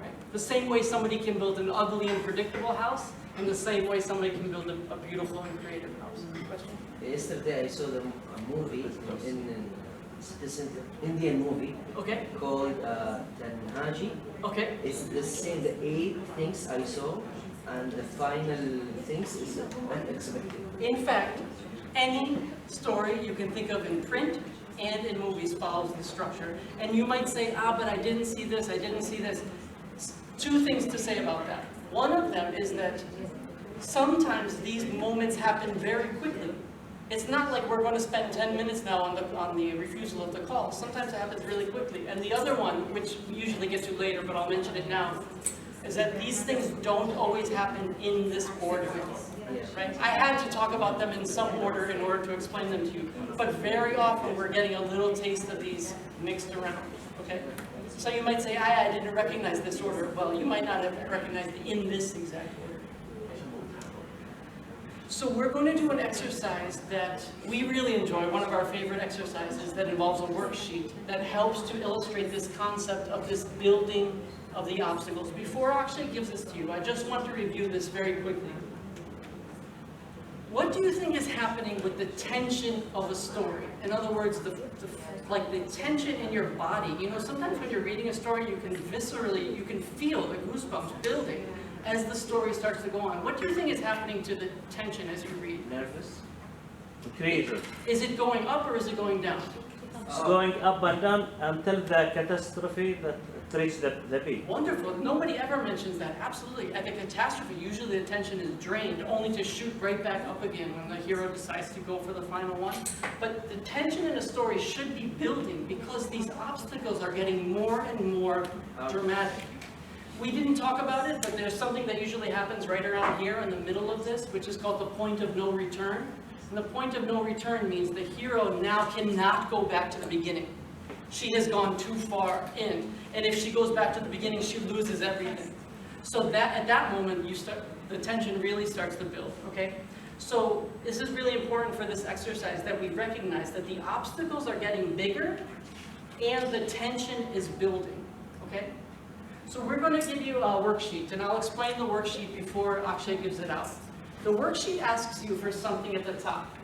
Speaker 1: Right? The same way somebody can build an ugly and predictable house, and the same way somebody can build a beautiful and creative house. Question?
Speaker 19: Yesterday I saw a movie this Indian movie called Tanhaji.
Speaker 1: Okay.
Speaker 19: It's the same, the 8 things I saw, and the final things is unexpected.
Speaker 1: In fact, any story you can think of in print and in movies follows the structure. And you might say, but I didn't see this, I didn't see this. 2 things to say about that. One of them is that sometimes these moments happen very quickly. It's not like we're going to spend 10 minutes now on the refusal of the call. Sometimes it happens really quickly. And the other one, which we usually get to later, but I'll mention it now, is that these things don't always happen in this order. Right? I had to talk about them in some order in order to explain them to you. But very often we're getting a little taste of these mixed around. Okay? So you might say, I didn't recognize this order. Well, you might not have recognized it in this exact order. So we're going to do an exercise that we really enjoy, one of our favorite exercises that involves a worksheet that helps to illustrate this concept of this building of the obstacles. Before Akshay gives this to you, I just want to review this very quickly. What do you think is happening with the tension of a story? In other words, like the tension in your body. You know, sometimes when you're reading a story, you can viscerally, you can feel the goosebumps building as the story starts to go on. What do you think is happening to the tension as you read?
Speaker 5: Nervous. Creative.
Speaker 1: Is it going up or is it going down?
Speaker 5: It's going up and down until the catastrophe that reaches the peak.
Speaker 1: Wonderful. Nobody ever mentions that. Absolutely. At the catastrophe, usually the tension is drained, only to shoot right back up again when the hero decides to go for the final one. But the tension in a story should be building because these obstacles are getting more and more dramatic. We didn't talk about it, but there's something that usually happens right around here in the middle of this, which is called the point of no return. And the point of no return means the hero now cannot go back to the beginning. She has gone too far in. And if she goes back to the beginning, she loses everything. So that at that moment, the tension really starts to build, okay? So this is really important for this exercise that we recognize that the obstacles are getting bigger and the tension is building, okay? So we're going to give you a worksheet, and I'll explain the worksheet before Akshay gives it out. The worksheet asks you for something at the top,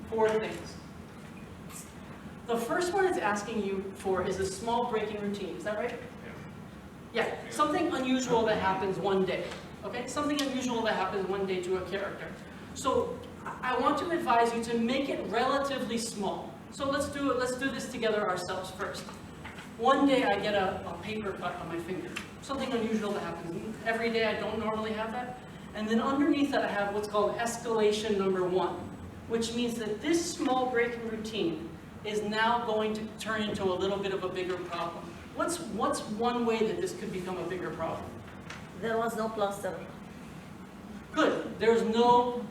Speaker 1: 4 things. The first one it's asking you for is a small breaking routine. Is that right? Yeah. Something unusual that happens one day. Okay? Something unusual that happens one day to a character. So I want to advise you to make it relatively small. So let's do this together ourselves first. One day I get a paper cut on my finger. Something unusual that happens. Every day I don't normally have that. And then underneath that I have what's called escalation number 1, which means that this small breaking routine is now going to turn into a little bit of a bigger problem. What's one way that this could become a bigger problem?
Speaker 7: There was no plaster.
Speaker 1: Good. There is no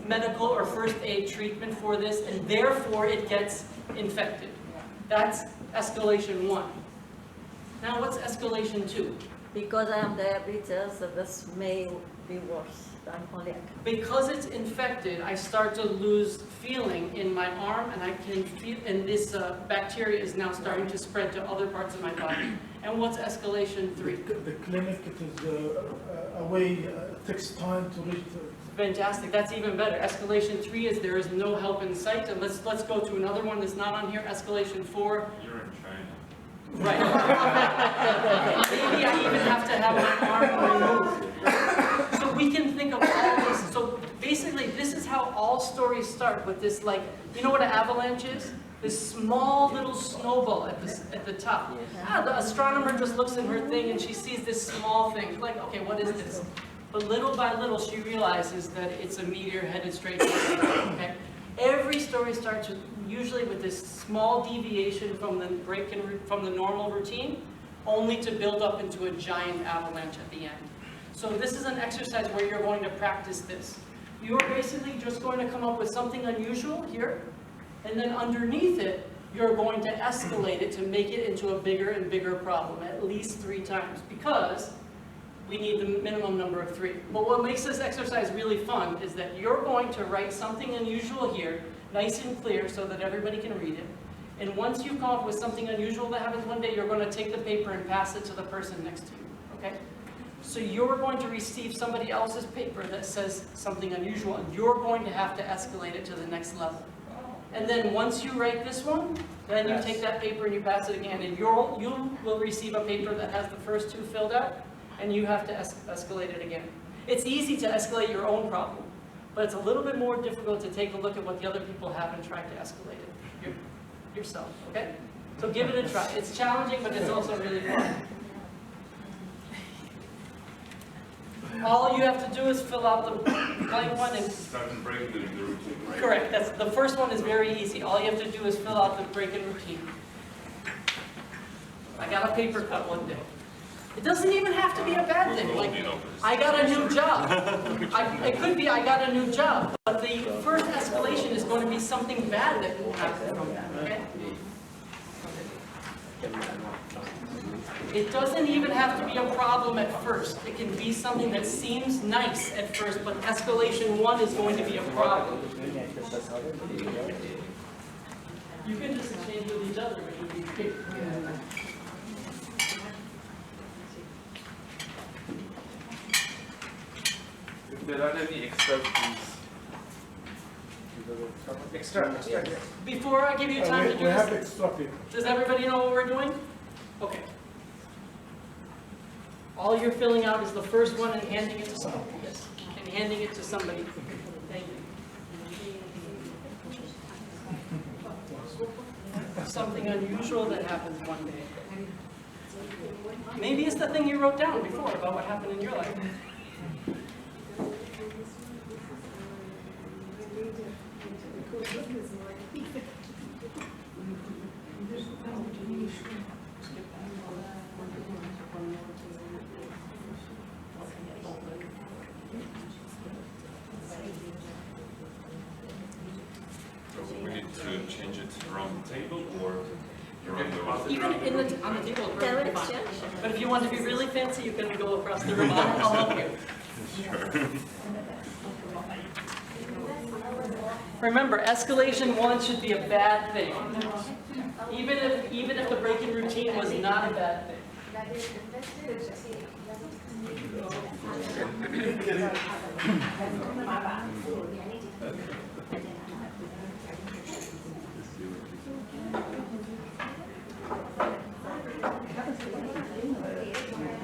Speaker 1: medical or first aid treatment for this, and therefore it gets infected. That's escalation 1. Now what's escalation 2?
Speaker 7: Because I am diabetes, this may be worse. I'm colic.
Speaker 1: Because it's infected, I start to lose feeling in my arm, and I can feel, and this bacteria is now starting to spread to other parts of my body. And what's escalation 3?
Speaker 14: The clinic, it is away, it takes time to reach the...
Speaker 1: Fantastic, that's even better. Escalation 3 is there is no help in sight, and let's go to another one that's not on here, escalation 4.
Speaker 10: You're in China.
Speaker 1: Right. Maybe I even have to have my arm removed. So we can think of all this. So basically, this is how all stories start with this, like, you know what an avalanche is? This small little snowball at the top. The astronomer just looks at her thing and she sees this small thing. She's like, okay, what is this? But little by little, she realizes that it's a meteor headed straight to her. Okay? Every story starts usually with this small deviation from the normal routine, only to build up into a giant avalanche at the end. So this is an exercise where you're going to practice this. You're basically just going to come up with something unusual here, and then underneath it, you're going to escalate it to make it into a bigger and bigger problem, at least 3 times, because we need the minimum number of 3. But what makes this exercise really fun is that you're going to write something unusual here, nice and clear, so that everybody can read it. And once you've come up with something unusual that happens one day, you're going to take the paper and pass it to the person next to you, okay? So you're going to receive somebody else's paper that says something unusual, and you're going to have to escalate it to the next level. And then once you write this one, then you take that paper and you pass it again, and you will receive a paper that has the first 2 filled out, and you have to escalate it again. It's easy to escalate your own problem, but it's a little bit more difficult to take a look at what the other people have and try to escalate it yourself, okay? So give it a try. It's challenging, but it's also really fun. All you have to do is fill out the blank one and...
Speaker 10: Start and break the routine, right?
Speaker 1: Correct. That's, the first one is very easy. All you have to do is fill out the break in routine. I got a paper cut one day. It doesn't even have to be a bad thing. Like, I got a new job. It could be I got a new job, but the first escalation is going to be something bad that will happen from that, okay? It doesn't even have to be a problem at first. It can be something that seems nice at first, but escalation 1 is going to be a problem. You can just exchange with each other, which would be great.
Speaker 2: If there are any extra things.
Speaker 3: Extra.
Speaker 1: Before I give you time to do
Speaker 14: We have
Speaker 1: this,
Speaker 14: extra paper.
Speaker 1: does everybody know what we're doing? Okay. All you're filling out is the first one and handing it to somebody. Yes. And handing it to somebody. Thank you. Something unusual that happens one day. Maybe it's the thing you wrote down before about what happened in your life.
Speaker 10: So we need to change it around the table or around the room?
Speaker 1: Even on the table, it's perfectly fine. But if you want to be really fancy, you can go across the room. I'll help you.
Speaker 10: Sure.
Speaker 1: Remember, escalation 1 should be a bad thing. Even if the break-in routine was not a bad thing.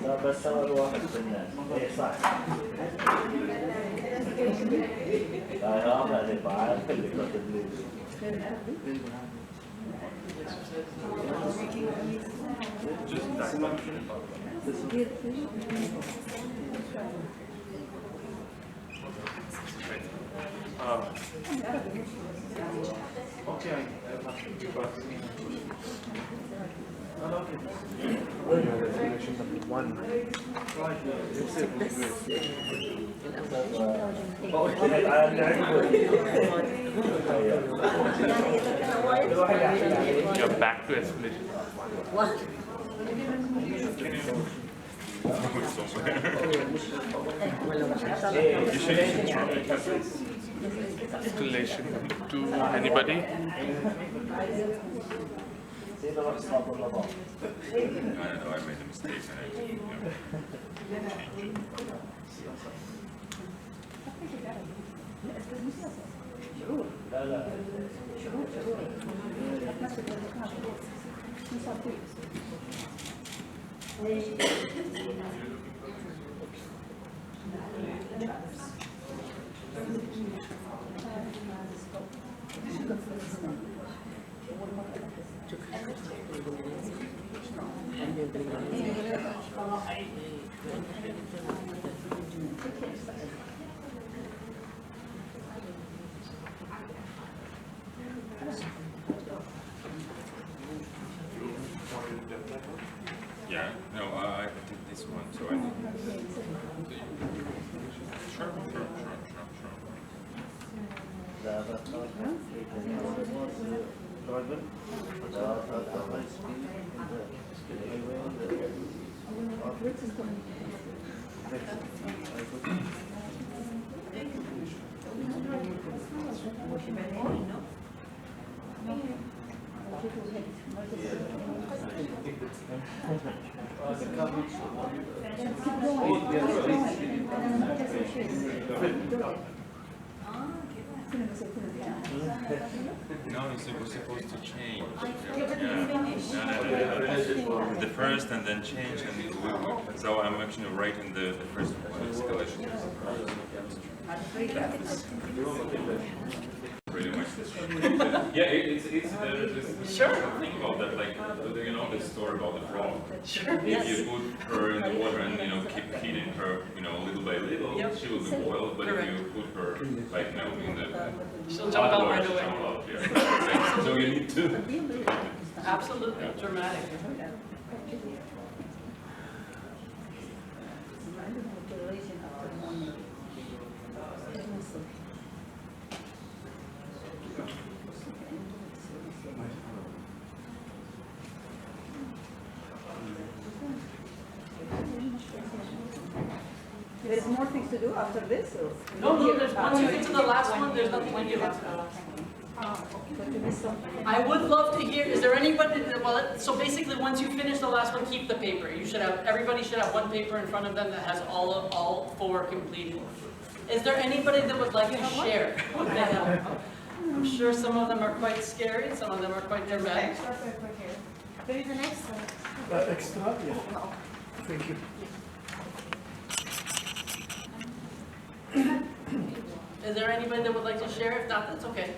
Speaker 5: لا بس أول واحد في الناس إيه صح لا يا أخي بعرف اللي كتب لي
Speaker 18: Okay.
Speaker 2: You're back to escalation.
Speaker 7: What?
Speaker 2: Escalation to anybody?
Speaker 10: I don't know, I made a mistake and I change Yeah, no, I did this one, so I think. Sure. No, it was supposed to change. No. The first and then change, and so I'm actually writing the first one, escalation. Pretty much the structure. Yeah, it's
Speaker 1: Sure.
Speaker 10: Think about that, like, you know, the story about the frog.
Speaker 1: Sure.
Speaker 10: If
Speaker 1: Yes.
Speaker 10: you put her in the water and, you know, keep feeding her, you know, little by little,
Speaker 1: Yep.
Speaker 10: she will be boiled, but
Speaker 1: Correct.
Speaker 10: if you put her, like, you know, in the
Speaker 1: She'll jump out right away.
Speaker 10: Jump out, yeah. So you need to.
Speaker 1: Absolutely, dramatic.
Speaker 6: There's more things to do after this? Or?
Speaker 1: No, there's, once you get to the last one, there's nothing to do after that. I would love to hear, is there anybody, well, so basically once you finish the last one, keep the paper. You should have, everybody should have one paper in front of them that has all four completed. Is there anybody that would like to share what they have? I'm sure some of them are quite scary, some of them are quite dramatic.
Speaker 15: There is an extra.
Speaker 14: Extra? Yeah. Thank you.
Speaker 1: Is there anybody that would like to share? If not, that's okay.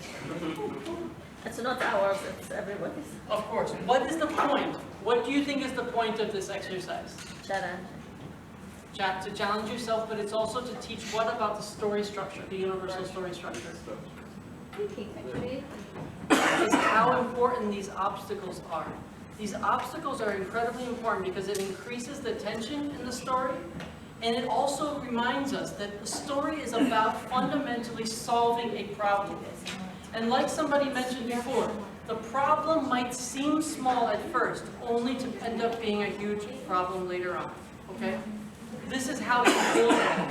Speaker 7: It's not ours, it's everybody's.
Speaker 1: Of course. What is the point? What do you think is the point of this exercise? To challenge yourself, but it's also to teach what about the story structure, the universal story structure? Is how important these obstacles are. These obstacles are incredibly important because it increases the tension in the story, and it also reminds us that the story is about fundamentally solving a problem. And like somebody mentioned before, the problem might seem small at first, only to end up being a huge problem later on, okay? This is how you build it.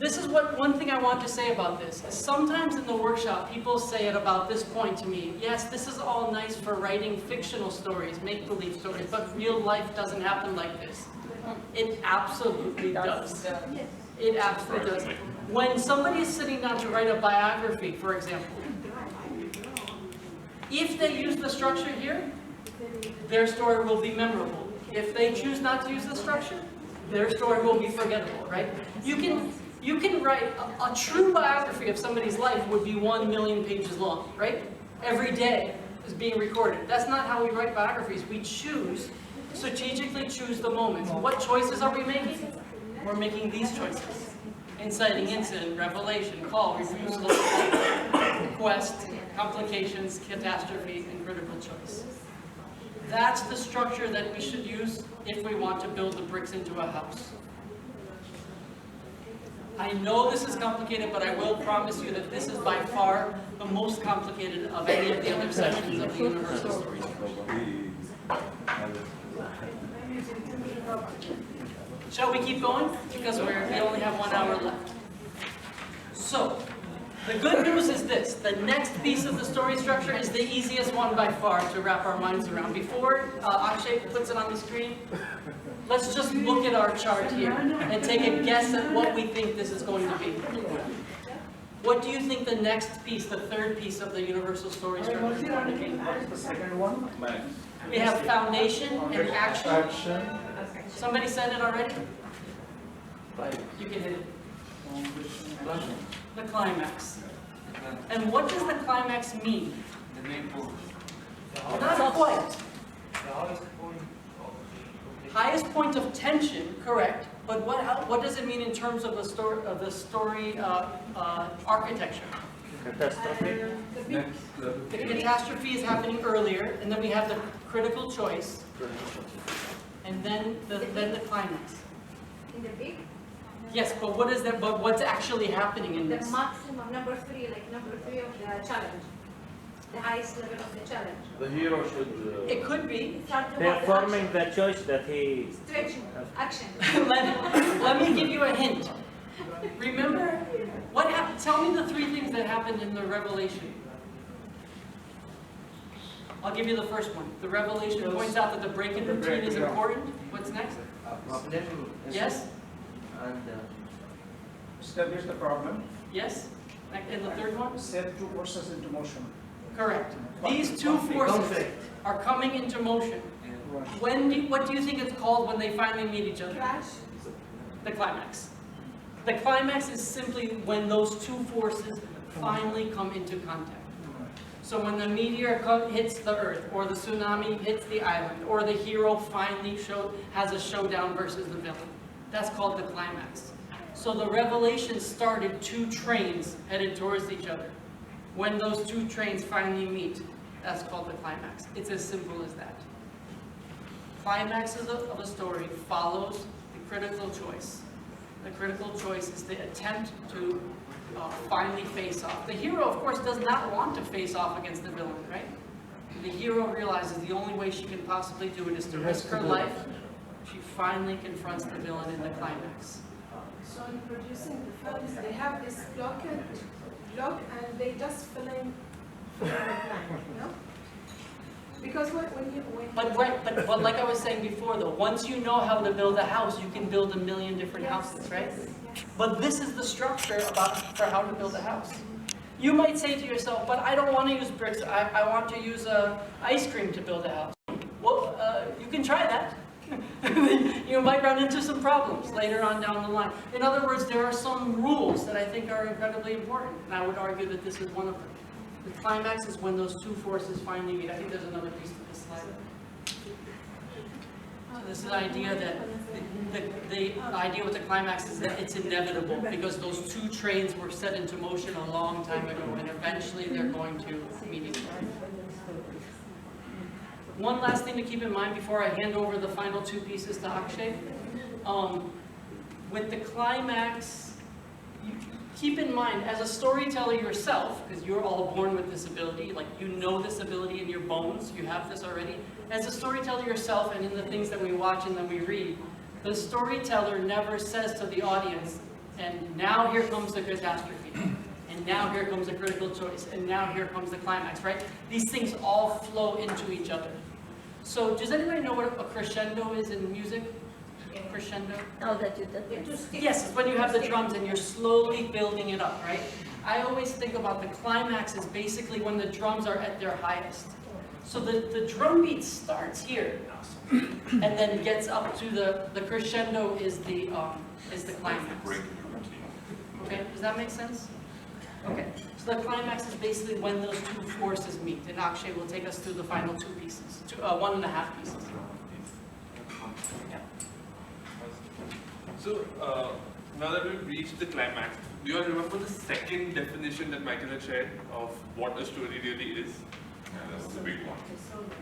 Speaker 1: This is one thing I want to say about this. Is sometimes in the workshop, people say at about this point to me, yes, this is all nice for writing fictional stories, make-believe stories, but real life doesn't happen like this. It absolutely does. It absolutely does. When somebody is sitting down to write a biography, for example, if they use the structure here, their story will be memorable. If they choose not to use the structure, their story will be forgettable, right? You can write a true biography of somebody's life would be 1 million pages long, right? Every day is being recorded. That's not how we write biographies. We strategically choose the moments. What choices are we making? We're making these choices. Inciting incident, revelation, call, refusal, quest, complications, catastrophe, and critical choice. That's the structure that we should use if we want to build the bricks into a house. I know this is complicated, but I will promise you that this is by far the most complicated of any of the other sections of the universal story structure. Shall we keep going? Because we only have 1 hour left. So, the good news is this. The next piece of the story structure is the easiest one by far to wrap our minds around. Before Akshay puts it on the screen, let's just look at our chart here and take a guess at what we think this is going to be. What do you think the next piece, the third piece of the universal story structure is going to be?
Speaker 3: The second one?
Speaker 1: We have foundation and action. Somebody said it already? You can hit it. The climax. And what does the climax mean?
Speaker 8: The main point.
Speaker 1: Not quite. Highest point of tension, correct. But what does it mean in terms of the story architecture?
Speaker 5: Catastrophe.
Speaker 1: The catastrophe is happening earlier, and then we have the critical choice, and then the climax.
Speaker 20: In the big?
Speaker 1: Yes, but what is that? But what's actually happening in this?
Speaker 20: The maximum, number 3, like number 3 of the challenge. The highest level of the challenge.
Speaker 18: The hero should...
Speaker 1: It could be.
Speaker 5: Performing the choice that he...
Speaker 20: Stretching, action.
Speaker 1: let me give you a hint. Remember, what happened? Tell me the 3 things that happened in the revelation. I'll give you the first one. The revelation points out that the break-in routine is important. What's next?
Speaker 19: Problem.
Speaker 1: Yes?
Speaker 19: And
Speaker 3: establish the problem.
Speaker 1: Yes? And the third one?
Speaker 3: Set 2 forces into motion.
Speaker 1: Correct. These 2 forces are coming into motion. What do you think it's called when they finally meet each other?
Speaker 20: Crash.
Speaker 1: The climax. The climax is simply when those 2 forces finally come into contact. So when the meteor hits the earth, or the tsunami hits the island, or the hero finally has a showdown versus the villain. That's called the climax. So the revelation started 2 trains headed towards each other. When those 2 trains finally meet, that's called the climax. It's as simple as that. Climax of a story follows the critical choice. The critical choice is the attempt to finally face off. The hero, of course, does not want to face off against the villain, right? The hero realizes the only way she can possibly do it is to risk her life. She finally confronts the villain in the climax.
Speaker 15: So in producing the films, they have this block and they just fill in the blank, you know? Because
Speaker 1: But like I was saying before, though, once you know how to build a house, you can build a million different houses, right? But this is the structure for how to build a house. You might say to yourself, but I don't want to use bricks. I want to use ice cream to build a house. Well, you can try that. You might run into some problems later on down the line. In other words, there are some rules that I think are incredibly important, and I would argue that this is one of them. The climax is when those 2 forces finally meet. I think there's another piece to this slide. So this is the idea that the idea with the climax is that it's inevitable because those 2 trains were set into motion a long time ago, and eventually they're going to meet each other. One last thing to keep in mind before I hand over the final 2 pieces to Akshay. With the climax, keep in mind, as a storyteller yourself, because you're all born with this ability, like you know this ability in your bones, you have this already. As a storyteller yourself and in the things that we watch and that we read, the storyteller never says to the audience, and now here comes the catastrophe, and now here comes the critical choice, and now here comes the climax, right? These things all flow into each other. So does anybody know what a crescendo is in music? Crescendo?
Speaker 7: Now that you did this.
Speaker 1: Yes, it's when you have the drums and you're slowly building it up, right? I always think about the climax as basically when the drums are at their highest. So the drum beat starts here and then gets up to the crescendo is the climax. Okay, does that make sense? Okay, so the climax is basically when those 2 forces meet, and Akshay will take us through the final 2 pieces, 1.5 pieces.
Speaker 2: So, now that we've reached the climax, do you all remember the second definition that Michael had shared of what a story really is?
Speaker 10: Yeah, that's the big one.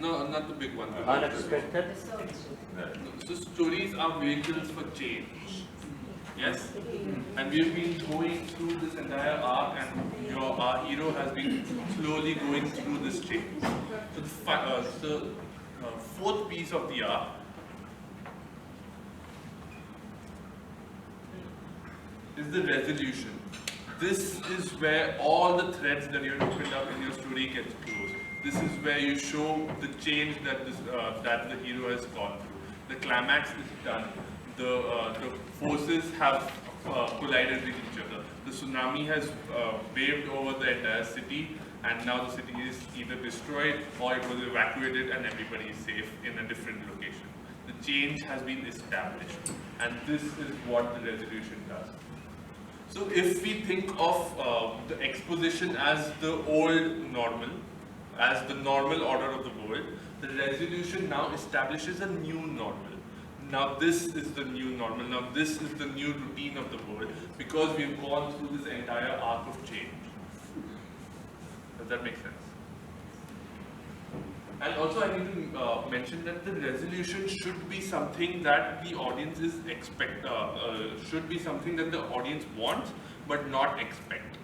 Speaker 2: No, not the big one.
Speaker 5: Unexpected.
Speaker 2: So stories are vehicles for change. Yes? And we've been going through this entire arc, and our hero has been slowly going through this change. So the fourth piece of the arc is the resolution. This is where all the threads that you have opened up in your story get closed. This is where you show the change that that the hero has gone through. The climax is done. The forces have collided with each other. The tsunami has waved over the entire city, and now the city is either destroyed or it was evacuated and everybody is safe in a different location. The change has been established, and this is what the resolution does. So if we think of the exposition as the old normal, as the normal order of the world, the resolution now establishes a new normal. Now this is the new normal, now this is the new routine of the world, because we've gone through this entire arc of change. Does that make sense? And also I need to mention that the resolution should be something that the audience is should be something that the audience wants, but not expect.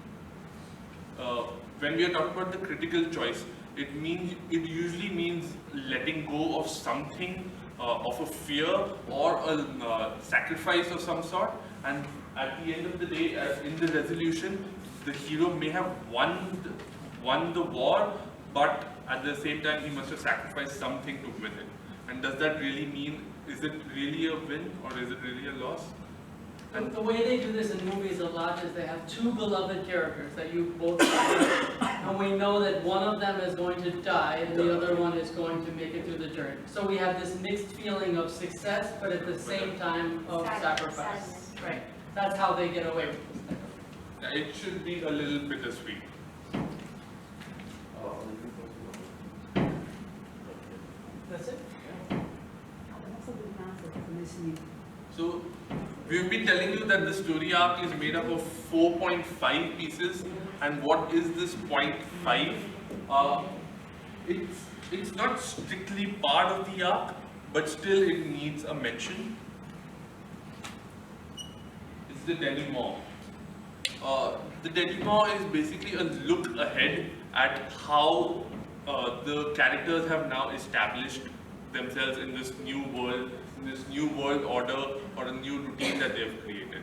Speaker 2: When we are talking about the critical choice, it usually means letting go of something, of a fear or a sacrifice of some sort, and at the end of the day, in the resolution, the hero may have won the war, but at the same time he must have sacrificed something to win it. And does that really mean, is it really a win or is it really a loss?
Speaker 1: And the way they do this in movies a lot is they have two beloved characters that you both love, and we know that one of them is going to die and the other one is going to make it through the journey. So we have this mixed feeling of success, but at the same time of sacrifice. Right. That's how they get away with this.
Speaker 2: Yeah, it should be a little bittersweet.
Speaker 1: That's it?
Speaker 2: So, we've been telling you that the story arc is made up of 4.5 pieces, and what is this 0.5? It's not strictly part of the arc, but still it needs a mention. It's the denouement. The denouement is basically a look ahead at how the characters have now established themselves in this new world, in this new world order or a new routine that they've created.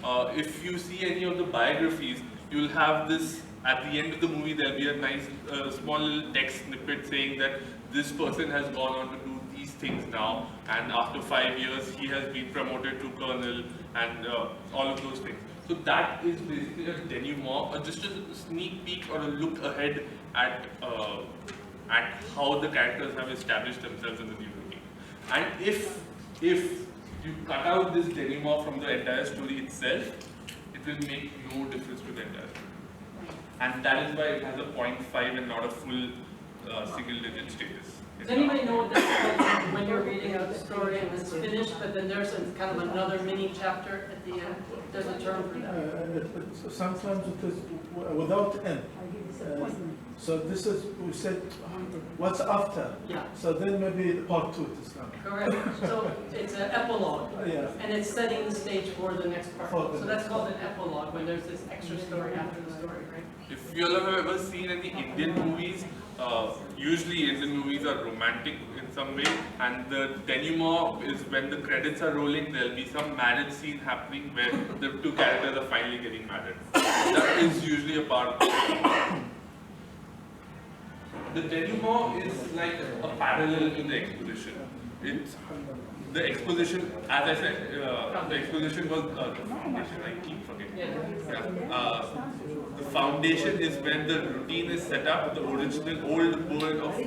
Speaker 2: If you see any of the biographies, you'll have this, at the end of the movie there'll be a nice small little text snippet saying that this person has gone on to do these things now, and after 5 years he has been promoted to colonel, and all of those things. So that is basically a denouement, or just a sneak peek or a look ahead at how the characters have established themselves in the new routine. And if you cut out this denouement from the entire story itself, it will make no difference to the entire story. And that is why it has a 0.5 and not a full single-digit status.
Speaker 1: Does anybody know what this is when you're reading a story and it's finished, but then there's kind of another mini chapter at the end? There's a term for that.
Speaker 14: Sometimes it is without end. So this is, we said, what's after?
Speaker 1: Yeah.
Speaker 14: So then maybe part 2 is coming.
Speaker 1: Correct. So it's an epilogue,
Speaker 14: Yeah.
Speaker 1: and it's setting the stage for the next part.
Speaker 14: For the
Speaker 1: So that's called an epilogue, when there's this extra story after the story, right?
Speaker 2: If you all have ever seen any Indian movies, usually Indian movies are romantic in some way, and the denouement is when the credits are rolling, there'll be some marriage scene happening where the two characters are finally getting married. That is usually a part of it. The denouement is like a parallel to the exposition. The exposition, as I said, the exposition was the foundation. I keep forgetting. Yeah. The foundation is when the routine is set up, the original old world of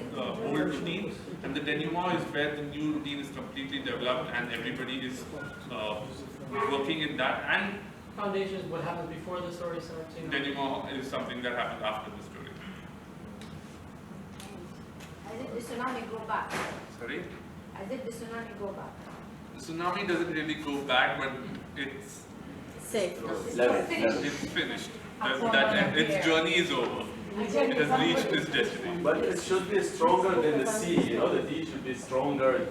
Speaker 2: old routine, and the denouement is where the new routine is completely developed and everybody is working in that. And
Speaker 1: Foundation is what happens before the story starts.
Speaker 2: denouement is something that happens after the story.
Speaker 20: As if the tsunami go back.
Speaker 2: Sorry?
Speaker 20: As if the tsunami go back.
Speaker 2: The tsunami doesn't really go back, but it's
Speaker 7: safe.
Speaker 2: It's finished. Its journey is over. It has reached its destiny.
Speaker 18: But it should be stronger than the sea, you know, the D should be stronger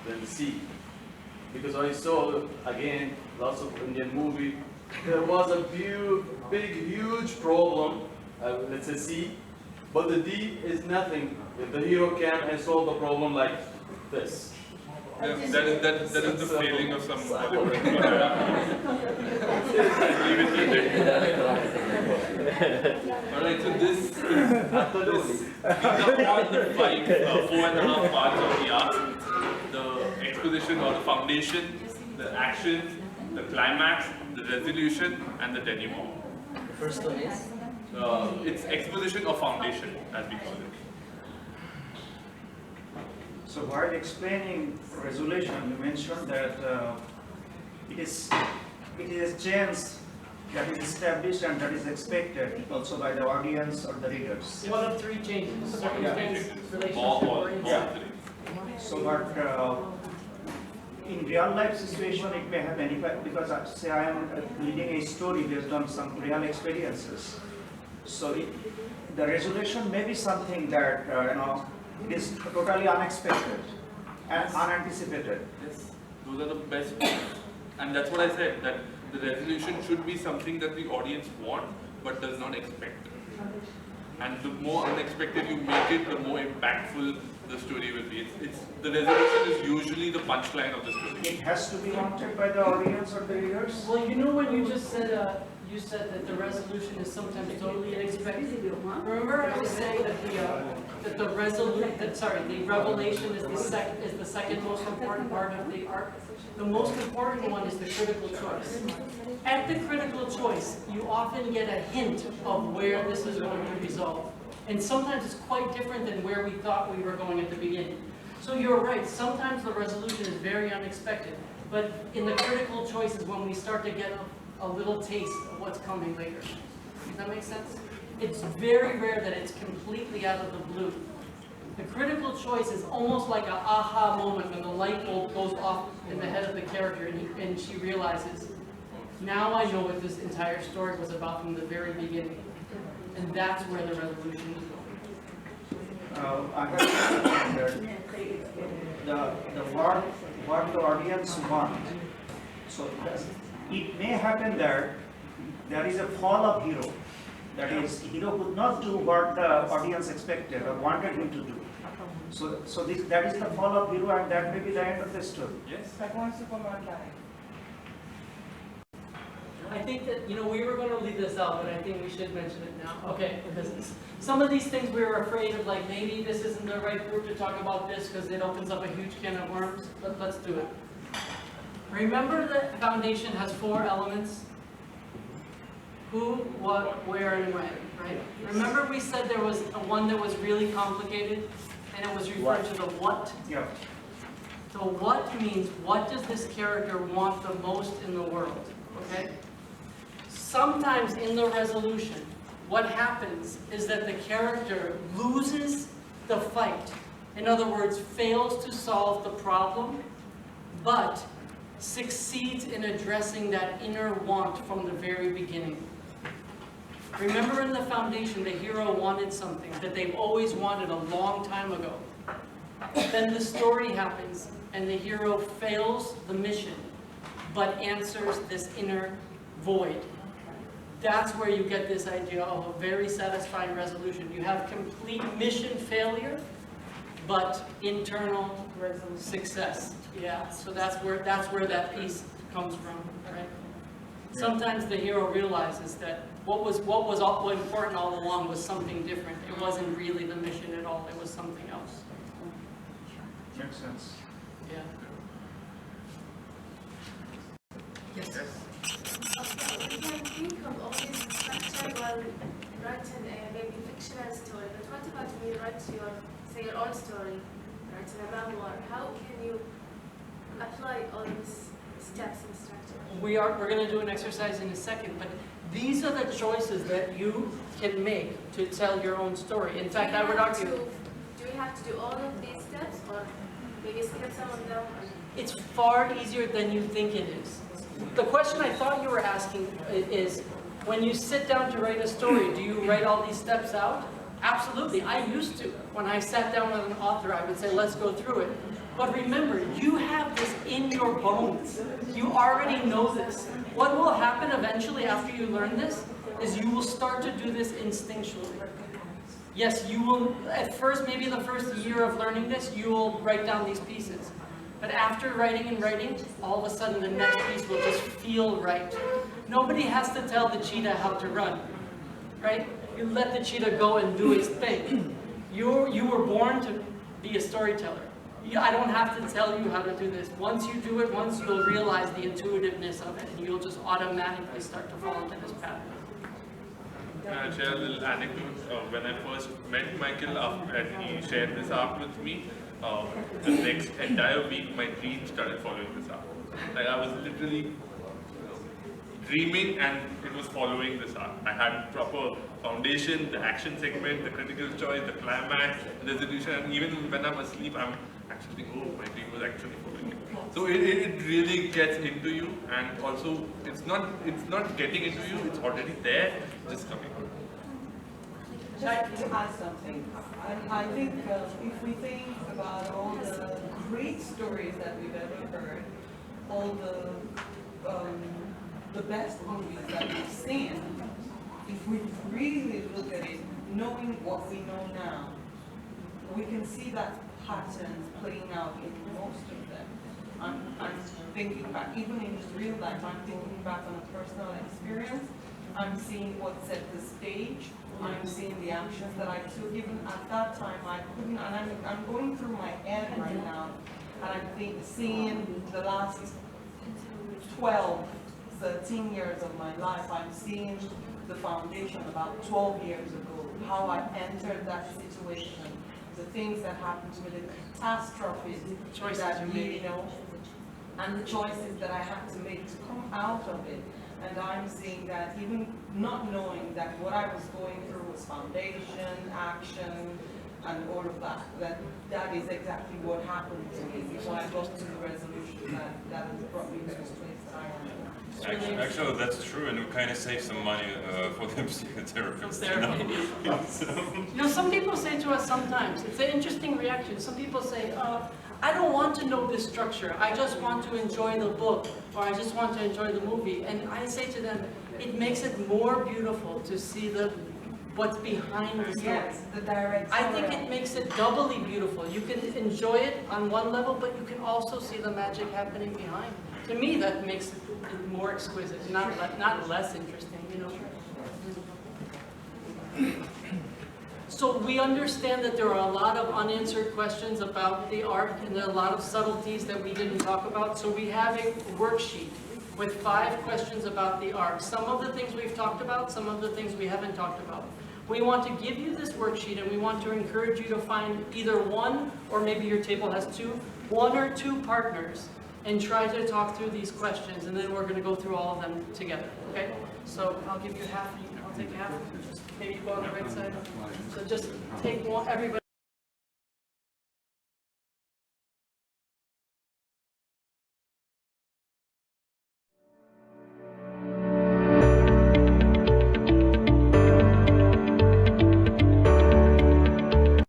Speaker 18: than the sea. Because I saw, again, lots of Indian movie, there was a big, huge problem, let's say C, but the D is nothing. If the hero came and solved the problem like this.
Speaker 2: Yeah, that is the feeling of some Bollywood. Alright, so these are all the 4.5 parts of the arc. The exposition or the foundation, the action, the climax, the resolution, and the denouement.
Speaker 19: The first one is?
Speaker 2: It's exposition or foundation, as we call it.
Speaker 3: So while explaining resolution, you mentioned that it is a chance that is established and that is expected also by the audience or the readers.
Speaker 1: One of three changes: circumstance, relationship, or
Speaker 3: yeah. So, but in real life situation, it may have any, because say I am leading a story based on some real experiences. So the resolution may be something that it is totally unexpected and unanticipated.
Speaker 2: Yes, those are the best ones. And that's what I said, that the resolution should be something that the audience want but does not expect. And the more unexpected you make it, the more impactful the story will be. The resolution is usually the punchline of the story.
Speaker 3: It has to be wanted by the audience or the readers?
Speaker 1: Well, you know when you just said, you said that the resolution is sometimes totally unexpected. Remember I was saying that the revelation is the second most important part of the arc. The most important one is the critical choice. At the critical choice, you often get a hint of where this is going to resolve. And sometimes it's quite different than where we thought we were going at the beginning. So you're right, sometimes the resolution is very unexpected. But in the critical choice is when we start to get a little taste of what's coming later. Does that make sense? It's very rare that it's completely out of the blue. The critical choice is almost like an aha moment when the light bulb goes off in the head of the character and she realizes, now I know what this entire story was about from the very beginning. And that's where the resolution is going.
Speaker 3: I have what the audience want. So it may happen that there is a fall of hero. That is, hero could not do what the audience expected or wanted him to do. So that is the fall of hero, and that may be the end of the story.
Speaker 2: Yes.
Speaker 1: I think that, we were going to leave this out, but I think we should mention it now. Okay, because some of these things we were afraid of, like maybe this isn't the right group to talk about this because it opens up a huge can of worms, but let's do it. Remember that foundation has 4 elements: who, what, where, and when, right? Remember we said there was one that was really complicated, and it was referred to the what?
Speaker 3: Yeah.
Speaker 1: So what means, what does this character want the most in the world, okay? Sometimes in the resolution, what happens is that the character loses the fight. In other words, fails to solve the problem, but succeeds in addressing that inner want from the very beginning. Remember in the foundation, the hero wanted something that they've always wanted a long time ago. Then the story happens, and the hero fails the mission, but answers this inner void. That's where you get this idea of a very satisfying resolution. You have complete mission failure, but internal success. Yeah, so that's where that piece comes from, right? Sometimes the hero realizes that what was important all along was something different. It wasn't really the mission at all. It was something else.
Speaker 3: Makes sense.
Speaker 1: Yeah. Yes.
Speaker 20: We can think of all this structure while writing a maybe fictional story, but what about when you write your own story, writing a memoir? How can you apply all these steps and structure?
Speaker 1: We're going to do an exercise in a second, but these are the choices that you can make to tell your own story. In fact, I would argue...
Speaker 20: Do we have to do all of these steps, or maybe skip some of them?
Speaker 1: It's far easier than you think it is. The question I thought you were asking is, When you sit down to write a story, do you write all these steps out? Absolutely, I used to. When I sat down with an author, I would say, let's go through it. But remember, you have this in your bones. You already know this. What will happen eventually after you learn this is you will start to do this instinctually. Yes, you will, at first, maybe the first year of learning this, you will write down these pieces. But after writing and writing, all of a sudden the next piece will just feel right. Nobody has to tell the cheetah how to run, right? You let the cheetah go and do its thing. You were born to be a storyteller. I don't have to tell you how to do this. Once you do it, once you'll realize the intuitiveness of it, and you'll just automatically start to fall into this pattern.
Speaker 2: I'll share a little anecdote. When I first met Michael and he shared this art with me, the next entire week my dream started following this art. Like I was literally dreaming and it was following this art. I had proper foundation, the action segment, the critical choice, the climax, the resolution, and even when I'm asleep, I'm actually thinking, oh, my dream was actually following it. So it really gets into you, and also it's not getting into you, it's already there, just coming out.
Speaker 12: Just to add something, I think if we think about all the great stories that we've ever heard, all the best movies that we've seen, if we really look at it, knowing what we know now, we can see that pattern playing out in most of them. I'm thinking back, even in real life, I'm thinking back on a personal experience. I'm seeing what set the stage. I'm seeing the actions that I took. Even at that time, I couldn't, and I'm going through my head right now, and I'm seeing the last 12, 13 years of my life. I'm seeing the foundation about 12 years ago, how I entered that situation, the things that happened to me, the catastrophes that you know, and the choices that I had to make to come out of it. And I'm seeing that even not knowing that what I was going through was foundation, action, and all of that, that is exactly what happened to me. So I got to the resolution that has brought me to this place that I am.
Speaker 10: Actually, that's true, and we kind of save some money for the psychotherapists.
Speaker 1: You know, some people say to us sometimes, it's an interesting reaction. Some people say, I don't want to know this structure. I just want to enjoy the book, or I just want to enjoy the movie. And I say to them, it makes it more beautiful to see what's behind the story.
Speaker 12: Yes, the direct
Speaker 1: I think it makes it doubly beautiful. You can enjoy it on one level, but you can also see the magic happening behind. To me, that makes it more exquisite, not less interesting, you know. So we understand that there are a lot of unanswered questions about the art, and there are a lot of subtleties that we didn't talk about. So we have a worksheet with 5 questions about the art. Some of the things we've talked about, some of the things we haven't talked about. We want to give you this worksheet, and we want to encourage you to find either one, or maybe your table has 2, 1 or 2 partners, and try to talk through these questions, and then we're going to go through all of them together, okay? So I'll give you half, I'll take half, maybe go on the right side. So just take one, everybody.